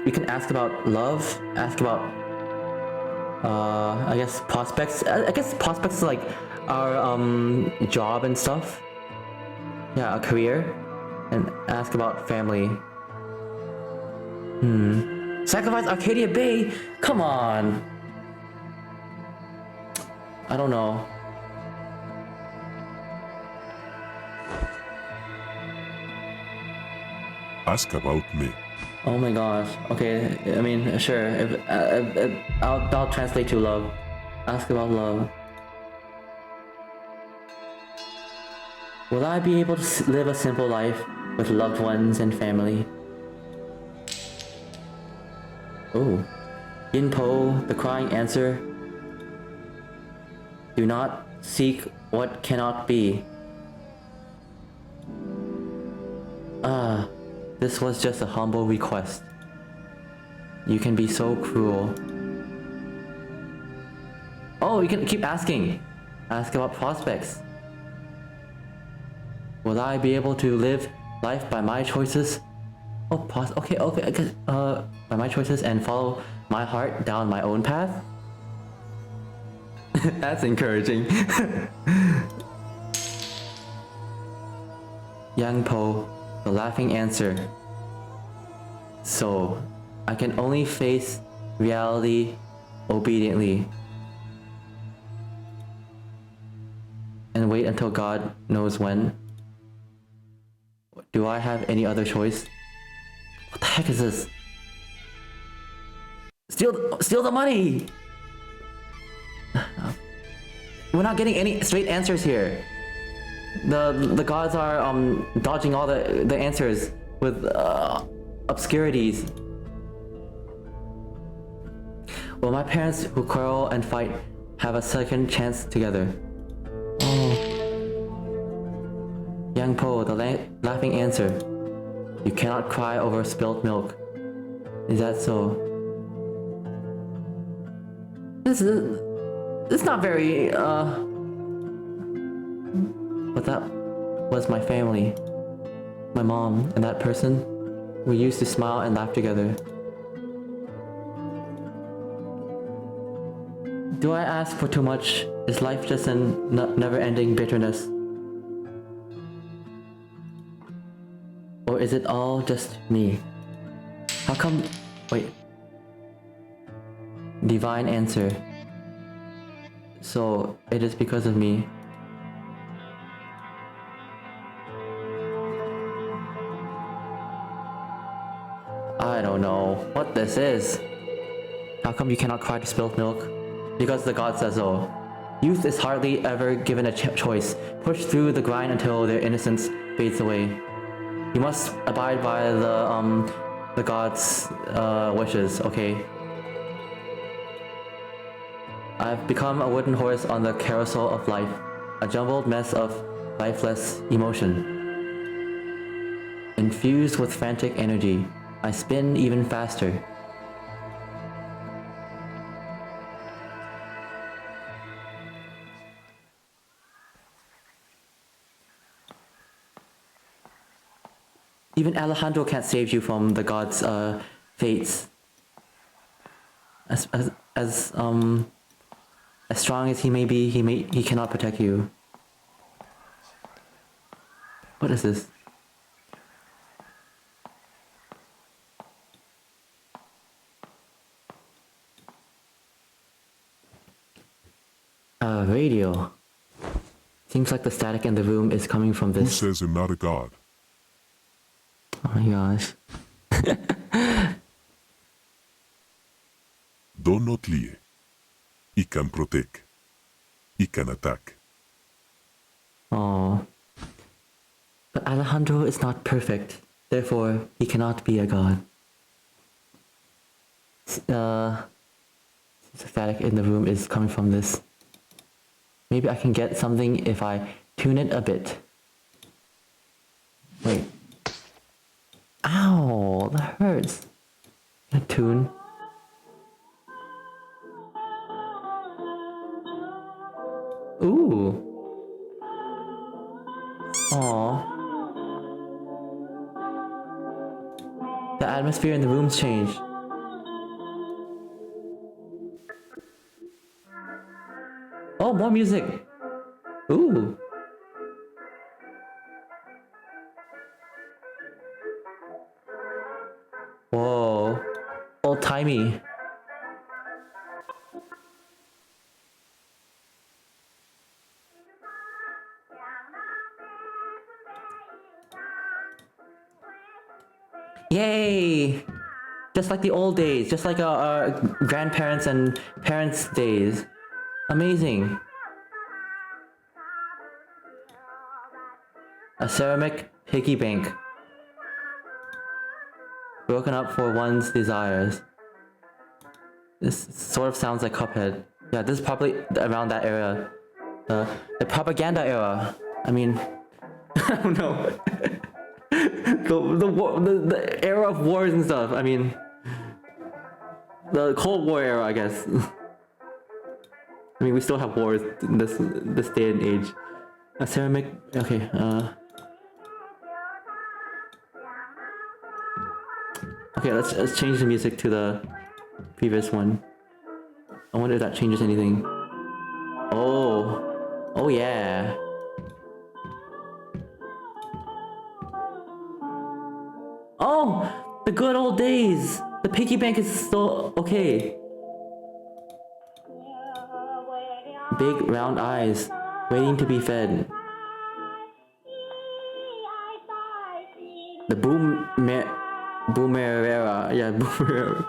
We can ask about love, ask about I guess prospects. I guess prospects is like our job and stuff. Yeah, a career. And ask about family. Sacrifice Arcadia Bay? Come on. I don't know. Ask about me. Oh my gosh. Okay, I mean, sure. I'll translate to love. Ask about love. Will I be able to live a simple life with loved ones and family? Oh. Yin Po, the crying answer. Do not seek what cannot be. This was just a humble request. You can be so cruel. Oh, you can keep asking. Ask about prospects. Will I be able to live life by my choices? Oh, okay, I guess, by my choices and follow my heart down my own path? That's encouraging. Yang Po, the laughing answer. So, I can only face reality obediently. And wait until God knows when. Do I have any other choice? What the heck is this? Steal the money! We're not getting any straight answers here. The gods are dodging all the answers with obscurities. Will my parents who quarrel and fight have a second chance together? Oh. Yang Po, the laughing answer. You cannot cry over spilled milk. Is that so? This is not very but that was my family. My mom and that person. We used to smile and laugh together. Do I ask for too much? Is life just a never-ending bitterness? Or is it all just me? How come... Wait. Divine answer. So, it is because of me. I don't know what this is. How come you cannot cry to spilled milk? Because the god says so. Youth is hardly ever given a choice. Push through the grind until their innocence fades away. You must abide by the god's wishes, okay? I've become a wooden horse on the carousel of life, a jumbled mess of lifeless emotion. Infused with frantic energy, I spin even faster. Even Alejandro can't save you from the gods' fates. As strong as he may be, he cannot protect you. What is this? Radio. Seems like the static in the room is coming from Who this. says I'm not a god? Oh my gosh. Do not lie. He can protect. He can attack. Oh. But Alejandro is not perfect. Therefore, he cannot be a god. The static in the room is coming from this. Maybe I can get something if I tune it a bit. Wait. Ow, that hurts. A tune. Ooh. Aww. The atmosphere in the room's changed. Oh, more music. Ooh. Whoa. Old timey. Yay! Just like the old days, just like our grandparents and parents' days. Amazing. A ceramic piggy bank. Broken up for one's desires. This sort of sounds like Cuphead. Yeah, this is probably around that era. The propaganda era. I mean, I don't know. the era of wars and stuff. I mean, the Cold War era, I guess. I mean, we still have wars in this day and age. A ceramic. Okay. Okay, let's change the music to the previous one. I wonder if that changes anything. Oh yeah. Oh, the good old days. The piggy bank is still okay. Big round eyes, waiting to be fed. The boomer era, yeah, boomer.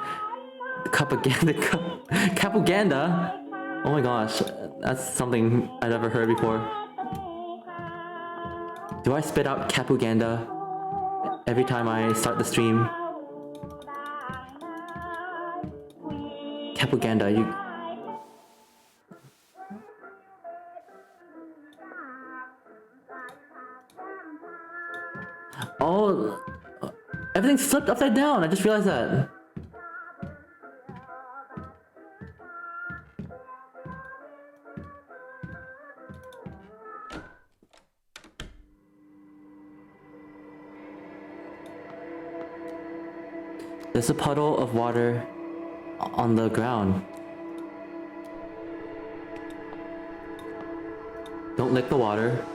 Capuganda. Oh my gosh, that's something I never heard before. Do I spit out Capuganda every time I start the stream? Capuganda, you. Oh, everything's flipped upside down. I just realized that. There's a puddle of water on the ground. Don't lick the water.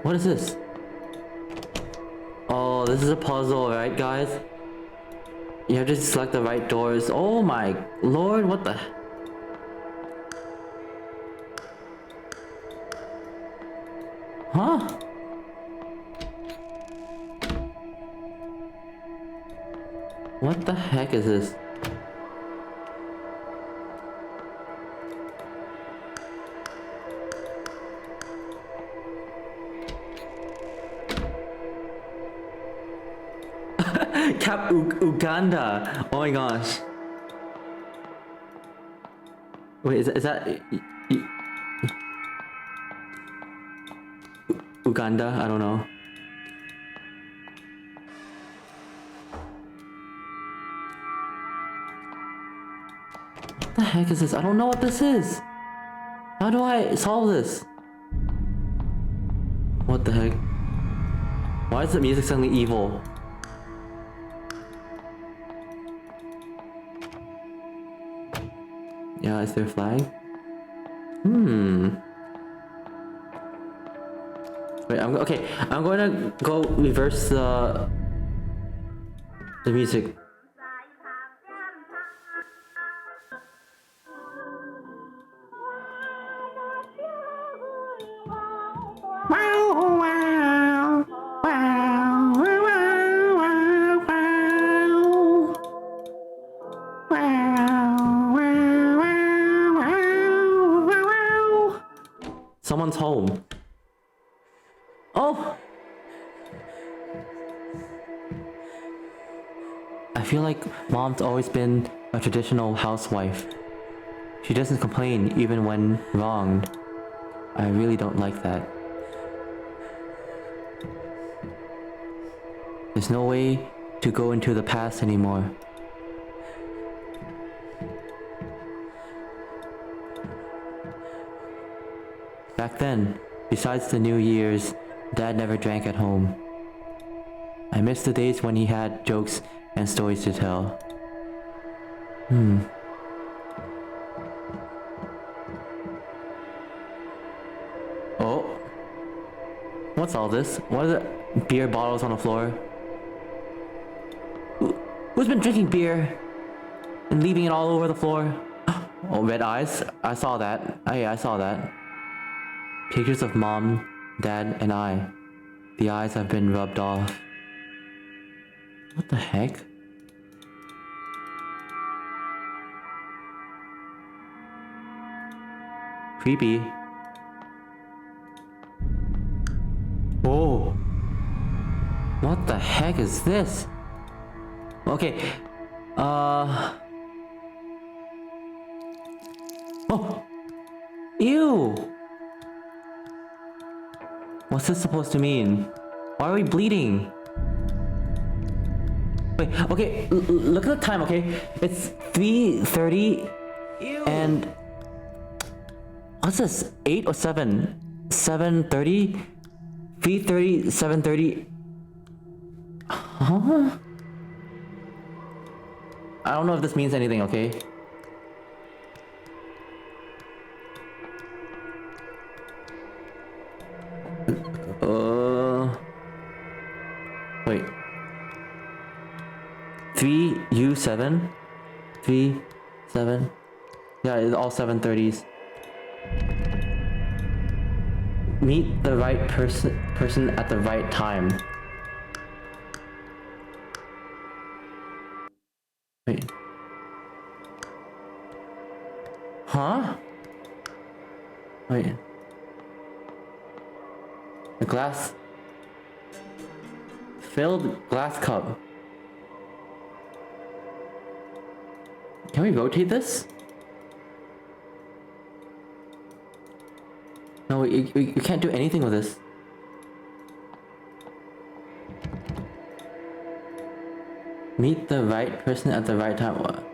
What is this? Oh, this is a puzzle, right, guys? You have to select the right doors. Oh my lord, what the? Huh? What the heck is this? Uganda. Oh my gosh. Wait, is that Uganda? I don't know. What the heck is this? I don't know what this is. How do I solve this? What the heck? Why is the music suddenly evil? Yeah, is there a flag? Wait, okay. I'm going to go reverse the music. Someone's home. Oh! I feel like mom's always been a traditional housewife. She doesn't complain even when wronged. I really don't like that. There's no way to go into the past anymore. Back then, besides the New Year's, Dad never drank at home. I miss the days when he had jokes and stories to tell. Oh. What's all this? What are the beer bottles on the floor? Who's been drinking beer and leaving it all over the floor? Oh, red eyes? I saw that. Oh, yeah, I saw that. Pictures of Mom, Dad, and I. The eyes have been rubbed off. What the heck? Creepy. Oh. What the heck is this? Okay. Oh. Ew. What's this supposed to mean? Why are we bleeding? Wait, okay, look at the time, okay? It's 3:30 and... What's this? 8 or 7? 7:30? 3:30, 7:30... Huh? I don't know if this means anything, okay? Wait. 3U7? 3, 7. Yeah, it's all 7:30s. Meet the right person at the right time. Wait. Huh? Wait. The glass... Filled glass cup. Can we rotate this? No, we can't do anything with this. Meet the right person at the right time. What?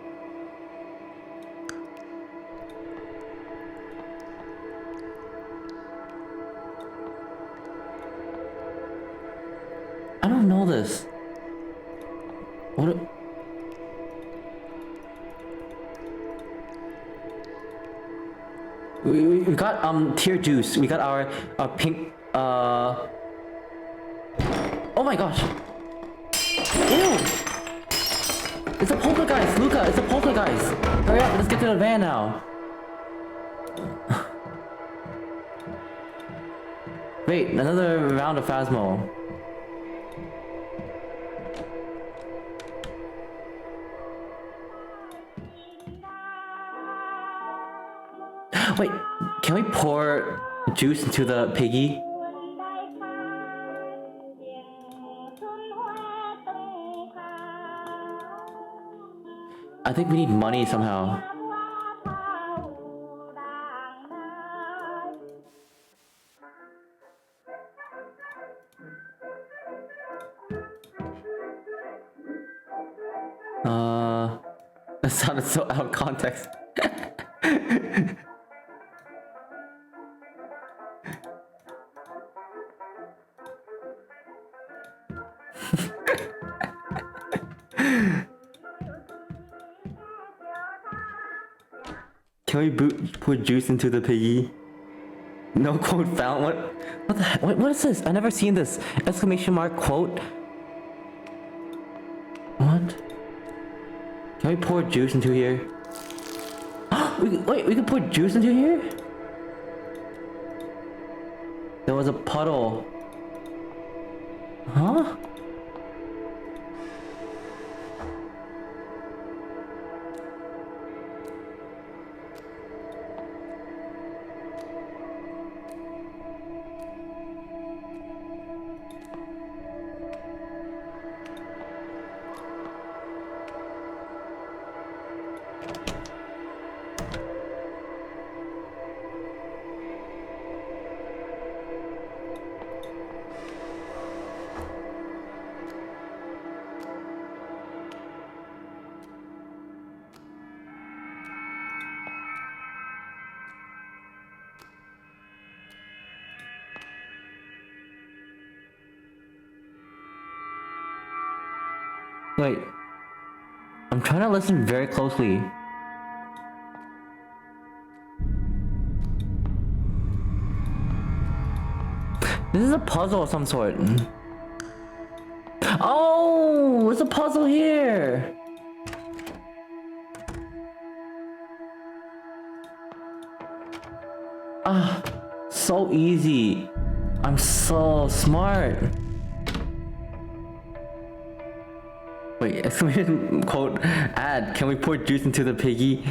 I don't know this. What? We got tear juice. We got our pink oh my gosh. Ew! It's a poltergeist, Luca, it's a poltergeist! Hurry up, let's get to the van now. Wait, another round of Phasmo. Wait, can we pour juice into the piggy? I think we need money somehow. That sounded so out of context. Can we put juice into the piggy? No quote found. What the heck? What is this? I never seen this. Exclamation mark quote. What? Can we pour juice into here? Wait, we can put juice into here? There was a puddle. Huh? Wait. I'm trying to listen very closely. This is a puzzle of some sort. Oh, it's a puzzle here. Ah, so easy. I'm so smart. Wait, exclamation quote ad. Can we pour juice into the piggy?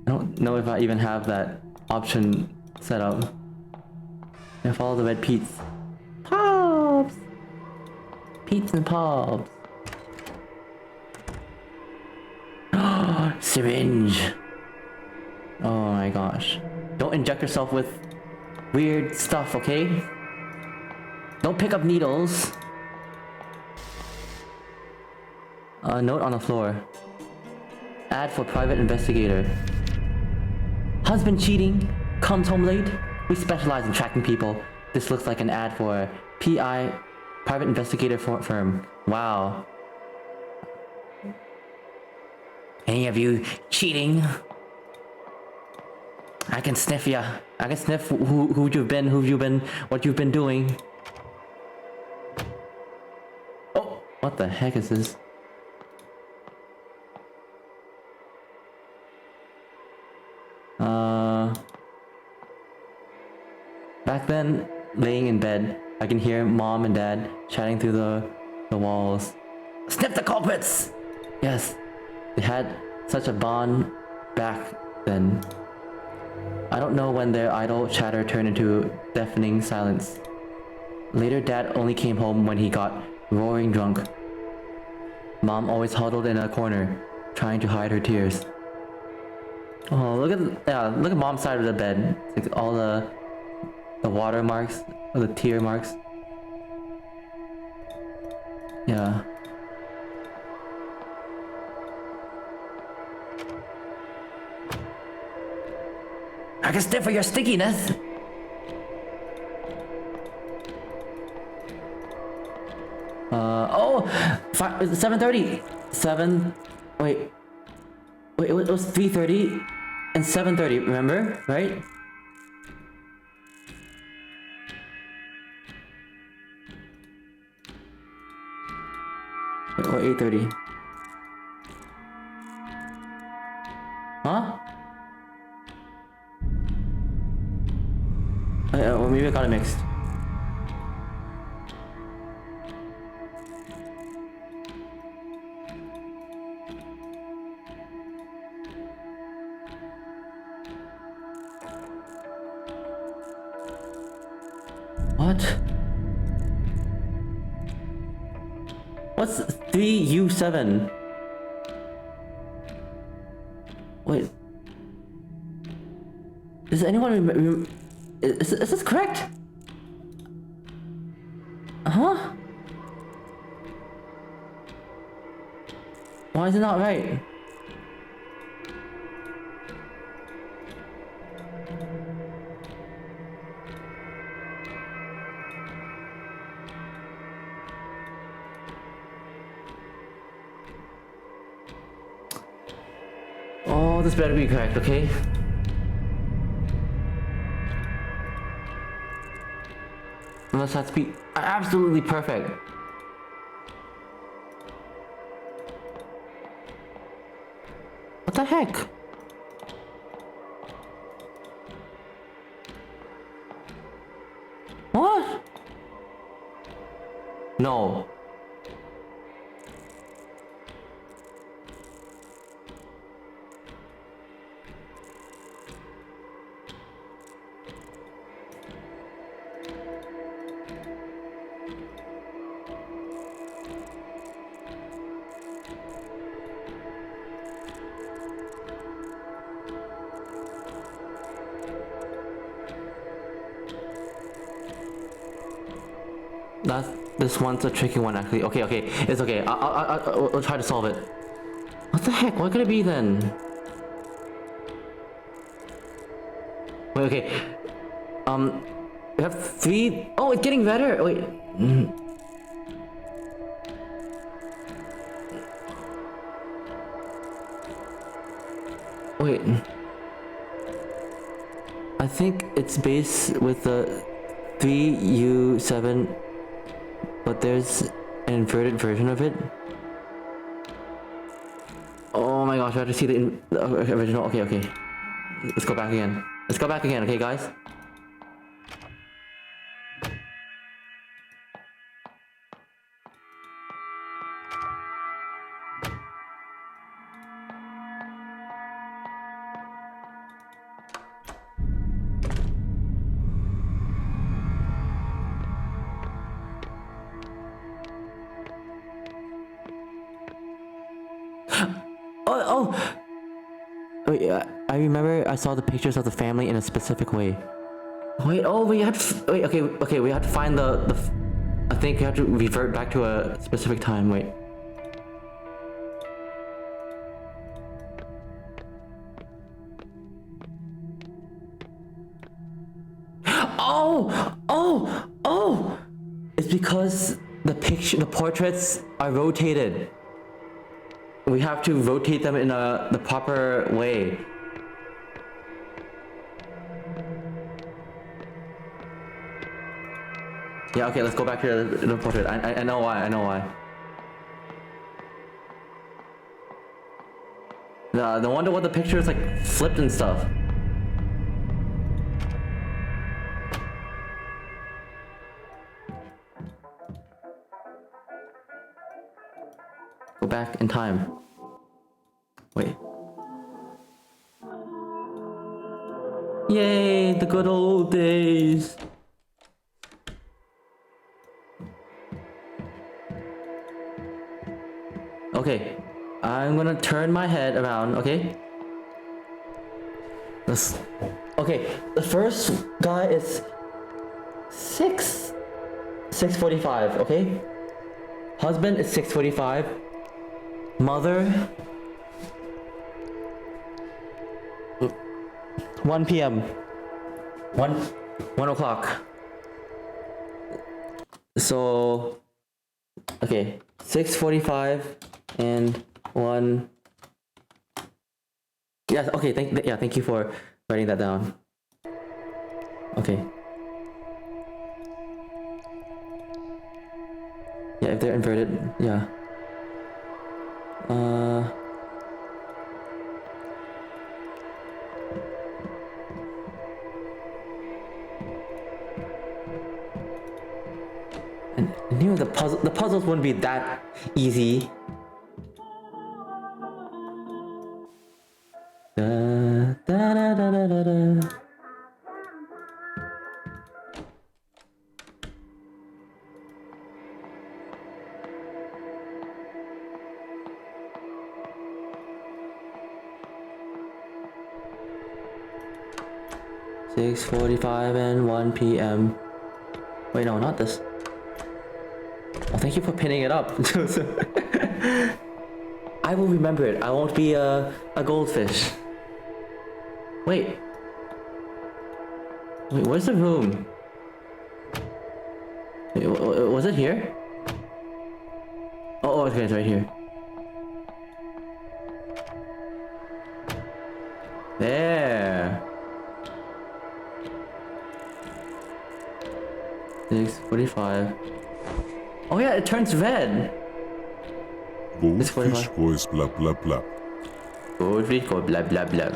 I don't know if I even have that option set up. And follow the red Pete's. Pops! Pete's and Pops. Syringe. Oh my gosh. Don't inject yourself with weird stuff, okay? Don't pick up needles. A note on the floor. Ad for private investigator. Husband cheating, comes home late. We specialize in tracking people. This looks like an ad for a PI, private investigator firm. Wow. Any of you cheating? I can sniff ya. I can sniff who you've been, what you've been doing. Oh, what the heck is this? Back then, laying in bed, I can hear mom and dad chatting through the walls. Snip the culprits! Yes, they had such a bond back then. I don't know when their idle chatter turned into deafening silence. Later, dad only came home when he got roaring drunk. Mom always huddled in a corner, trying to hide her tears. Oh, look at mom's side of the bed. It's like all the water marks, or the tear marks. Yeah. I can sniff for your stickiness. Oh, 7:30. Wait, it was 3:30 and 7:30. Remember, right? Or 8:30. Huh? Or maybe I got it mixed. What? What's 3U7? Wait. Does anyone remember? Is this correct? Huh? Why is it not right? Oh, this better be correct, okay? Unless that's be absolutely perfect. What the heck? What? No. This one's a tricky one actually. Okay, it's okay. I'll try to solve it. What the heck? What could it be then? Wait, okay. We have 3. Oh, it's getting better. Wait. Wait. I think it's based with the 3U7, but there's an inverted version of it. Oh my gosh, I have to see the original. Okay. Let's go back again. Okay, guys? Oh! Wait, I remember I saw the pictures of the family in a specific way. Wait, oh, we had to, wait, okay, we had to find I think we have to revert back to a specific time, wait. Oh! It's because the portraits are rotated. We have to rotate them in the proper way. Yeah, okay, let's go back to the portrait. I know why. No wonder what the picture is like flipped and stuff. Go back in time. Wait. Yay, the good old days. Okay, I'm gonna turn my head around, okay? Okay, the first guy is 6:45, okay? Husband is 6:45. Mother 1 p.m. 1 o'clock. So okay, 6:45 and 1. Yes, okay, thank you for writing that down. Okay. Yeah, if they're inverted, yeah. And I knew the puzzles wouldn't be that easy. Da, da, da, da, da, da, da. $6:45 and 1 p.m. Wait, no, not this. Oh, thank you for pinning it up. I will remember it. I won't be a goldfish. Wait, where's the room? Wait, was it here? Oh, okay, it's right here. There. 6:45. Oh yeah, it turns red. Goldfish goes blah blah blah. Goldfish go blah blah blah.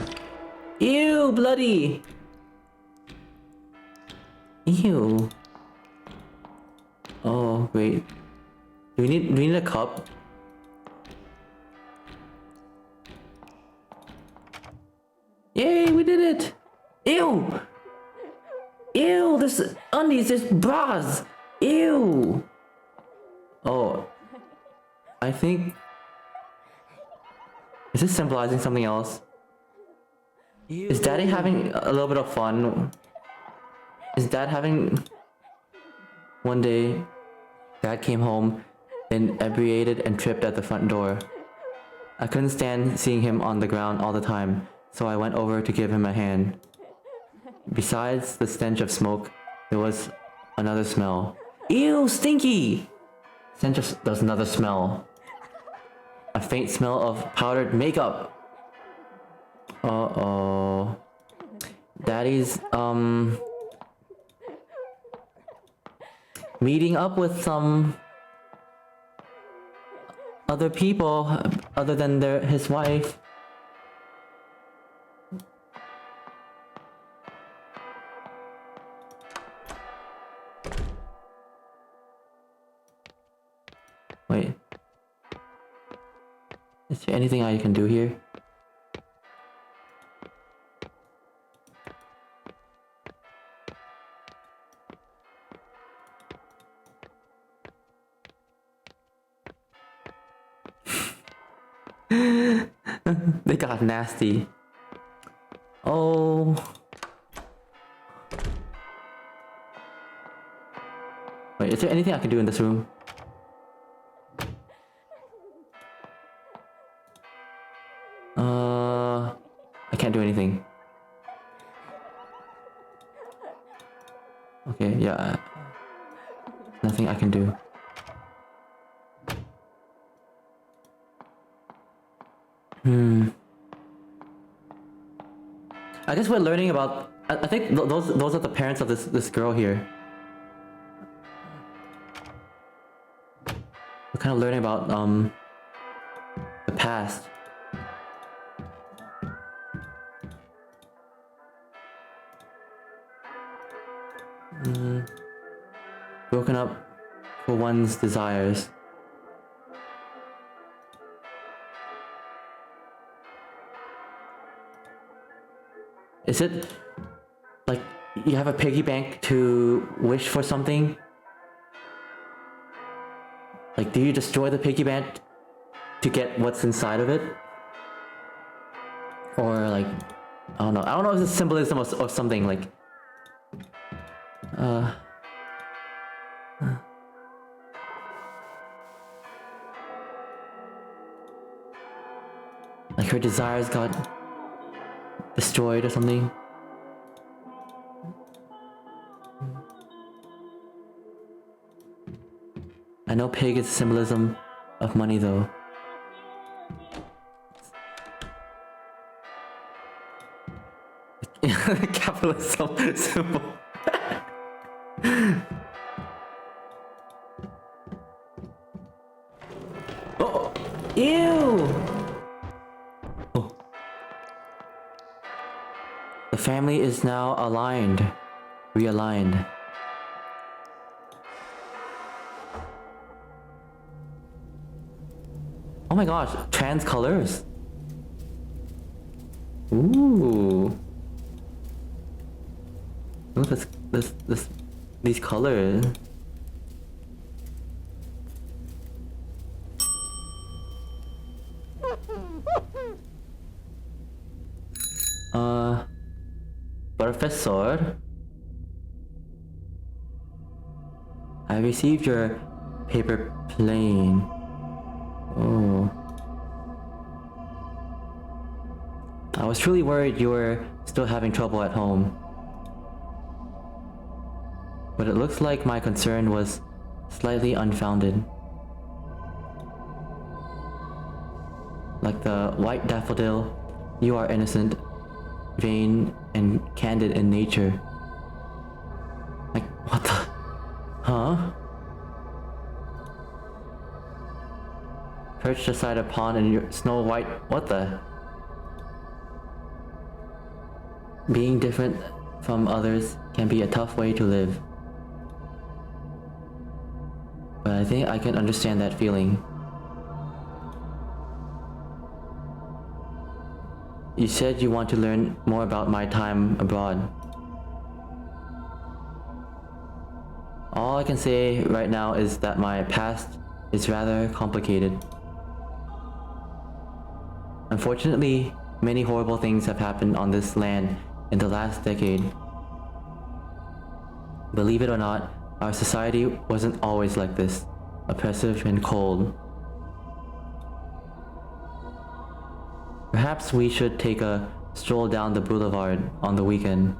Ew, bloody. Ew. Oh wait. Do we need a cup? Yay, we did it! Ew! Ew, there's undies, there's bras! Ew! Oh. I think... Is this symbolizing something else? Is Daddy having a little bit of fun? Is Dad having... One day, Dad came home, inebriated and tripped at the front door. I couldn't stand seeing him on the ground all the time, so I went over to give him a hand. Besides the stench of smoke, there was another smell. Ew, stinky! There's another smell. A faint smell of powdered makeup. Uh-oh. Daddy's, meeting up with some other people other than his wife. Wait. Is there anything I can do here? They got nasty. Oh. Wait, is there anything I can do in this room? I can't do anything. Okay, yeah. Nothing I can do. I guess we're learning about. I think those are the parents of this girl here. We're kind of learning about the past. Broken up for one's desires. Is it like you have a piggy bank to wish for something? Like, do you destroy the piggy bank to get what's inside of it? Or like, I don't know. I don't know if it's symbolism or something like. Like her desires got destroyed or something. I know pig is symbolism of money though. Capitalism symbol. Oh, ew! Oh. The family is now realigned. Oh my gosh, trans colors. Ooh. Look at these colors. Professor, I received your paper plane. Oh. I was truly worried you were still having trouble at home. But it looks like my concern was slightly unfounded. Like the white daffodil, you are innocent, vain, and candid in nature. Like, what the? Huh? Perched beside a pond in your Snow White. What the? Being different from others can be a tough way to live. But I think I can understand that feeling. You said you want to learn more about my time abroad. All I can say right now is that my past is rather complicated. Unfortunately, many horrible things have happened on this land in the last decade. Believe it or not, our society wasn't always like this, oppressive and cold. Perhaps we should take a stroll down the boulevard on the weekend.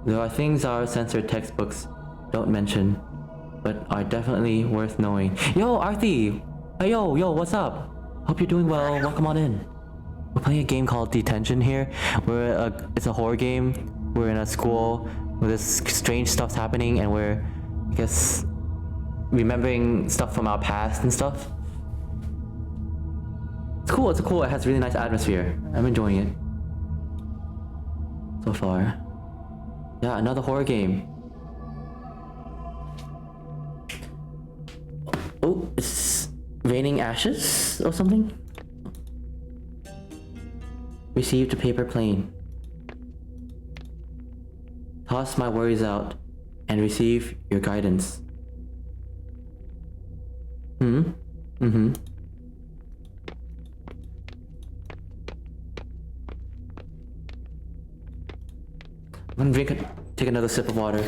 There are things our censored textbooks don't mention, but are definitely worth knowing. Yo, Arthi! Hey, yo, what's up? Hope you're doing well. Welcome on in. We're playing a game called Detention here. It's a horror game. We're in a school where this strange stuff's happening, and we're, I guess, remembering stuff from our past and stuff. It's cool. It has a really nice atmosphere. I'm enjoying it so far. Yeah, another horror game. Oh, it's raining ashes or something? Received a paper plane. Toss my worries out and receive your guidance. Mm-hmm. I'm gonna take another sip of water.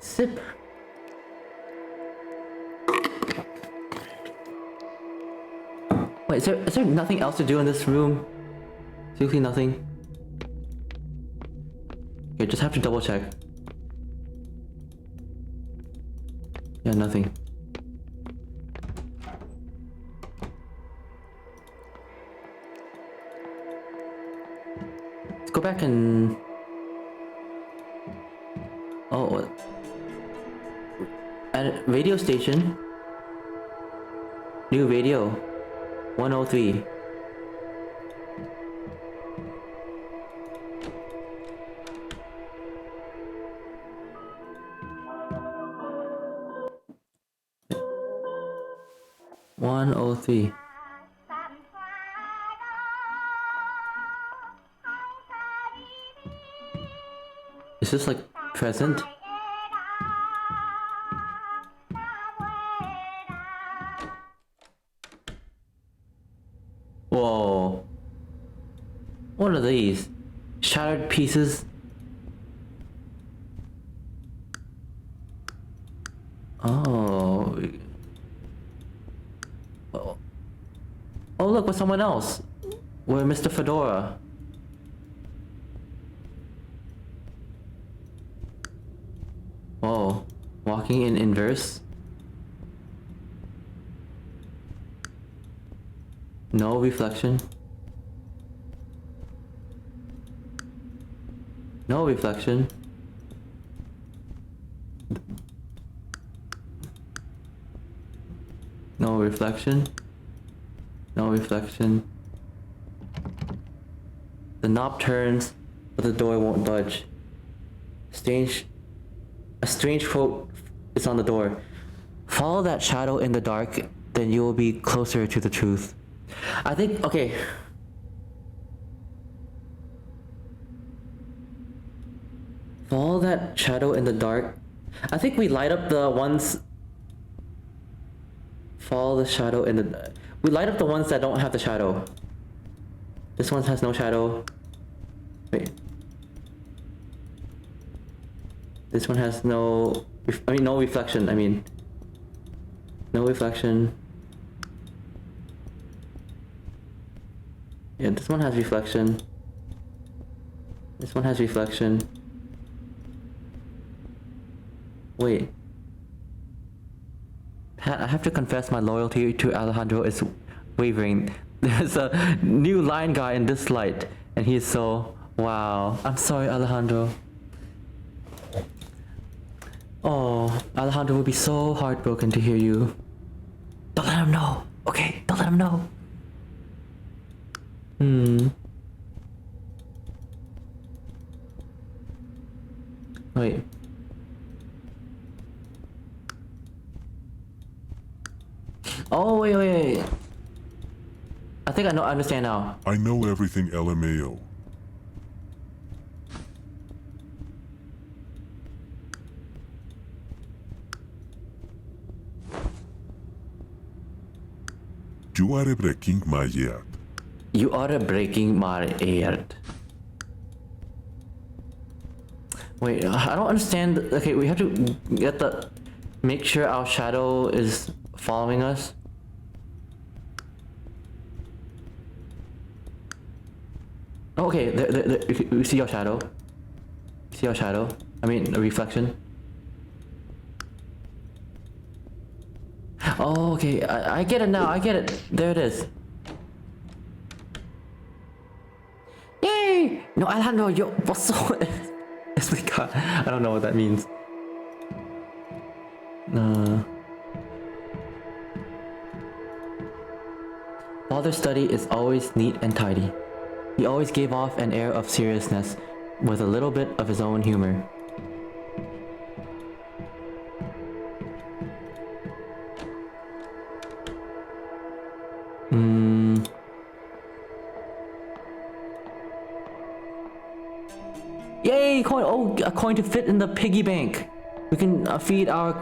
Sip. Wait, is there nothing else to do in this room? Seriously, nothing? Okay, just have to double check. Yeah, nothing. Let's go back and... Oh, what? At a radio station. New radio. 103. Is this like present? Whoa. What are these? Shattered pieces? Oh. Oh, look, with someone else. We're Mr. Fedora. Whoa. Walking in inverse? No reflection. No reflection. No reflection. No reflection. The knob turns, but the door won't budge. A strange quote is on the door. Follow that shadow in the dark, then you will be closer to the truth. I think, okay. Follow that shadow in the dark. I think we light up the ones... Follow the shadow in the... We light up the ones that don't have the shadow. This one has no shadow. Wait. This one has no... no reflection, No reflection. Yeah, this one has reflection. This one has reflection. Wait. Pat, I have to confess my loyalty to Alejandro is wavering. There's a new line guy in this light, and he's so Wow. I'm sorry, Alejandro. Oh, Alejandro would be so heartbroken to hear you. Don't let him know. Okay, don't let him know. Wait. Oh, wait. I think I understand now. I know everything, LMAO. You are breaking my heart. You are breaking my heart. Wait, I don't understand. Okay, we have to get the... Make sure our shadow is following us. Oh, okay, there, we see your shadow. See your shadow? I mean, a reflection. Oh, okay, I get it now, I get it. There it is. Yay! No, Alejandro, yo pasó. Explica. I don't know what that means. Father's study is always neat and tidy. He always gave off an air of seriousness with a little bit of his own humor. Yay, coin! Oh, a coin to fit in the piggy bank. We can feed our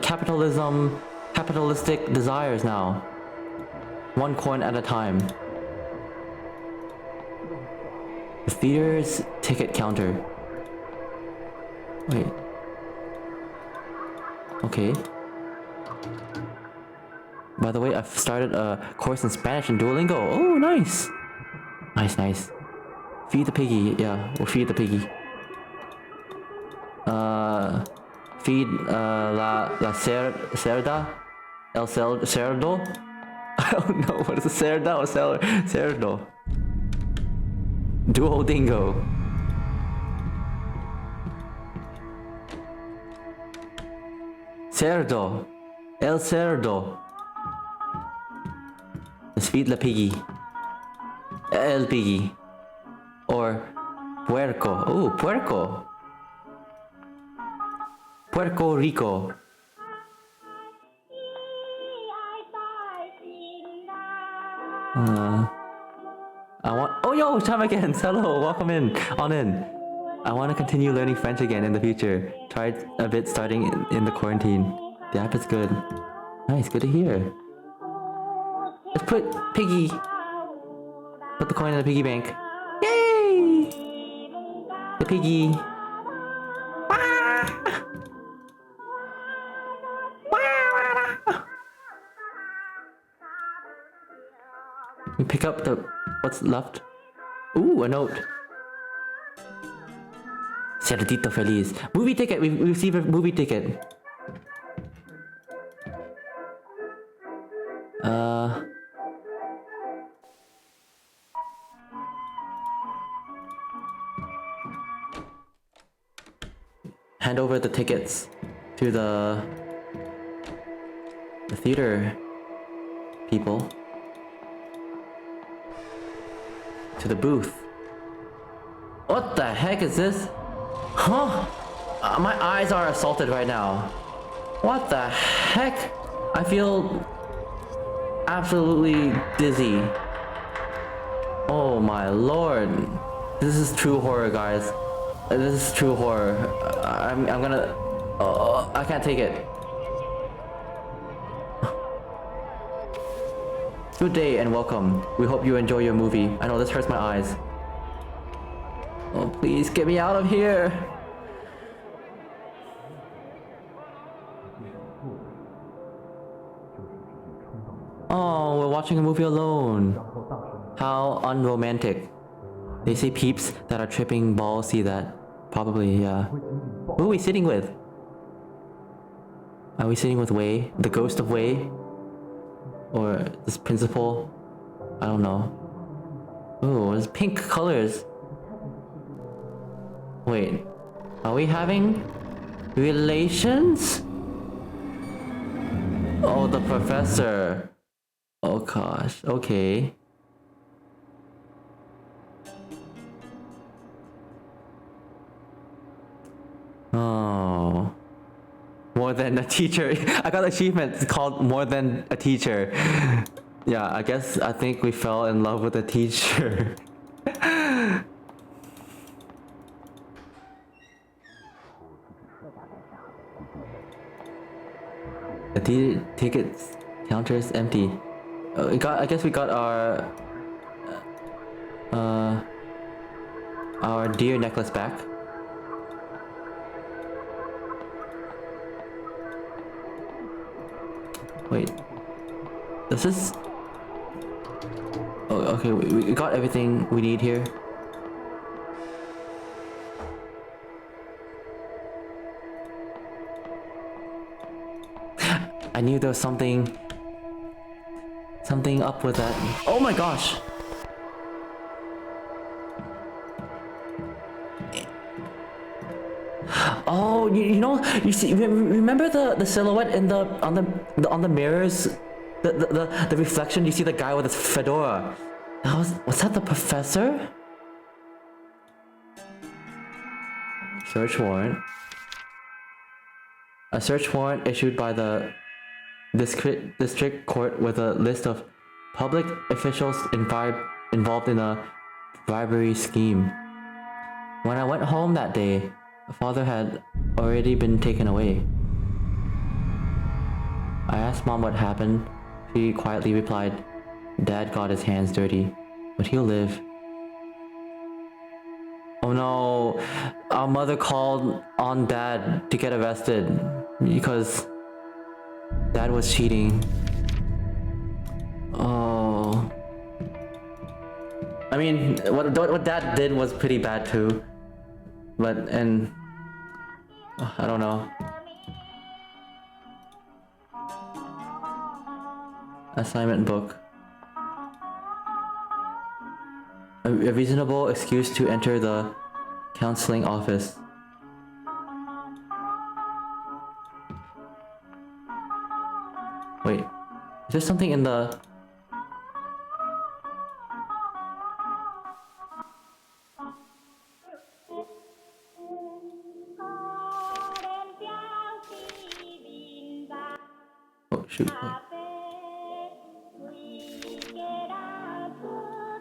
capitalistic desires now. One coin at a time. The theater's ticket counter. Wait. Okay. By the way, I've started a course in Spanish and Duolingo. Oh, nice! Nice. Feed the piggy. Yeah, we'll feed the piggy. Feed la cerda? Cerdo? I don't know, what is a cerda or cerdo? Duolingo. Cerdo. El cerdo. Let's feed la piggy. El piggy. Or puerco. Oh, puerco. Puerto Rico. Oh, yo, time again. Hello, welcome in. On in. I want to continue learning French again in the future. Tried a bit starting in the quarantine. The app is good. Nice, good to hear. Let's put piggy. Put the coin in the piggy bank. Yay! The piggy. We pick up the... what's left? Ooh, a note. Cerdito feliz. Movie ticket! We received a movie ticket. Hand over the tickets to the theater people. To the booth. What the heck is this? Huh? My eyes are assaulted right now. What the heck? I feel absolutely dizzy. Oh my lord. This is true horror, guys. This is true horror. I'm gonna... I can't take it. Good day and welcome. We hope you enjoy your movie. I know this hurts my eyes. Oh, please get me out of here. Oh, we're watching a movie alone. How unromantic. They say peeps that are tripping balls see that. Probably, yeah. Who are we sitting with? Are we sitting with Wei? The ghost of Wei? Or this principal? I don't know. Oh, there's pink colors. Wait, are we having relations? Oh, the professor. Oh gosh, okay. Oh. More than a teacher. I got achievement. It's called more than a teacher. Yeah, I think we fell in love with a teacher. The tickets counter is empty. I guess we got our deer necklace back. Wait, this is... Oh, okay, we got everything we need here. I knew there was something up with that. Oh my gosh! Oh, you know, you see, remember the silhouette in on the mirrors, the reflection. You see the guy with his fedora. Was that the professor? Search warrant. A search warrant issued by the district court with a list of public officials involved in a bribery scheme. When I went home that day, father had already been taken away. I asked mom what happened. She quietly replied, "Dad got his hands dirty, but he'll live." Oh no, our mother called on dad to get arrested because dad was cheating. Oh. I mean, what dad did was pretty bad too. But, I don't know. Assignment book. A reasonable excuse to enter the counseling office. Wait, is there something in the... Oh shoot, wait.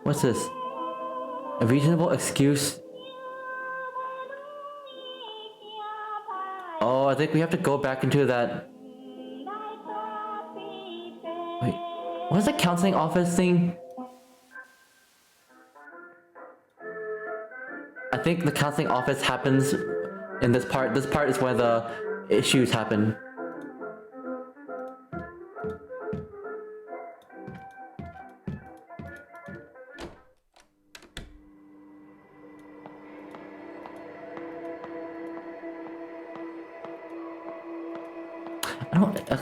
What's this? A reasonable excuse. Oh, I think we have to go back into that. Wait, what's the counseling office thing? I think the counseling office happens in this part. This part is where the issues happen.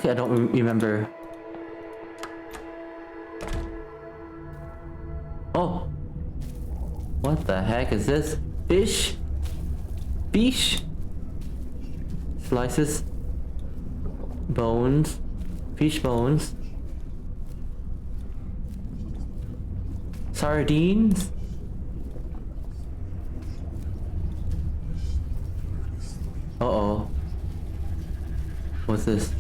I don't remember. Oh, what the heck is this? Fish? Fish? Slices? Bones? Fish bones? Sardines? Uh-oh. What's this?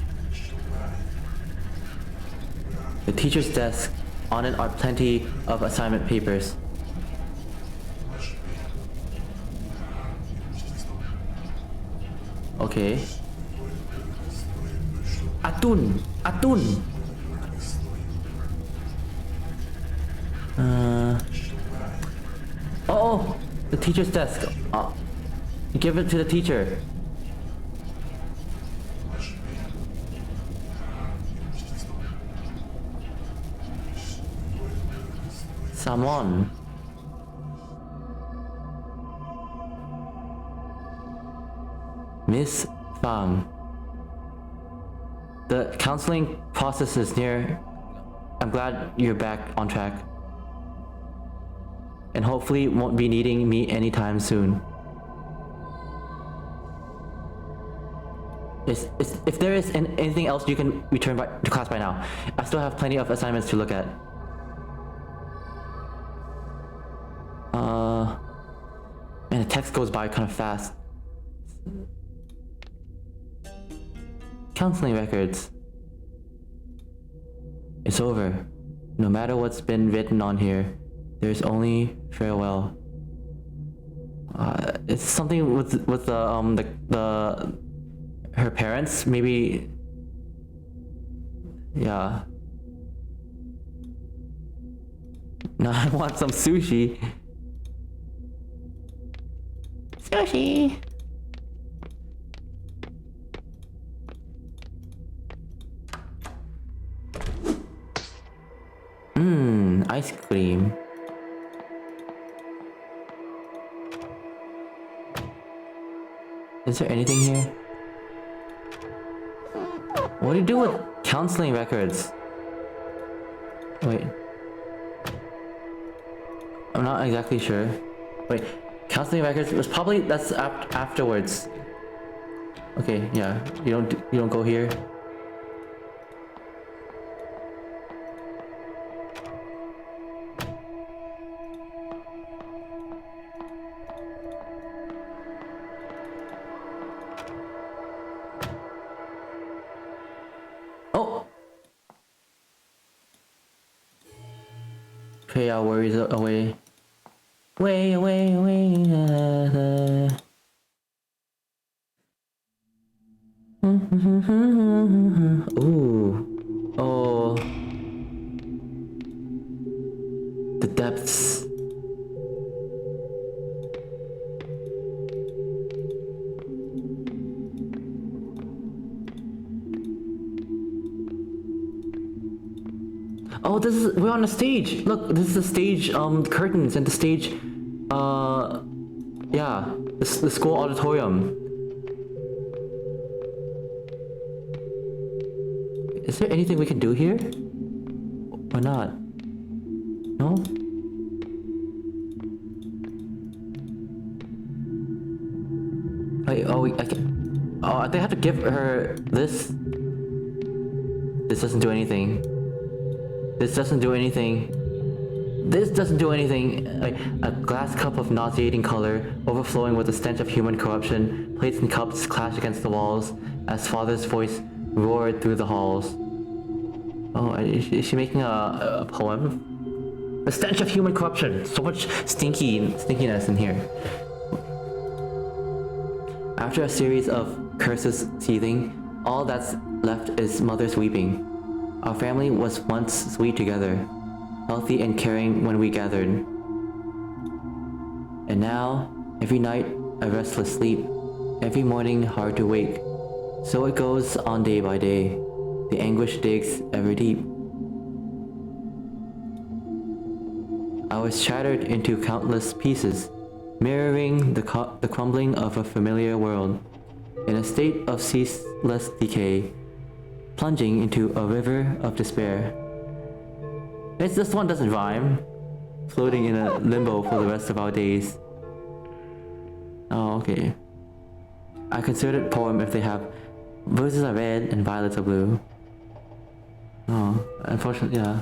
The teacher's desk. On it are plenty of assignment papers. Okay. Atun! Atun! Oh! The teacher's desk. Give it to the teacher. Someone. Miss Fang. The counseling process is near. I'm glad you're back on track. And hopefully won't be needing me anytime soon. If there is anything else, you can return to class by now. I still have plenty of assignments to look at. Man, the text goes by kind of fast. Counseling records. It's over. No matter what's been written on here, there's only farewell. It's something with the her parents, maybe. Yeah. Now I want some sushi. Sushi. Ice cream. Is there anything here? What do you do with counseling records? Wait. I'm not exactly sure. Wait, counseling records was probably that's afterwards. Okay, yeah. You don't go here. Oh. Pray our worries away. Way away away. Ooh. Oh. The depths. Oh, we're on a stage. Look, this is the stage curtains and the stage yeah, the school auditorium. Is there anything we can do here? Or not? No? Wait, I can... Oh, they have to give her this. This doesn't do anything. This doesn't do anything. This doesn't do anything. A glass cup of nauseating color, overflowing with the stench of human corruption. Plates and cups clash against the walls as father's voice roared through the halls. Oh, is she making a poem? The stench of human corruption. So much stinkiness in here. After a series of curses seething, all that's left is mother's weeping. Our family was once sweet together, healthy and caring when we gathered. And now, every night, a restless sleep, every morning hard to wake. So it goes on day by day, the anguish digs ever deep. I was shattered into countless pieces, mirroring the crumbling of a familiar world, in a state of ceaseless decay, plunging into a river of despair. This one doesn't rhyme. Floating in a limbo for the rest of our days. Oh, okay. I consider it poem if they have roses are red and violets are blue. Oh, unfortunately, yeah. ...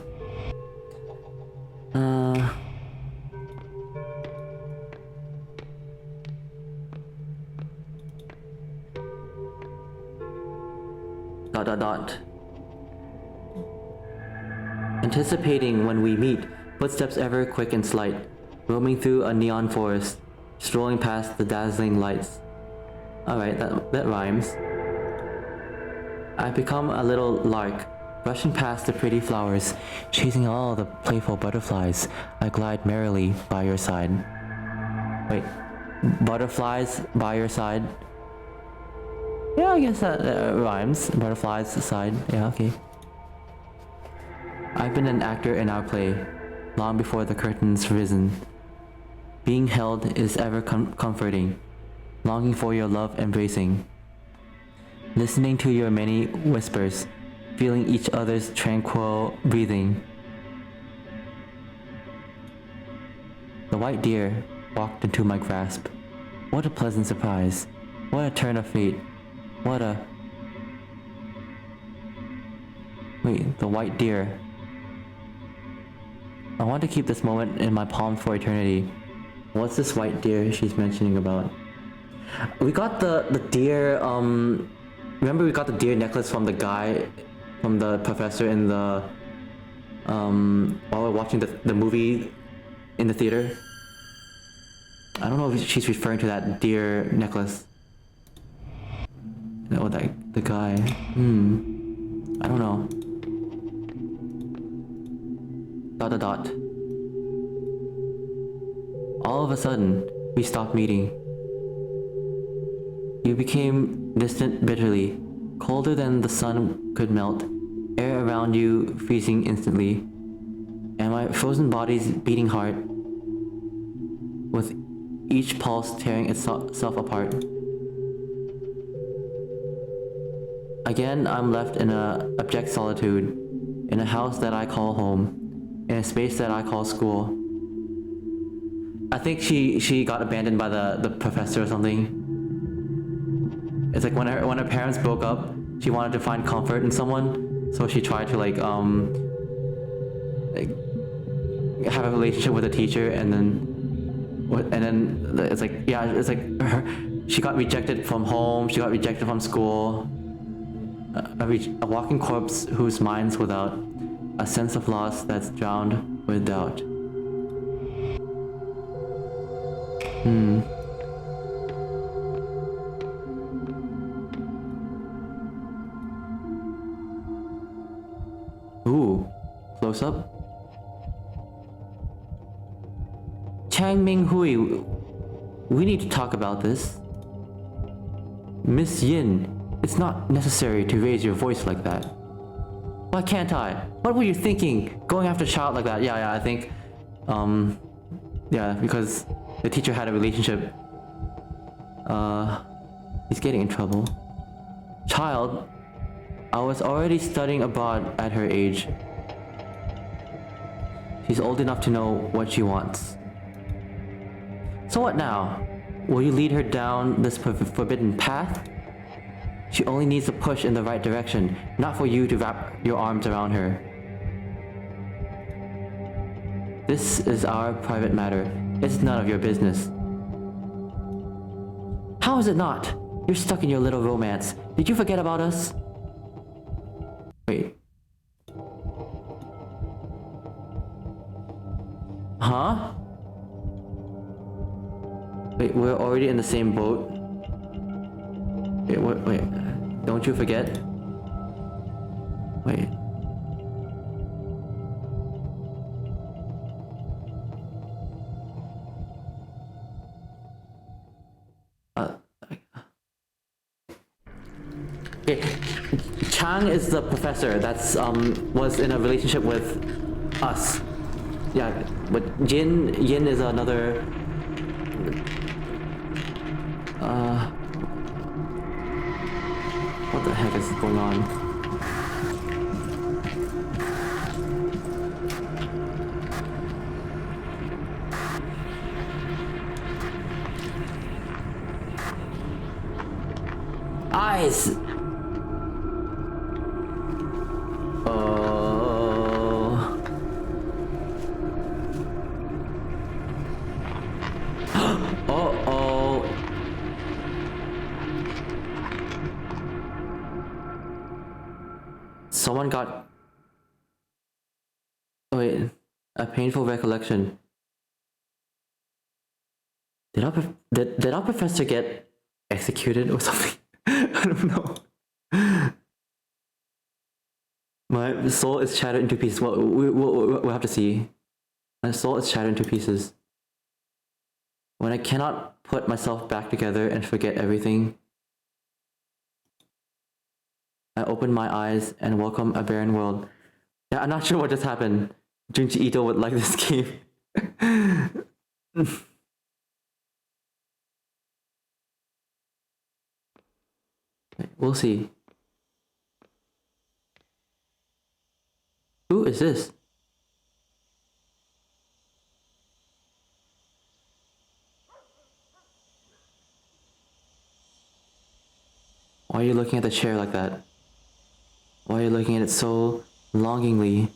Anticipating when we meet, footsteps ever quick and slight, roaming through a neon forest, strolling past the dazzling lights. Alright, that rhymes. I've become a little lark, brushing past the pretty flowers, chasing all the playful butterflies. I glide merrily by your side. Wait, butterflies by your side? Yeah, I guess that rhymes. Butterflies aside. Yeah, okay. I've been an actor in our play, long before the curtains risen. Being held is ever comforting, longing for your love embracing. Listening to your many whispers, feeling each other's tranquil breathing. The white deer walked into my grasp. What a pleasant surprise. What a turn of fate. What a Wait, the white deer. I want to keep this moment in my palm for eternity. What's this white deer she's mentioning about? We got the deer, remember we got the deer necklace from the guy, from the professor in the, while we're watching the movie in the theater? I don't know if she's referring to that deer necklace. Oh, the guy. I don't know. Dot dot dot. All of a sudden, we stopped meeting. You became distant bitterly, colder than the sun could melt, air around you freezing instantly, and my frozen body's beating heart, with each pulse tearing itself apart. Again, I'm left in a abject solitude, in a house that I call home, in a space that I call school. I think she got abandoned by the professor or something. It's like when her parents broke up, she wanted to find comfort in someone, so she tried to like have a relationship with a teacher, and then it's like, yeah, it's like she got rejected from home, she got rejected from school. A walking corpse whose mind's without, a sense of loss that's drowned with doubt. Ooh, close up. Chang Ming Hui, we need to talk about this. Miss Yin, it's not necessary to raise your voice like that. Why can't I? What were you thinking, going after a child like that? Yeah, I think, yeah, because the teacher had a relationship. He's getting in trouble. Child, I was already studying abroad at her age. She's old enough to know what she wants. So what now? Will you lead her down this forbidden path? She only needs a push in the right direction, not for you to wrap your arms around her. This is our private matter. It's none of your business. How is it not? You're stuck in your little romance. Did you forget about us? Wait. Huh? Wait, we're already in the same boat? Wait, don't you forget? Wait. Okay. Chang is the professor that's was in a relationship with us. Yeah, but Yin is another what the heck is going on? Eyes! Uh-oh. Someone got... Wait, a painful recollection. Did our professor get executed or something? I don't know. My soul is shattered into pieces. Well, we'll have to see. My soul is shattered into pieces. When I cannot put myself back together and forget everything, I open my eyes and welcome a barren world. Yeah, I'm not sure what just happened. Junji Ito would like this game. We'll see. Who is this? Why are you looking at the chair like that? Why are you looking at it so longingly.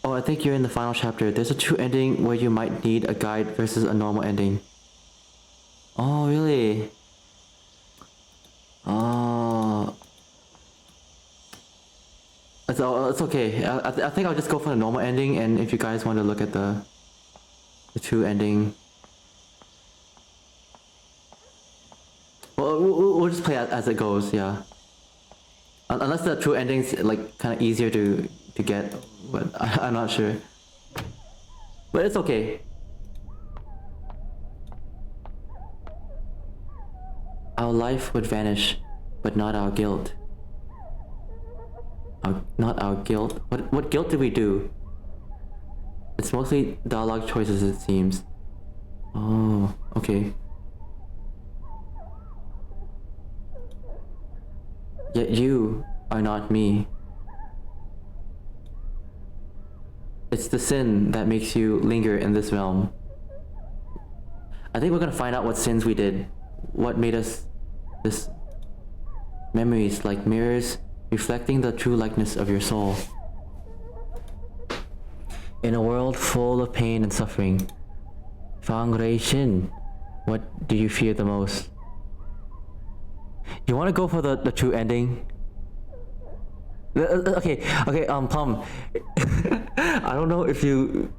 Oh, I think you're in the final chapter. There's a true ending where you might need a guide versus a normal ending. Oh, really? Oh. It's okay. I think I'll just go for the normal ending, and if you guys want to look at the true ending, well, we'll just play as it goes, yeah. Unless the true ending's like kind of easier to get, but I'm not sure. But it's okay. Our life would vanish, but not our guilt. Not our guilt. What guilt did we do? It's mostly dialogue choices, it seems. Oh, okay. Yet you are not me. It's the sin that makes you linger in this realm. I think we're gonna find out what sins we did. What made us this memories like mirrors reflecting the true likeness of your soul. In a world full of pain and suffering, Fang Rei Shin, what do you fear the most? You want to go for the true ending? Okay, Plum. I don't know if you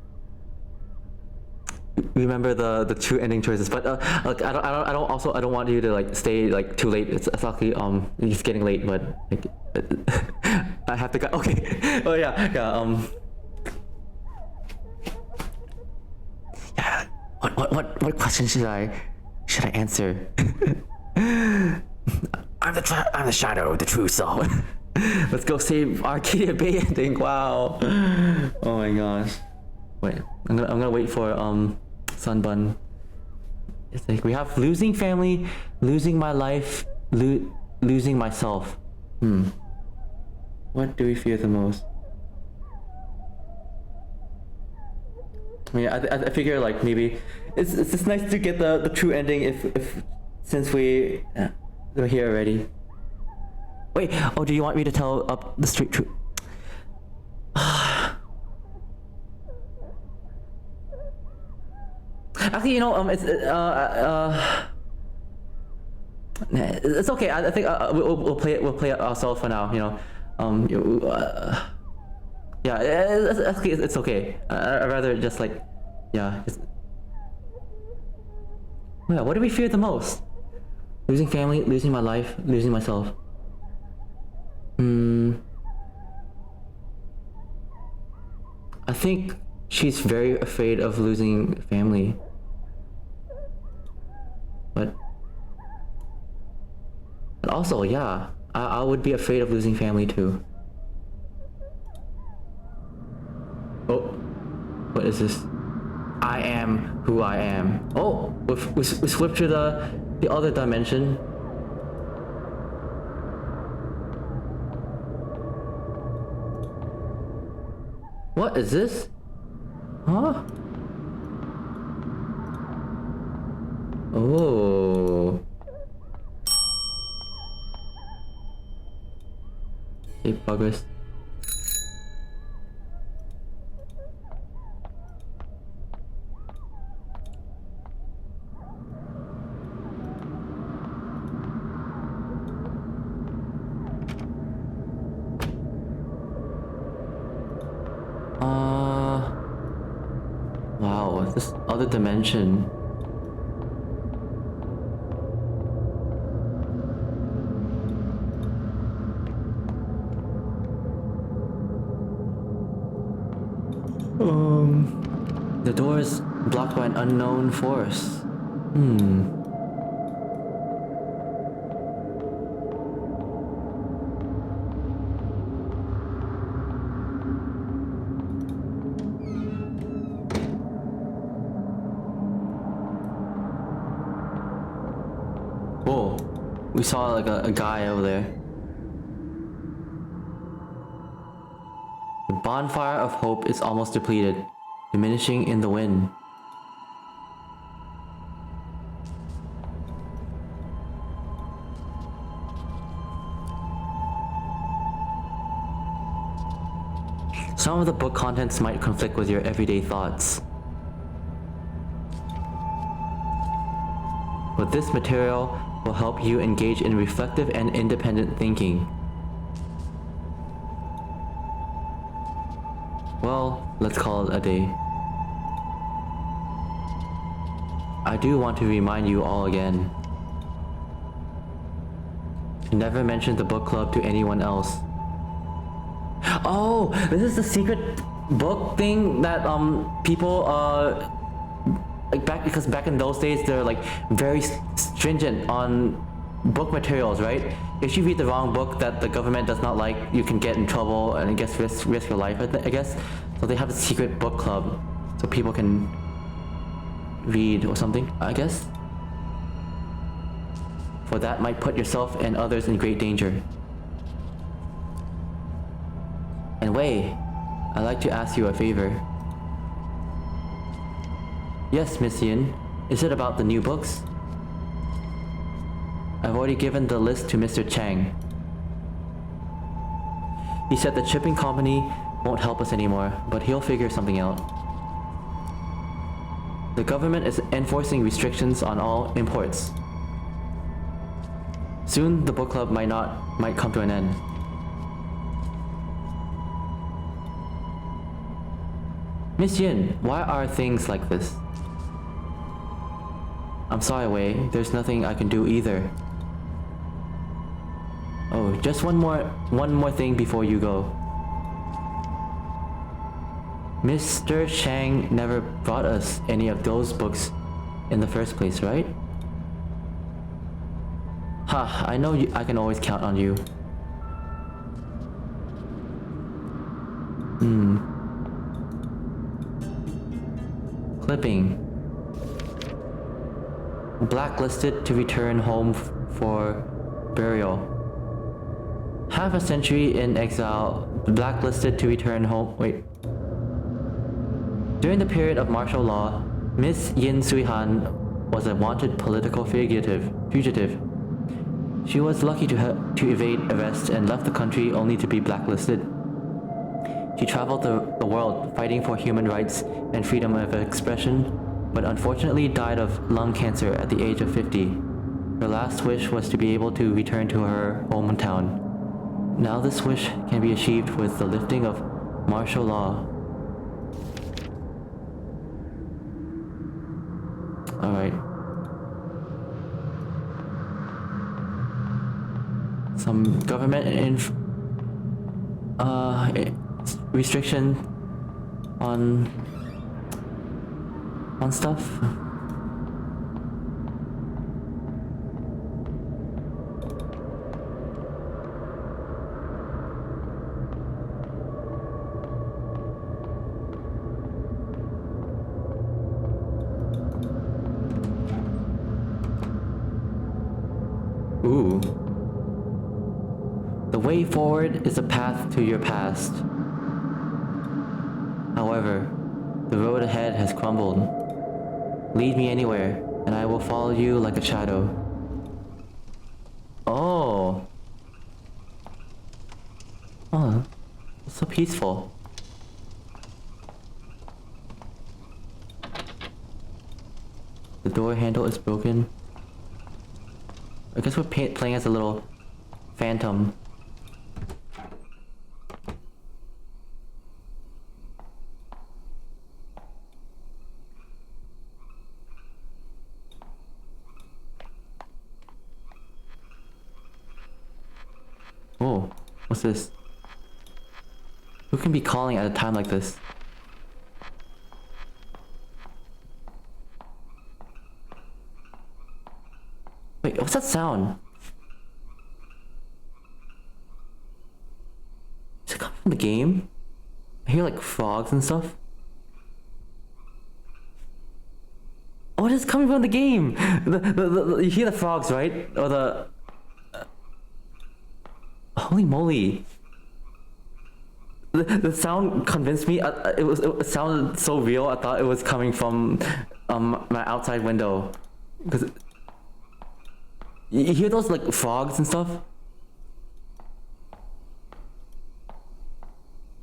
remember the true ending choices, but like I don't want you to like stay like too late. It's actually it's getting late, but like I have to go. Okay. Oh yeah. Yeah. What question should I answer? I'm the shadow, the true soul. Let's go save Arcadia Bay ending. Wow. Oh my gosh. Wait, I'm gonna wait for Sunbun. It's like we have losing family, losing my life, losing myself. What do we fear the most? I mean, I figure like maybe it's just nice to get the true ending if since we're here already. Wait, oh, do you want me to tell up the straight truth? Actually, you know, it's okay. I think we'll play it ourselves for now. You know, yeah, it's okay. I'd rather just like, yeah. Yeah, what do we fear the most? Losing family, losing my life, losing myself. I think she's very afraid of losing family. But also, yeah, I would be afraid of losing family too. Oh, what is this? I am who I am. Oh, we slipped to the other dimension. What is this? Huh? Oh. Save progress. Wow, this other dimension. The door is blocked by an unknown force. We saw like a guy over there. The bonfire of hope is almost depleted, diminishing in the wind. Some of the book contents might conflict with your everyday thoughts. But this material will help you engage in reflective and independent thinking. Well, let's call it a day. I do want to remind you all again to never mention the book club to anyone else. Oh, this is the secret book thing that people like back in those days they're like very stringent on book materials, right? If you read the wrong book that the government does not like, you can get in trouble and I guess risk your life, I guess. So they have a secret book club so people can read or something, I guess. For that might put yourself and others in great danger. And Wei, I'd like to ask you a favor. Yes, Miss Yin. Is it about the new books? I've already given the list to Mr. Chang. He said the shipping company won't help us anymore, but he'll figure something out. The government is enforcing restrictions on all imports. Soon the book club might come to an end. Miss Yin, why are things like this? I'm sorry, Wei. There's nothing I can do either. Oh, just one more thing before you go. Mr. Chang never brought us any of those books in the first place, right? Ha, I know I can always count on you. Clipping. Blacklisted to return home for burial. Half a century in exile, blacklisted to return home. Wait. During the period of martial law, Miss Yin Suihan was a wanted political fugitive. She was lucky to evade arrest and left the country only to be blacklisted. She traveled the world fighting for human rights and freedom of expression, but unfortunately died of lung cancer at the age of 50. Her last wish was to be able to return to her hometown. Now this wish can be achieved with the lifting of martial law. Alright. Some government restriction on stuff. Ooh. The way forward is a path to your past. However, the road ahead has crumbled. Lead me anywhere, and I will follow you like a shadow. Oh. Oh, it's so peaceful. The door handle is broken. I guess we're playing as a little phantom. Oh, what's this? Who can be calling at a time like this? Wait, what's that sound? Is it coming from the game? I hear like frogs and stuff. Oh, it is coming from the game! You hear the frogs, right? Or the... Holy moly. The sound convinced me. It sounded so real. I thought it was coming from my outside window. Because you hear those like frogs and stuff?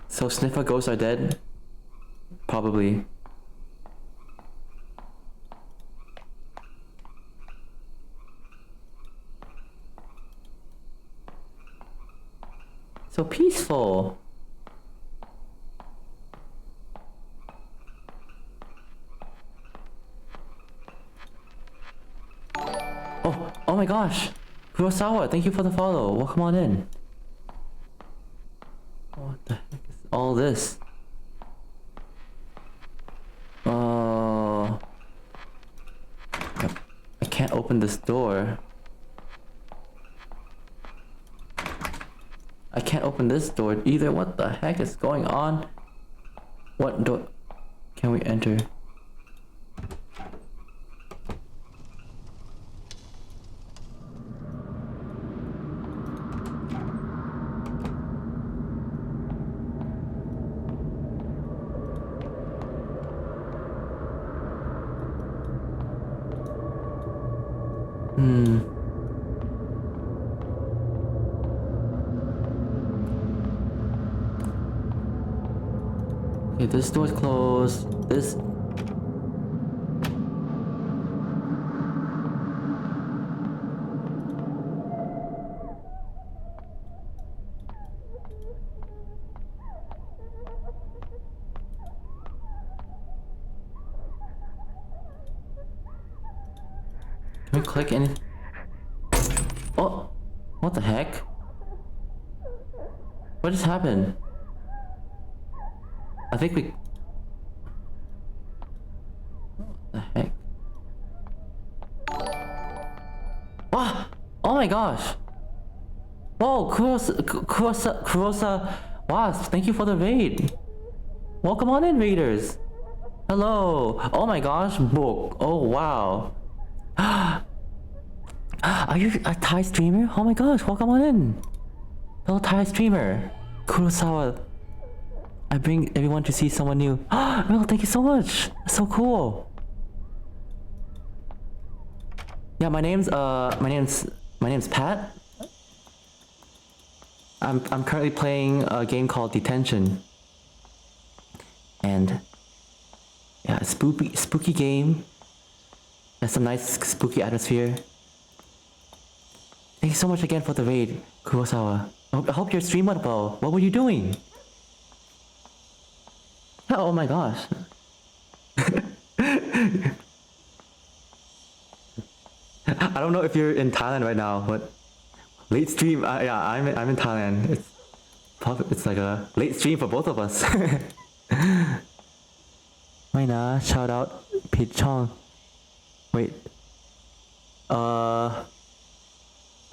So sniffer ghosts are dead? Probably. So peaceful. Oh my gosh! Kurosawa, thank you for the follow. Welcome on in. What the heck is all this? I can't open this door. I can't open this door either. What the heck is going on? What door can we enter? Okay, this door's closed. This... Can we click anything? Oh! What the heck? What just happened? I think we... What the heck? Ah! Oh my gosh! Whoa, Kurosa Wasp, thank you for the raid! Welcome on in, raiders! Hello! Oh my gosh, book! Oh wow! Are you a Thai streamer? Oh my gosh, welcome on in! Hello Thai streamer! Kurosawa. I bring everyone to see someone new. Well, thank you so much. That's so cool. Yeah, my name's Pat. I'm currently playing a game called Detention. And yeah, spooky game. Has some nice spooky atmosphere. Thank you so much again for the raid, Kurosawa. I hope your stream went well. What were you doing? Oh my gosh. I don't know if you're in Thailand right now, but late stream, yeah, I'm in Thailand. It's like a late stream for both of us. ไม่นะ shout out ผิดช่อง wait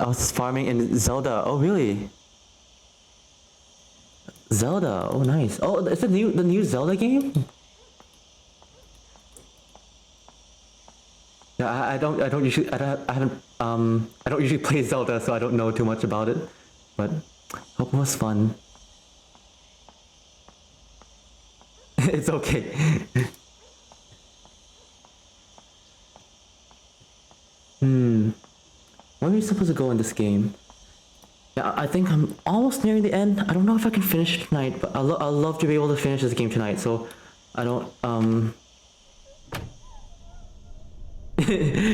I was farming in Zelda. Oh really? Zelda, oh nice. Oh, it's the new Zelda game? Yeah, I don't usually play Zelda, so I don't know too much about it. But hope it was fun. It's okay. Where are we supposed to go in this game? Yeah, I think I'm almost nearing the end. I don't know if I can finish it tonight, but I'll love to be able to finish this game tonight, so I don't,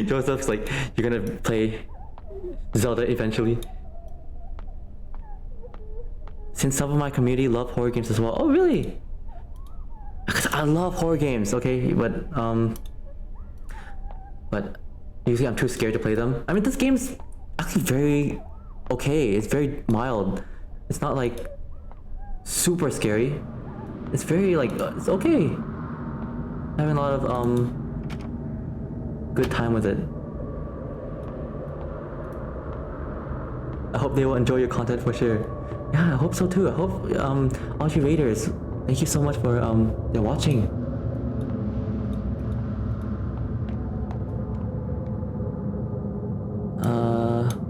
Joseph's like, you're gonna play Zelda eventually. Since some of my community love horror games as well. Oh, really? Because I love horror games, okay? But usually I'm too scared to play them. I mean, this game's actually very okay. It's very mild. It's not like super scary. It's very like, it's okay. Having a lot of good time with it. I hope they will enjoy your content for sure. Yeah, I hope so too. I hope all you raiders, thank you so much for their watching.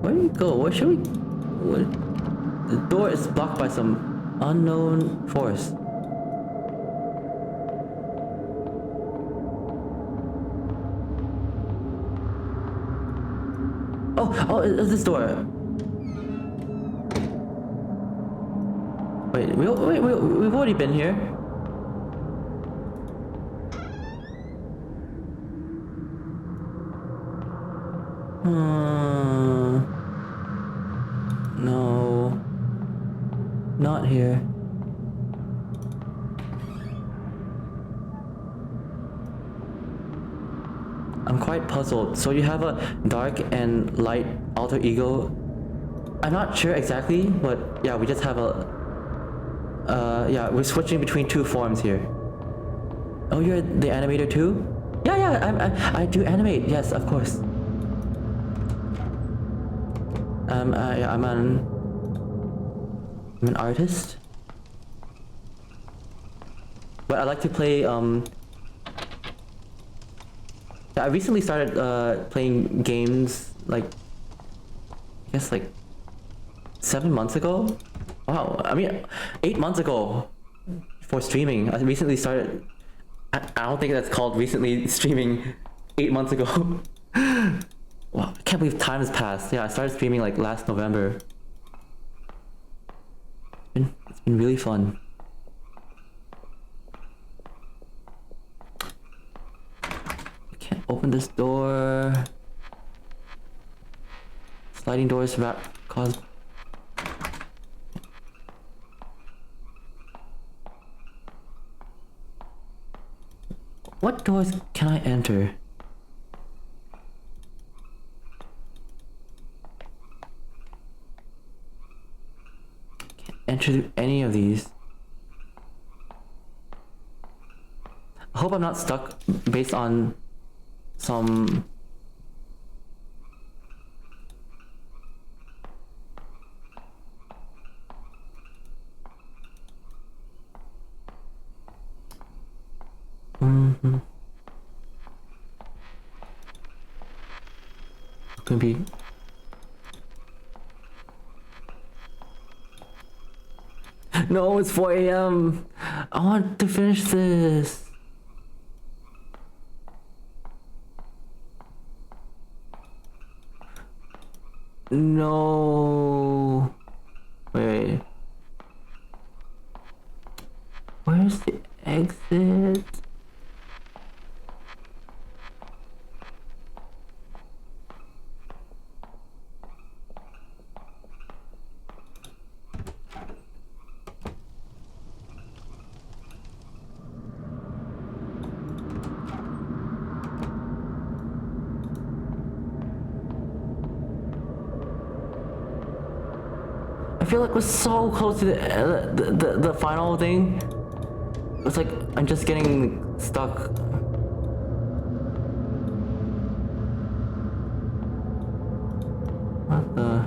Where do we go? Where should we? The door is blocked by some unknown force. Oh, it's this door. Wait, we've already been here. No. Not here. I'm quite puzzled. So you have a dark and light alter ego. I'm not sure exactly, but yeah, we just have a... yeah, we're switching between two forms here. Oh, you're the animator too? Yeah, I do animate. Yes, of course. Yeah, I'm an artist. But I like to play, yeah, I recently started, playing games, like, I guess like 7 months ago? Wow, I mean, 8 months ago for streaming. I recently started, I don't think that's called recently streaming 8 months ago. Wow, I can't believe time has passed. Yeah, I started streaming like last November. It's been really fun. I can't open this door. Sliding doors cause... What doors can I enter? Can't enter through any of these. I hope I'm not stuck based on some... Could be. No, it's 4 a.m. I want to finish this. No. Wait. Where's the exit? I feel like we're so close to the final thing. It's like I'm just getting stuck. What the?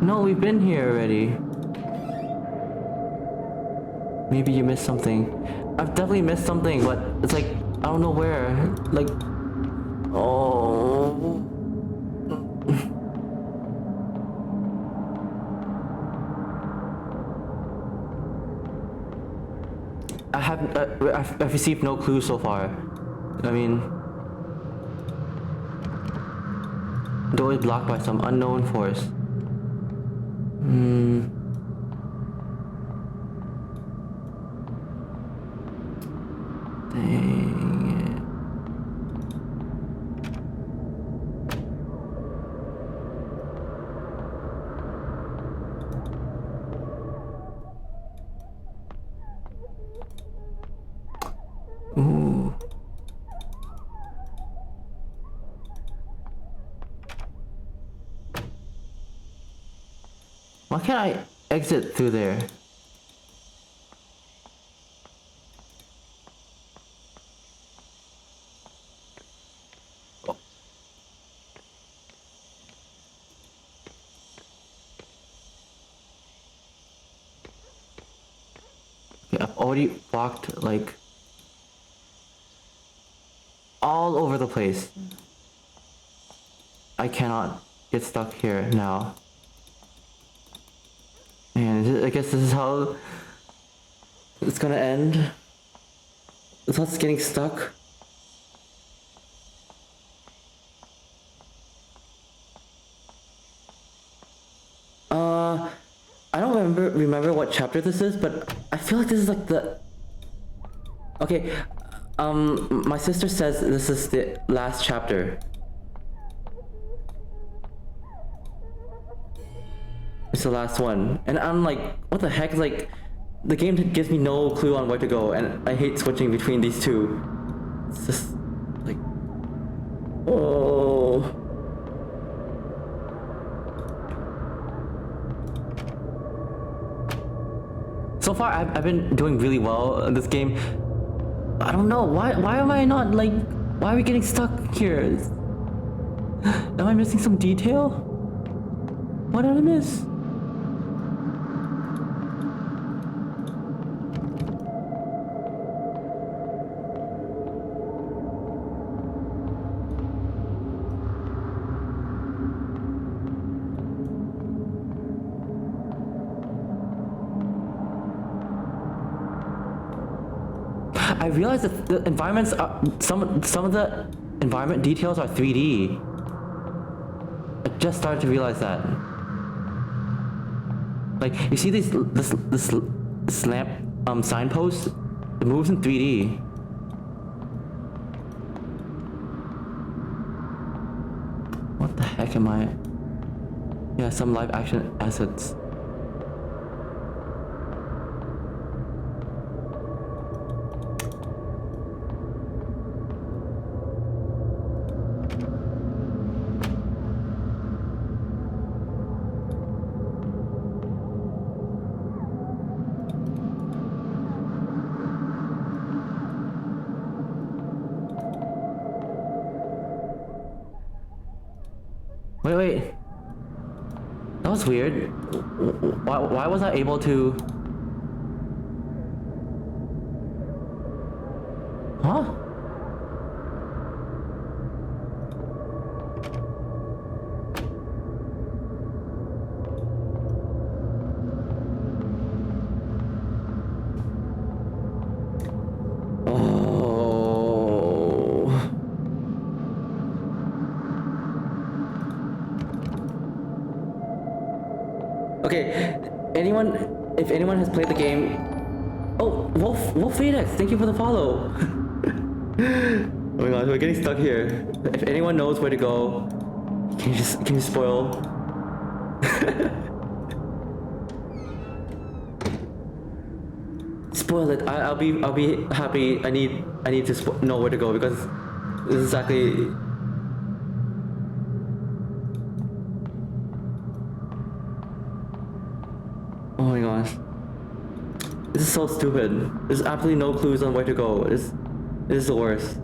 No, we've been here already. Maybe you missed something. I've definitely missed something, but it's like I don't know where. Like, oh. I've received no clue so far. I mean, door is blocked by some unknown force. Dang it. Ooh. Why can't I exit through there? Okay, I've already walked like all over the place. I cannot get stuck here now. And I guess this is how it's gonna end. It's us getting stuck. I don't remember what chapter this is, but I feel like this is like the... Okay, my sister says this is the last chapter. It's the last one. And I'm like, what the heck? Like, the game gives me no clue on where to go, and I hate switching between these two. It's just like... Oh... So far, I've been doing really well in this game. I don't know, why am I not, like... Why are we getting stuck here? Am I missing some detail? What did I miss? I realized that the environments are, some of the environment details are 3D. I just started to realize that. Like, you see this lamp signpost? It moves in 3D. What the heck am I? Yeah, some live action assets. Wait. That was weird. Why was I able to... Huh? Okay, if anyone has played the game... Oh, Wolf Phoenix, thank you for the follow. Oh my god, we're getting stuck here. If anyone knows where to go, can you spoil? Spoil it. I'll be happy. I need to know where to go because this is exactly... Oh my gosh. This is so stupid. There's absolutely no clues on where to go. This is the worst.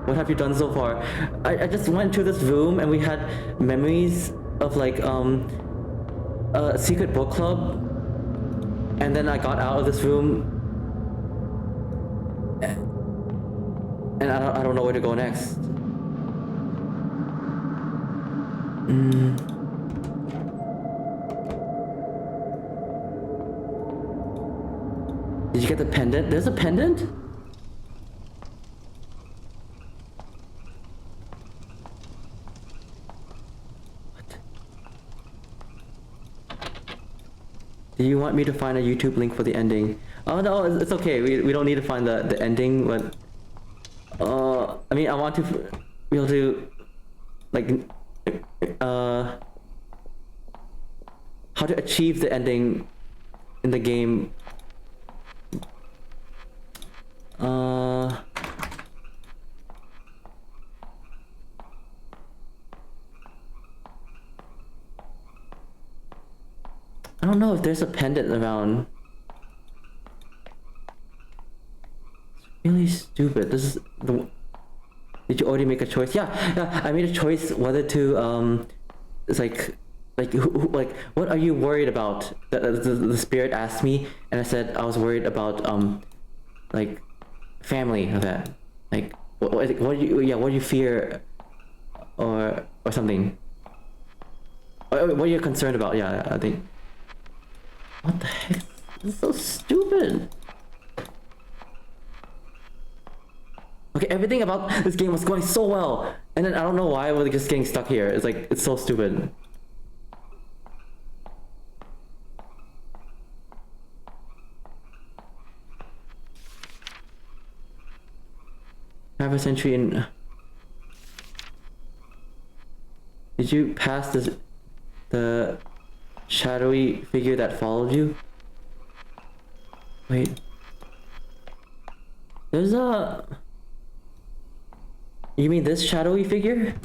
What have you done so far? I just went to this room and we had memories of like a secret book club, and then I got out of this room and I don't know where to go next. Did you get the pendant? There's a pendant? What? Do you want me to find a YouTube link for the ending? Oh no, it's okay. We don't need to find the ending, but I mean, I want to be able to like how to achieve the ending in the game. I don't know if there's a pendant around. It's really stupid. This is the... Did you already make a choice? Yeah, I made a choice whether to it's like what are you worried about? The spirit asked me, and I said I was worried about like family of that. Like what do you fear, or something? What are you concerned about? Yeah, I think. What the heck? This is so stupid. Okay, everything about this game was going so well, and then I don't know why we're just getting stuck here. It's like, it's so stupid. Half a century in. Did you pass the shadowy figure that followed you? Wait. There's a... You mean this shadowy figure?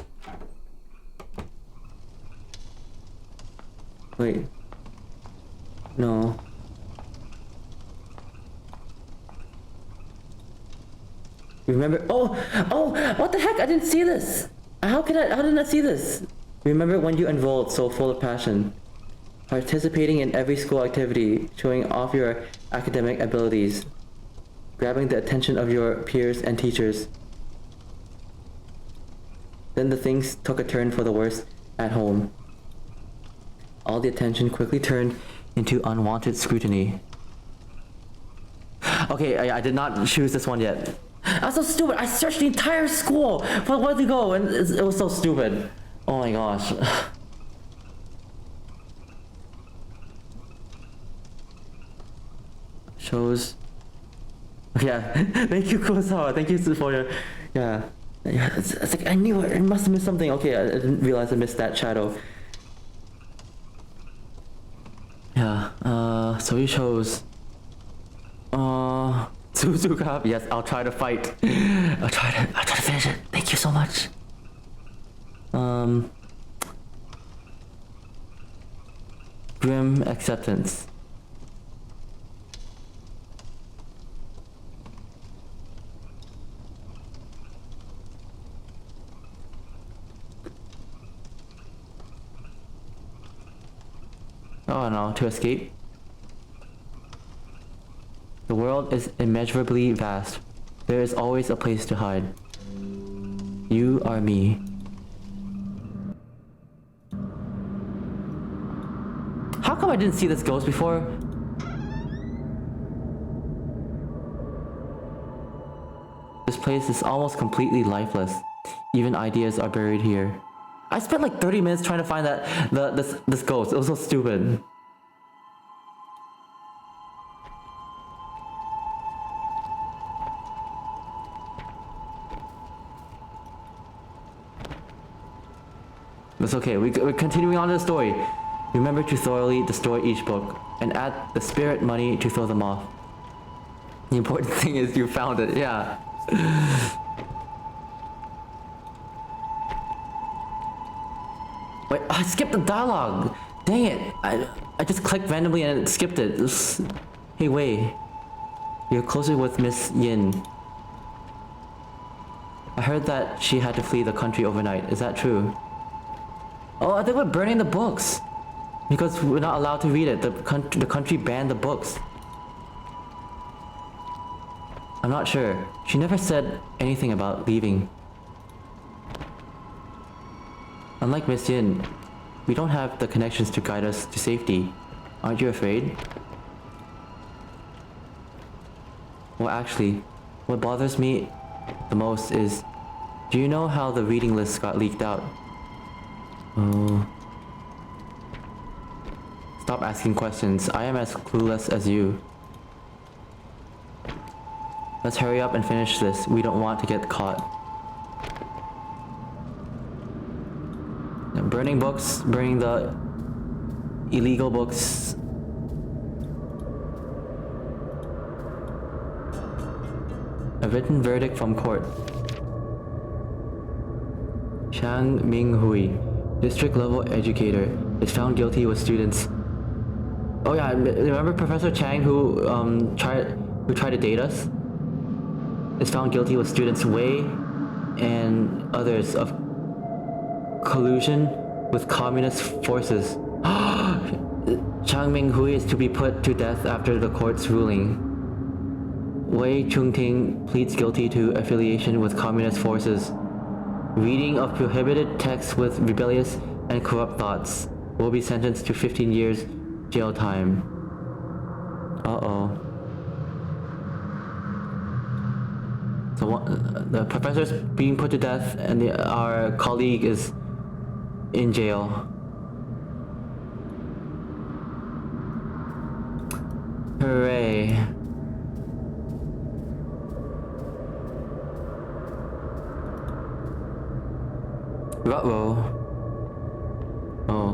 Wait. No. Remember? Oh! What the heck? I didn't see this! How didn't I see this? Remember when you enrolled so full of passion, participating in every school activity, showing off your academic abilities, grabbing the attention of your peers and teachers. Then the things took a turn for the worse at home. All the attention quickly turned into unwanted scrutiny. Okay, I did not choose this one yet. I was so stupid. I searched the entire school for where to go, and it was so stupid. Oh my gosh. Shows. Yeah, thank you, Kurosawa. Thank you for your. Yeah. It's like I knew it. I must have missed something. Okay, I didn't realize I missed that shadow. Yeah. So you chose. Suzuka. Yes, I'll try to fight. I'll try to finish it. Thank you so much. Grim acceptance. Oh no, to escape. The world is immeasurably vast. There is always a place to hide. You are me. How come I didn't see this ghost before? This place is almost completely lifeless. Even ideas are buried here. I spent like 30 minutes trying to find this ghost. It was so stupid. That's okay. We're continuing on to the story. Remember to thoroughly destroy each book and add the spirit money to throw them off. The important thing is you found it. Yeah. Wait, I skipped the dialogue. Dang it. I just clicked randomly and it skipped it. Hey, Wei. You're closer with Miss Yin. I heard that she had to flee the country overnight. Is that true? Oh, I think we're burning the books. Because we're not allowed to read it. The country banned the books. I'm not sure. She never said anything about leaving. Unlike Miss Yin, we don't have the connections to guide us to safety. Aren't you afraid? Well, actually, what bothers me the most is, do you know how the reading list got leaked out? Oh. Stop asking questions. I am as clueless as you. Let's hurry up and finish this. We don't want to get caught. Burning books, burning the illegal books. A written verdict from court. Chang Ming-hui, district level educator, is found guilty with students. Oh yeah, remember Professor Chang who tried to date us? Is found guilty with students Wei and others of collusion with communist forces. Chang Ming-hui is to be put to death after the court's ruling. Wei Chungting pleads guilty to affiliation with communist forces. Reading of prohibited texts with rebellious and corrupt thoughts. Will be sentenced to 15 years jail time. Uh-oh. So the professor's being put to death and our colleague is in jail. Hooray. Ruh-roh. Oh.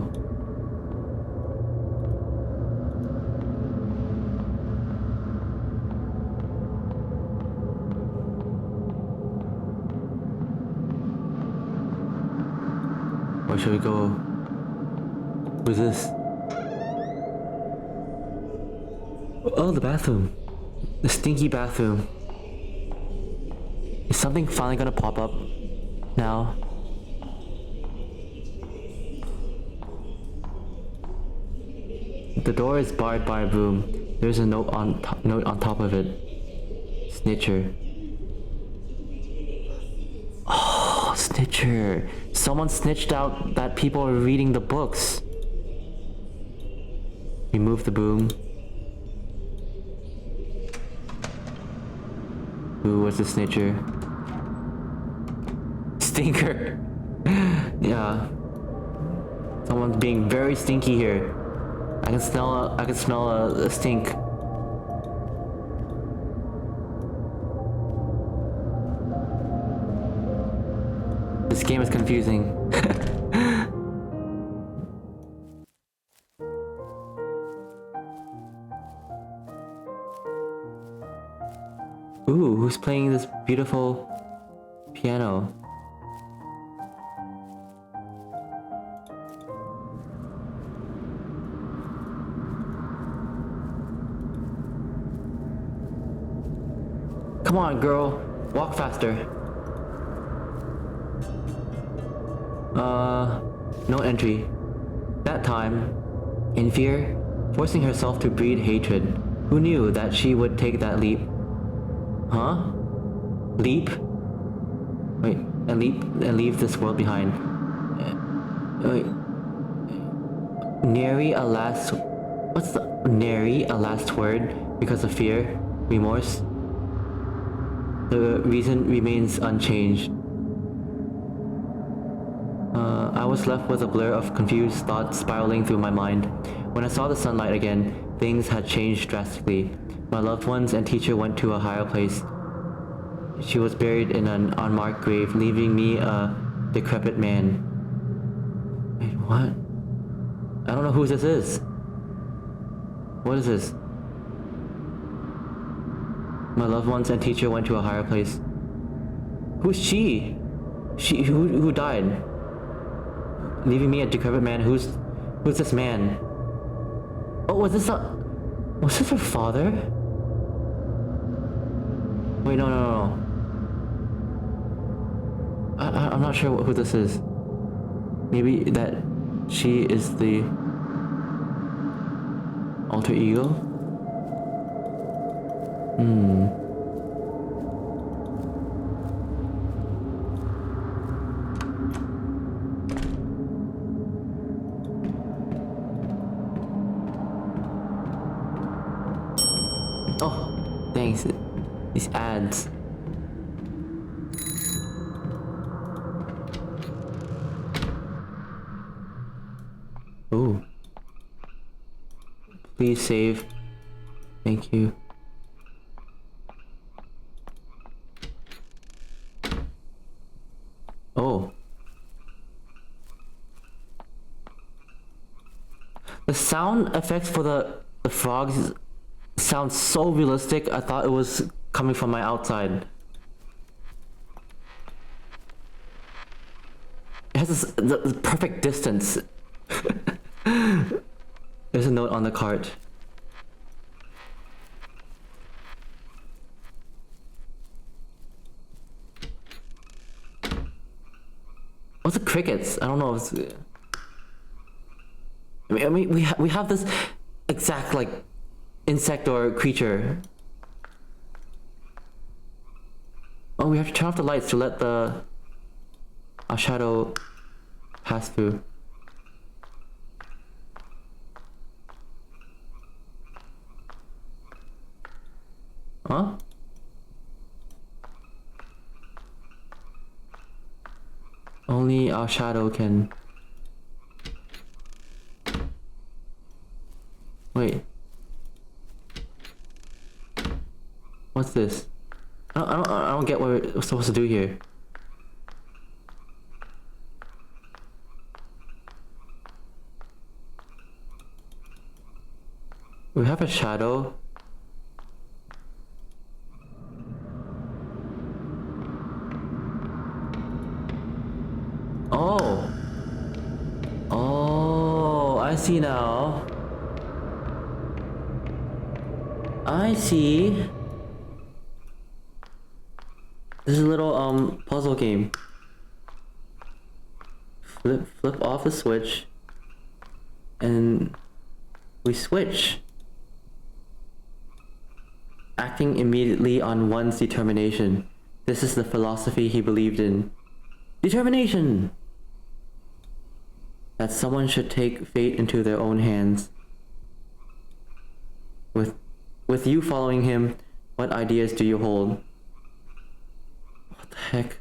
Where should we go? Who's this? Oh, the bathroom. The stinky bathroom. Is something finally gonna pop up now? The door is barred by a broom. There's a note on top of it. Snitcher. Oh, Snitcher. Someone snitched out that people are reading the books. Remove the broom. Who was the snitcher? Stinker. Yeah. Someone's being very stinky here. I can smell a stink. This game is confusing. Ooh, who's playing this beautiful piano? Come on, girl. Walk faster. No entry. That time, in fear, forcing herself to breed hatred. Who knew that she would take that leap? Huh? Leap? Wait, and leave this world behind. Wait. Nary a last... What's the... Nary a last word because of fear? Remorse? The reason remains unchanged. I was left with a blur of confused thoughts spiraling through my mind. When I saw the sunlight again, things had changed drastically. My loved ones and teacher went to a higher place. She was buried in an unmarked grave, leaving me a decrepit man. Wait, what? I don't know who this is. What is this? My loved ones and teacher went to a higher place. Who's she? Who died? Leaving me a decrepit man. Who's this man? Oh, was this her father? Wait, no. I'm not sure who this is. Maybe that she is the alter ego? Oh, thanks. These ads. Ooh. Please save. Thank you. Oh. The sound effects for the frogs sound so realistic. I thought it was coming from my outside. It has the perfect distance. There's a note on the cart. What's the crickets? I don't know. I mean, we have this exact like insect or creature. Oh, we have to turn off the lights to let our shadow pass through. Huh? Only our shadow can... Wait. What's this? I don't get what we're supposed to do here. We have a shadow. Oh. Oh, I see now. I see. This is a little puzzle game. Flip off the switch and we switch. Acting immediately on one's determination. This is the philosophy he believed in. Determination! That someone should take fate into their own hands. With you following him, what ideas do you hold? What the heck?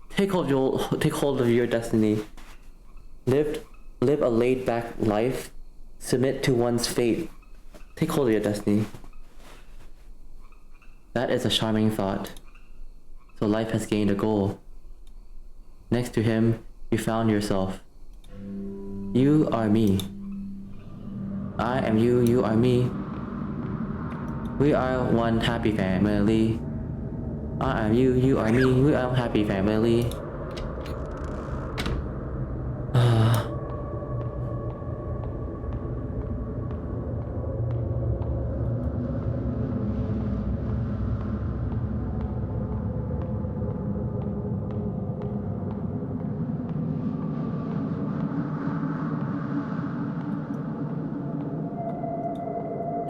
Take hold of your destiny. Live a laid-back life. Submit to one's fate. Take hold of your destiny. That is a charming thought. So life has gained a goal. Next to him, you found yourself. You are me. I am you, you are me. We are one happy family. I am you, you are me. We are one happy family.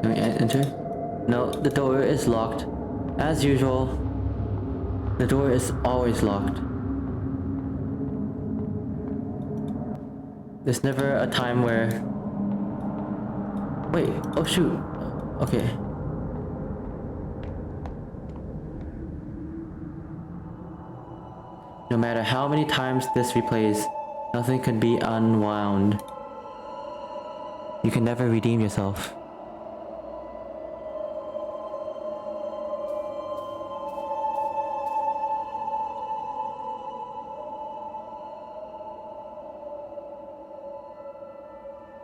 Can we enter? No, the door is locked. As usual, the door is always locked. There's never a time where... Wait, oh shoot. Okay. No matter how many times this replays, nothing can be unwound. You can never redeem yourself.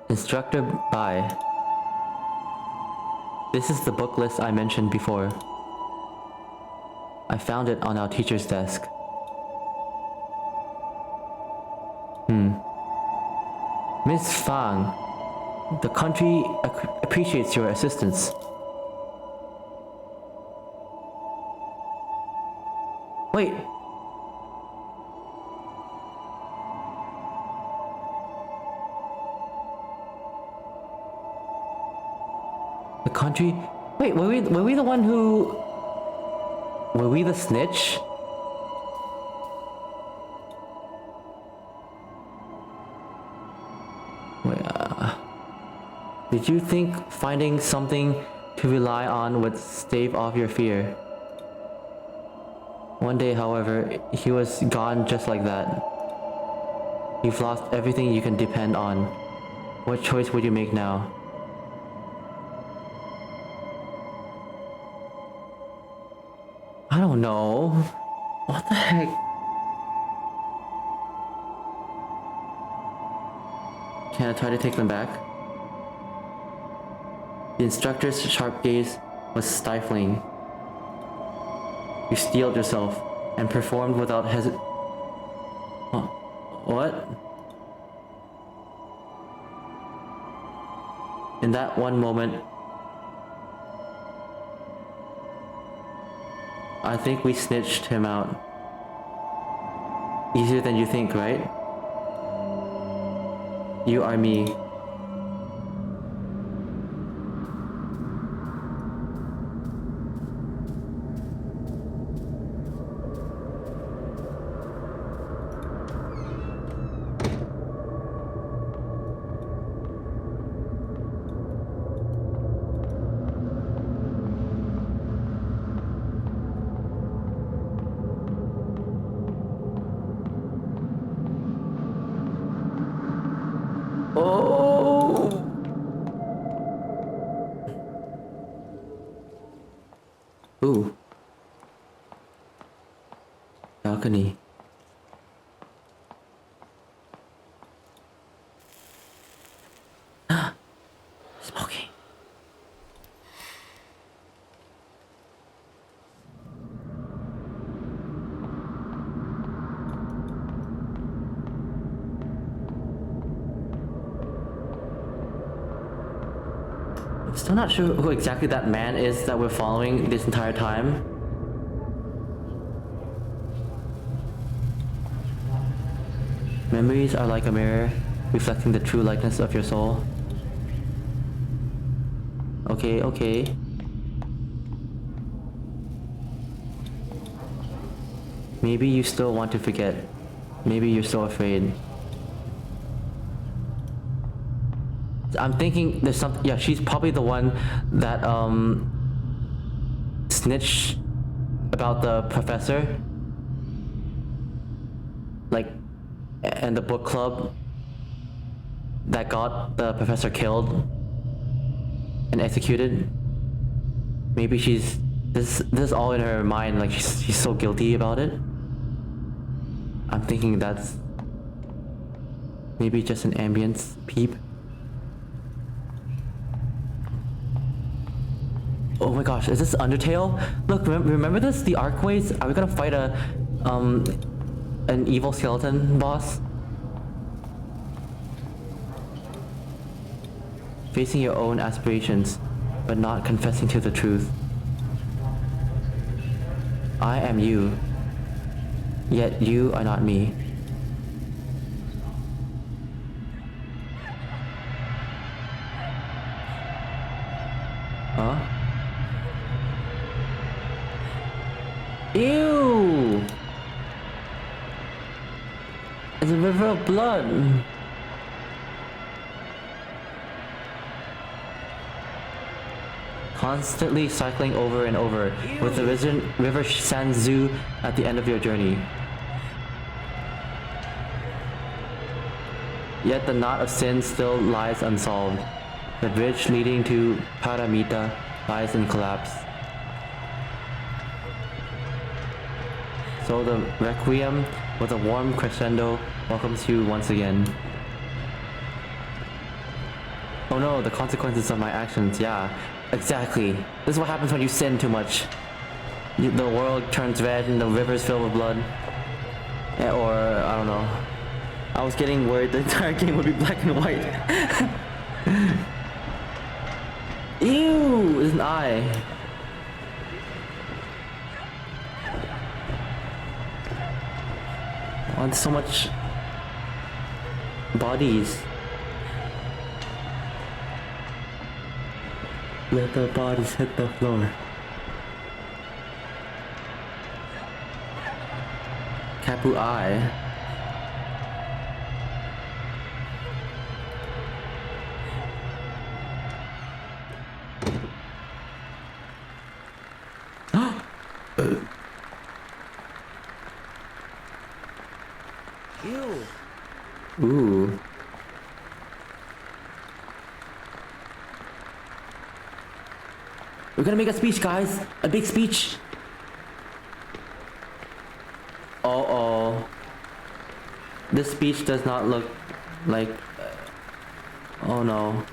Instructor by. This is the book list I mentioned before. I found it on our teacher's desk. Miss Fang, the country appreciates your assistance. Wait. The country... Wait, were we the one who... Were we the snitch? Wait, did you think finding something to rely on would stave off your fear? One day, however, he was gone just like that. You've lost everything you can depend on. What choice would you make now? I don't know. What the heck? Can I try to take them back? The instructor's sharp gaze was stifling. You steeled yourself and performed without What? In that one moment, I think we snitched him out. Easier than you think, right? You are me. Oh. Ooh. Balcony. Smoking. I'm still not sure who exactly that man is that we're following this entire time. Memories are like a mirror, reflecting the true likeness of your soul. Okay, okay. Maybe you still want to forget. Maybe you're so afraid. I'm thinking there's something. Yeah, she's probably the one that snitched about the professor. Like, and the book club that got the professor killed and executed. Maybe she's this is all in her mind. Like she's so guilty about it. I'm thinking that's maybe just an ambience peep. Oh my gosh, is this Undertale? Look, remember this? The Arcways? Are we gonna fight an evil skeleton boss? Facing your own aspirations, but not confessing to the truth. I am you, yet you are not me. Huh? Ew! It's a river of blood. Constantly cycling over and over, with the river Sanzu at the end of your journey. Yet the knot of sin still lies unsolved. The bridge leading to Paramita lies in collapse. So the Requiem, with a warm crescendo, welcomes you once again. Oh no, the consequences of my actions, yeah. Exactly. This is what happens when you sin too much. The world turns red and the river's filled with blood. Yeah, or, I don't know. I was getting worried the entire game would be black and white. Ew! There's an eye. Oh, there's so much bodies. Let the bodies hit the floor. Kapu eye. Ew. Ooh. We're gonna make a speech, guys. A big speech. Uh-oh. This speech does not look like... oh no.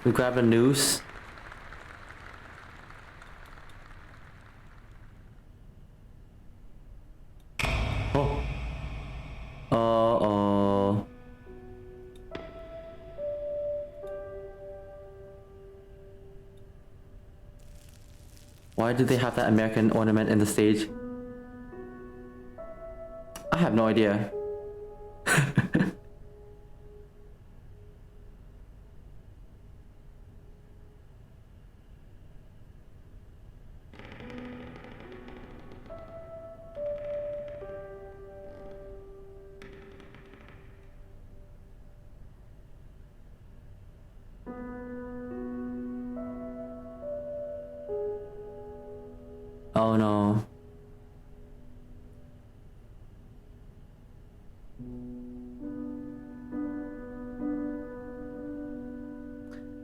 We grab a noose. Oh. Uh-oh. Why did they have that American ornament in the stage? I have no idea. Oh no.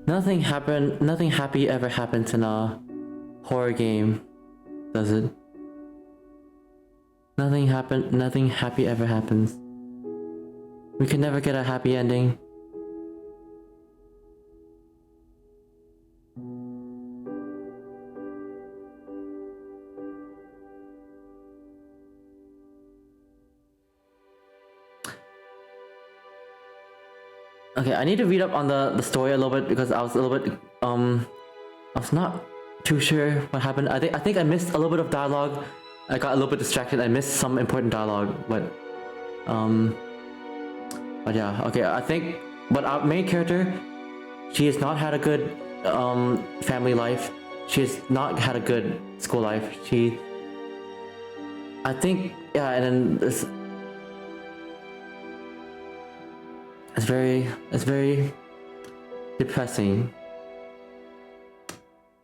Nothing happy ever happens in a horror game, does it? Nothing happy ever happens. We can never get a happy ending. Okay, I need to read up on the story a little bit because I was a little bit I was not too sure what happened. I think I missed a little bit of dialogue. I got a little bit distracted. I missed some important dialogue, but yeah, okay. I think, but our main character, she has not had a good family life. She has not had a good school life. I think, yeah, and then this. It's very depressing.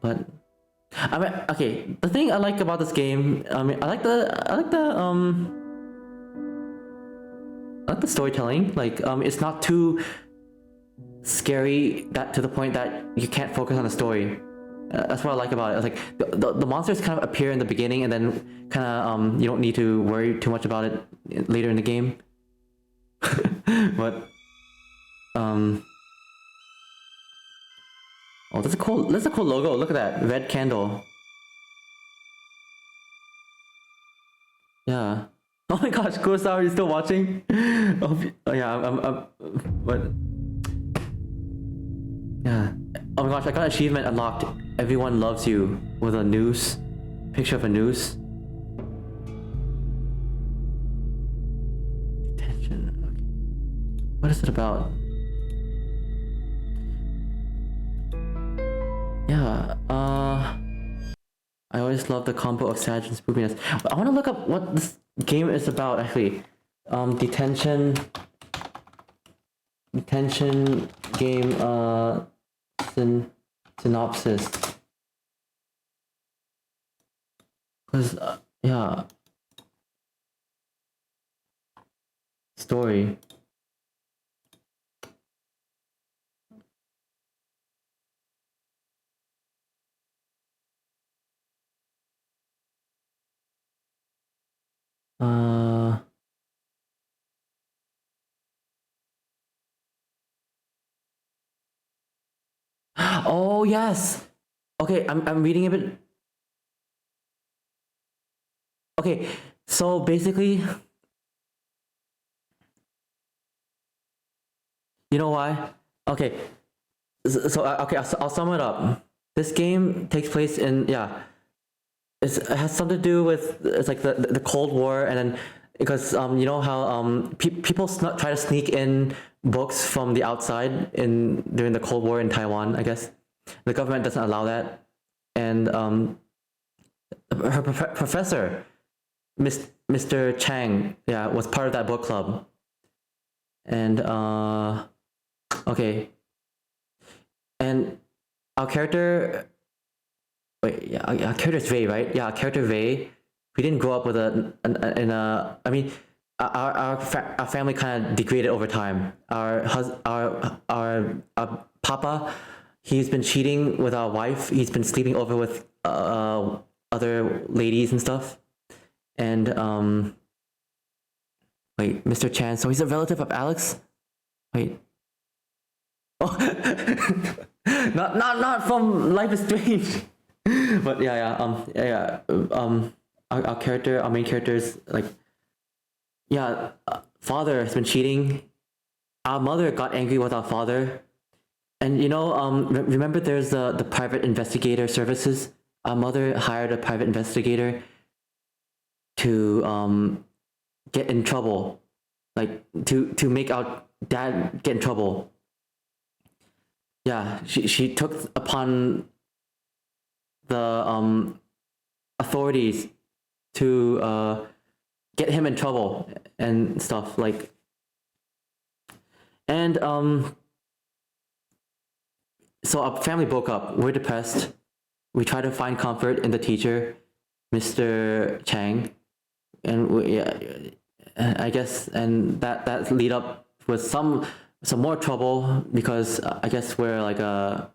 But I mean, okay, the thing I like about this game, I mean, I like the storytelling. Like, it's not too scary that to the point that you can't focus on the story. That's what I like about it. It's like the monsters kind of appear in the beginning, and then kind of you don't need to worry too much about it later in the game. But oh, that's a cool logo. Look at that red candle. Yeah. Oh my gosh, Kurosawa, are you still watching? Oh yeah, but yeah. Oh my gosh, I got an achievement unlocked. Everyone loves you with a noose. Picture of a noose. Detention. Okay. What is it about? Yeah, I always love the combo of sad and spookiness. But I want to look up what this game is about, actually. Detention game, synopsis. Cause, yeah. Story. Oh yes. Okay, I'm reading a bit. Okay, so basically, you know why? Okay, so okay, I'll sum it up. This game takes place in, yeah. It has something to do with, it's like the Cold War, and then because you know how people try to sneak in books from the outside during the Cold War in Taiwan. I guess the government doesn't allow that, and her professor, Mr. Chang, yeah, was part of that book club, and okay, and our character. Wait, yeah, our character is Ray, right? Yeah, our character Ray. We didn't grow up with I mean, our family kind of degraded over time. Our papa, he's been cheating with our wife. He's been sleeping over with other ladies and stuff. And wait, Mr. Chan. So he's a relative of Alex. Wait. Oh, not from Life is Strange. But our character, our main character is like, yeah, father has been cheating. Our mother got angry with our father, and you know, remember there's the private investigator services. Our mother hired a private investigator to get in trouble, like to make our dad get in trouble. Yeah, she took upon the authorities to get him in trouble and stuff, like, and so our family broke up. We're depressed. We try to find comfort in the teacher, Mr. Chang, and I guess, and that lead up with some some more trouble because I guess we're like a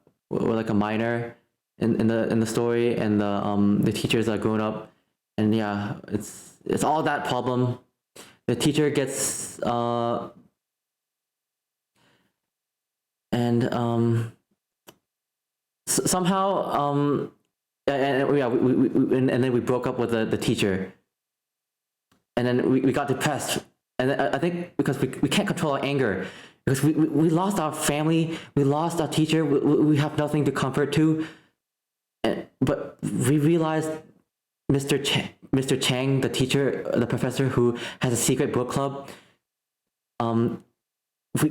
minor in the story, and the teachers are grown up, and yeah, it's all that problem. The teacher gets and somehow and yeah, and then we broke up with the teacher, and then we got depressed, and I think because we can't control our anger, because we lost our family, we lost our teacher, we have nothing to comfort to, but we realized Mr. Chang, the teacher, the professor who has a secret book club,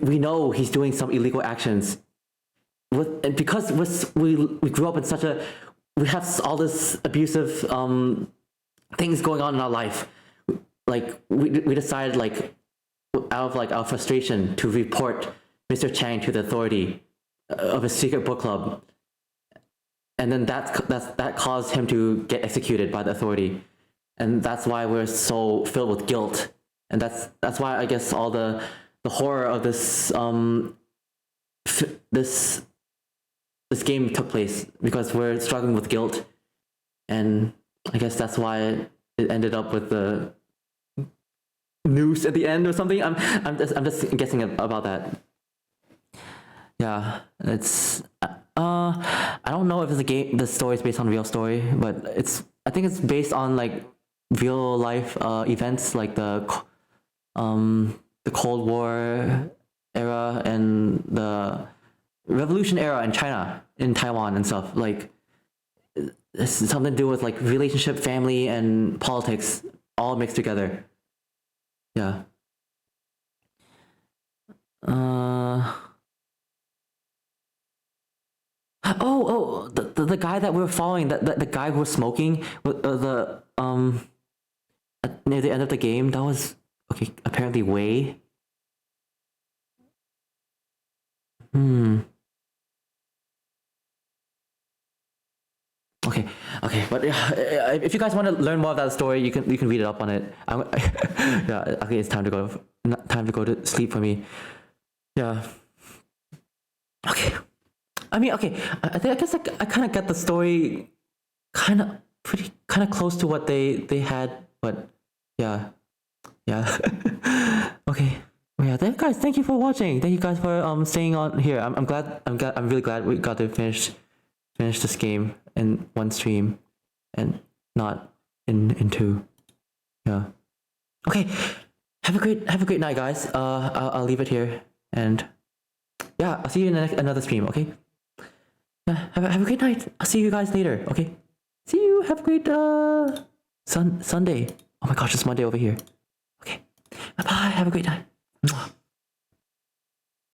we know he's doing some illegal actions. And because we grew up in such a, we have all this abusive things going on in our life. Like we decided, like, out of like our frustration, to report Mr. Chang to the authority of a secret book club, and then that caused him to get executed by the authority, and that's why we're so filled with guilt, and that's why I guess all the horror of this this game took place, because we're struggling with guilt, and I guess that's why it ended up with the noose at the end or something. I'm just guessing about that. Yeah, it's I don't know if the story is based on a real story, but I think it's based on like real life events, like the Cold War era and the Revolution era in China, in Taiwan and stuff. Like, it's something to do with like relationship, family, and politics all mixed together. Yeah. The guy that we were following, the guy who was smoking with near the end of the game, that was apparently Wei. Okay, but if you guys want to learn more about the story, you can read it up on it. Yeah, okay, it's time to go to sleep for me. Yeah. Okay. I mean, okay. I guess I kind of get the story, kind of close to what they had, but yeah. Okay. Well, yeah. Guys, thank you for watching. Thank you guys for staying on here. I'm really glad we got to finish this game in one stream and not in two. Yeah. Okay. Have a great night, guys. I'll leave it here, and yeah, I'll see you in another stream. Okay. Yeah. Have a great night. I'll see you guys later. Okay. See you. Have a great Sunday. Oh my gosh, it's Monday over here. Okay. Bye bye. Have a great night. Mwah.